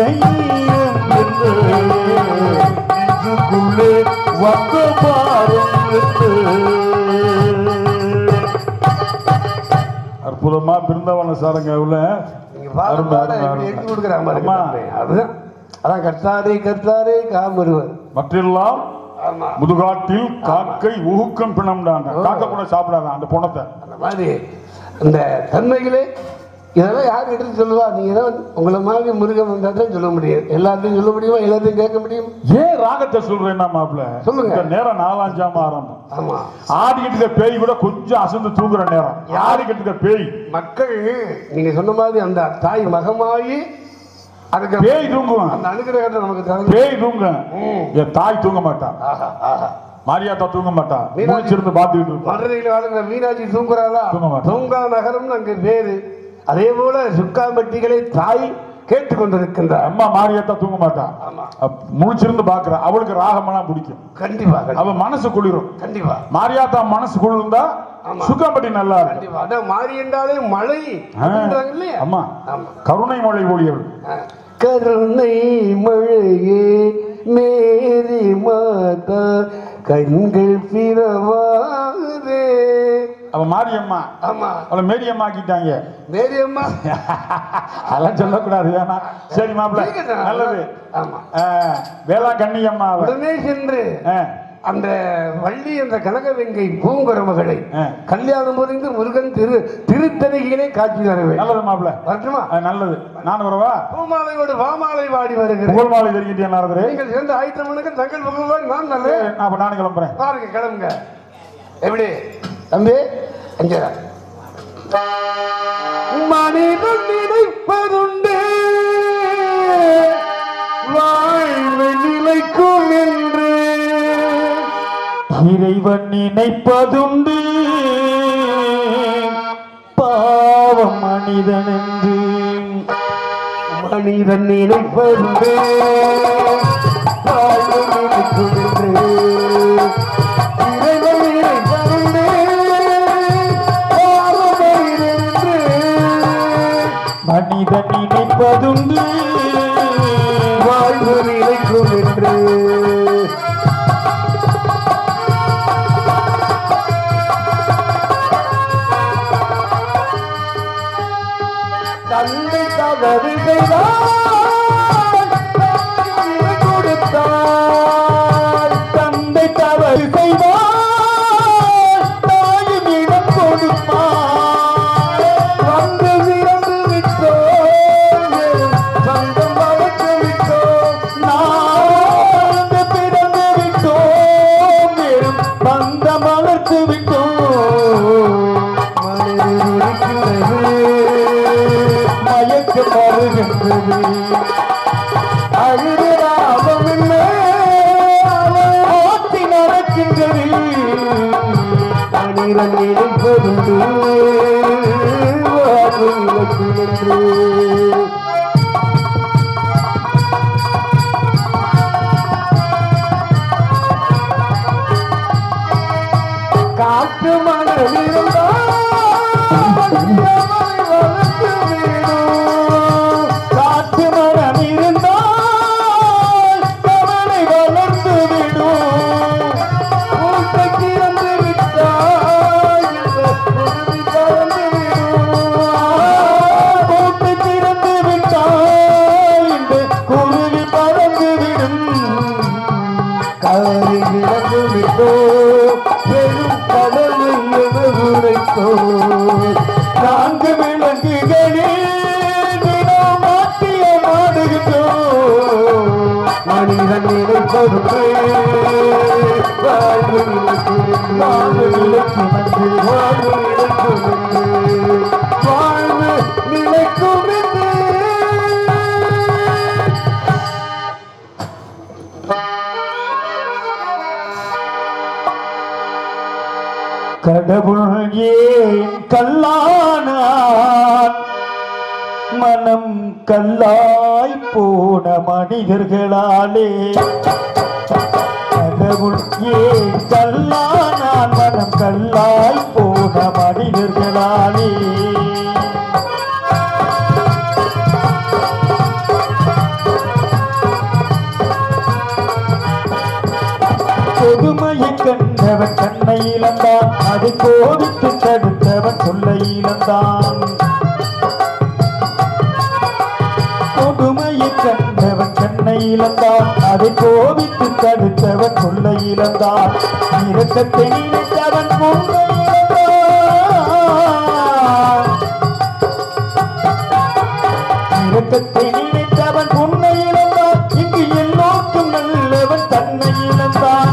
நெஞ்சுக்குள்ளே வந்த பாரம். அற்புதமா பிருந்தாவன சாரங்க உள்ள நீங்க பாருங்க, எடுத்து கொடுக்குறாங்க பாருங்க. அதுதான் அதான் கர்த்தாரே கர்த்தாரே காமருவர். மற்றெல்லாம் ஆமா, முதுகாட்டில் காக்கை ஊக்கம் பிணம்டாங்க. காக்கை கூட சாப்பிடாத அந்த பணத்தை. அந்த மாதிரி அந்த தன்மைகளே இதெல்லாம் யார் எடுத்து சொல்லுவா? நீங்க தான் உங்களை மாதிரி முருகன் வந்தா தான் சொல்ல முடியும். எல்லாத்தையும் சொல்ல முடியுமா? எல்லாத்தையும் கேட்க முடியும்? ஏன் ராகத்தை சொல்றேன்னா மாப்பிள்ள சொல்லுங்க. இந்த நேரம் 4-5 ஆரம்பம். ஆமா, ஆடிக்கிட்டு இருக்க பேய் கூட கொஞ்சம் அசந்து தூங்குற நேரம். ஆடிக்கிட்டு இருக்க பேய் மக்கள் நீங்க சொன்ன மாதிரி அந்த தாய் மகமாயி அதுக்கு பேய் தூங்குவான். அந்த அனுகிரகத்தை நமக்கு தர. பேய் தூங்க என் தாய் தூங்க மாட்டான். ஆஹா ஆஹா, மாரியாத்தா தூங்க மாட்டான். மீனாட்சி முடிச்சிருந்து பாத்துக்கிட்டு இருப்பான். மதுரையில் வாழ்கிற மீனாட்சி தூங்குறாளா? தூங்க மாட்டா. தூங்கா நகரம்னு அங்கு பேரு. அதே போல சுக்காம்பட்டிகளை தாய் கேட்டுக்கொண்டிருக்கின்றார். அம்மா மாரியாத்தா தூங்க மாட்டான். ஆமா, முடிச்சிருந்து பாக்குற அவளுக்கு ராகமெல்லாம் பிடிக்கும். கண்டிப்பா அவ மனசு குளிரும். கண்டிப்பா மாரியாத்தா மனசு குளிர்ந்தா ஆமா. சுக்காம்பட்டி நல்லா இருக்கும். கண்டிப்பா. அதான் மாறி என்றாலே மழை அப்படின்றாங்க இல்லையா? அம்மா ஆமா. கருணை மழை ஒளியவள். கருணை மழையே மேரி மாதா கண்கள் பிறவாதே. அவ மாரியம்மா. ஆமா, அவளை மேரியம்மா ஆக்கிட்டாங்க. மேரி அம்மா அதெல்லாம் சொல்லக்கூடாது வேணா. சரி மாப்பிள்ள நல்லது. ஆமா, வேளா கண்ணியம்மா அவ. உடனே சென்று ஆ, அந்த வள்ளி என்ற கனகவெங்கை பூங்குரமகளை கல்யாணம் புரிந்து முருகன் திருத்தணிகளே காட்சி தரவே. நல்லது மாப்பிள்ள. வரட்டுமா? நல்லது. நான் வரவா? பூமாலையோடு வாமாலை வாடி வருகிறேன். புகழ் மாலை தெரிஞ்சிட்டேன் நாரதரே. நீங்கள் சேர்ந்து ஆயத்தமனுக்கு தங்கள் புகழ்வாய் நான் நல்ல. அப்ப நானும் கிளம்புறேன். பாருங்க, கிளம்புங்க. எப்படி தம்பி? அஞ்சரா மனிதன் நினைப்பதுண்டு வாழ்வு நிலைக்கும் என்று இறைவன் நினைப்பதுண்டு பாவம் மனிதன் என்று. மனிதன் நினைப்பதுண்டு வாழ்வு நிலைக்கும் என்று இறைவன் நினைப்பதுண்டு பாவம் மனிதன் என்று. மனிதன் நினைப்பதுண்டு வாழ்வு நிலைக்கும் அவரை விளங்குமிட்டோ பெரும் கடமை என உரைத்தோ நான்கு விளங்குகளே தினம் நாட்டியம் ஆடுகின்றோம் மனிதன் நிலை பொறுப்பு வாழ்வு நிலைக்கு வந்து வாழ்வு நிலைக்கும் கடவுள் ஏன் கல்லானான் மனம் கல்லாய் போன மனிதர்களாலே கடவுள் ஏன் கல்லானான் மனம் கல்லாய் போன மனிதர்களாலே கொடுமையை கண்டவன் கண்ணை இழந்தான் அதை கோபித்து தடுத்தவன் சொல்லை இழந்தான் கொடுமையை கண்டவன் கண்ணை இழந்தான் அதை கோபித்து தடுத்தவன் சொல்லை இழந்தான் இரக்கத்தை நினைத்தவன் பொங்கை இழந்தான் இரக்கத்தை நினைத்தவன் பொன்னை இழந்தான் இங்கு எல்லோருக்கும் நல்லவன் தன்னை இழந்தான்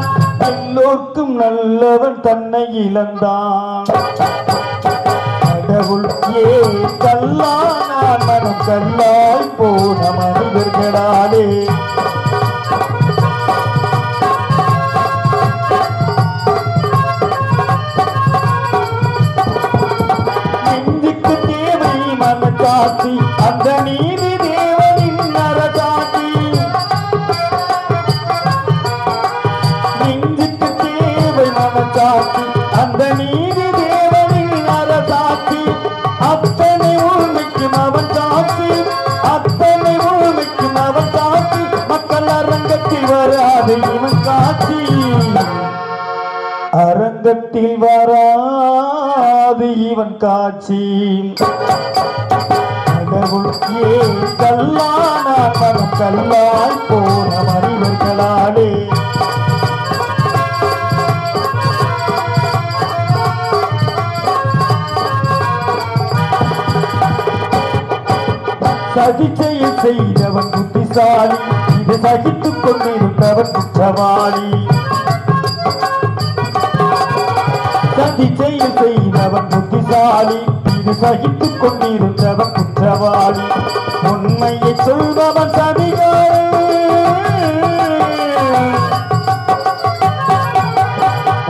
எல்லோருக்கும் நல்லவன் தன்னை இழந்தான் கடவுள் ஏன் கல்லானான் மனம் கல்லாய் போன மனிதர்களாலே நெஞ்சுக்கு தேவை மனசாட்சி அந்த நீதி தேவனின் நரசாட்சி நெஞ்சுக்கு தேவை மனசாட்சி அந்த நீதி தேவனின் நரசாட்சி அத்தனை உண்மைக்கும் அவன் சாட்சி அத்தனை உண்மைக்கும் அவன் சாட்சி மக்கள் அரங்கத்தில் வராது இவன் காட்சி அரங்கத்தில் வராது இவன் காட்சி கடவுள் ஏன் கல்லானான் மனம் கல்லாய் போன மனிதர்களாலே சதிச்செயல் செய்தவன் புத்திசாலி இதை சகித்துக் கொண்டிருந்தவன் குற்றவாளி சதிச்செயல் செய்தவன் புத்திசாலி இது சகித்துக் கொண்டிருந்தவன் குற்றவாளி உண்மையை சொல்பவன் சதிகாரன்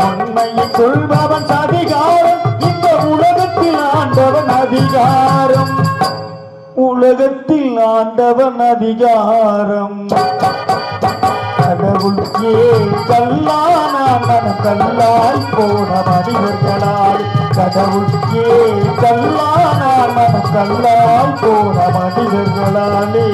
உண்மையை சொல்பவன் சதிகாரன் இந்த உலகத்தில் ஆண்டவன் அதிகாரம் உலகத்தில் ஆண்டவன் அதிகாரம் கடவுள் ஏன் கல்லானான் மனம் கல்லாய் போன மனிதர்களால் கடவுள் ஏன் கல்லானான் மனம் கல்லாய் போன மனிதர்களாலே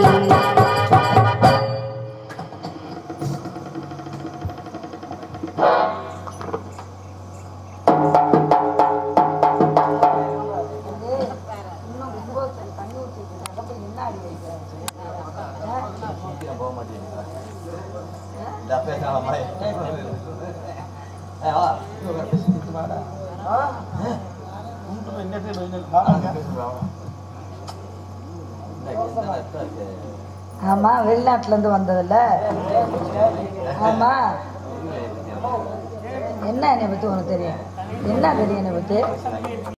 ஆமா வெளிநாட்டுல இருந்து வந்ததுல ஆமா என்ன என்னை பத்தி உனக்கு தெரியும் என்ன தெரியும் என்னை பத்தி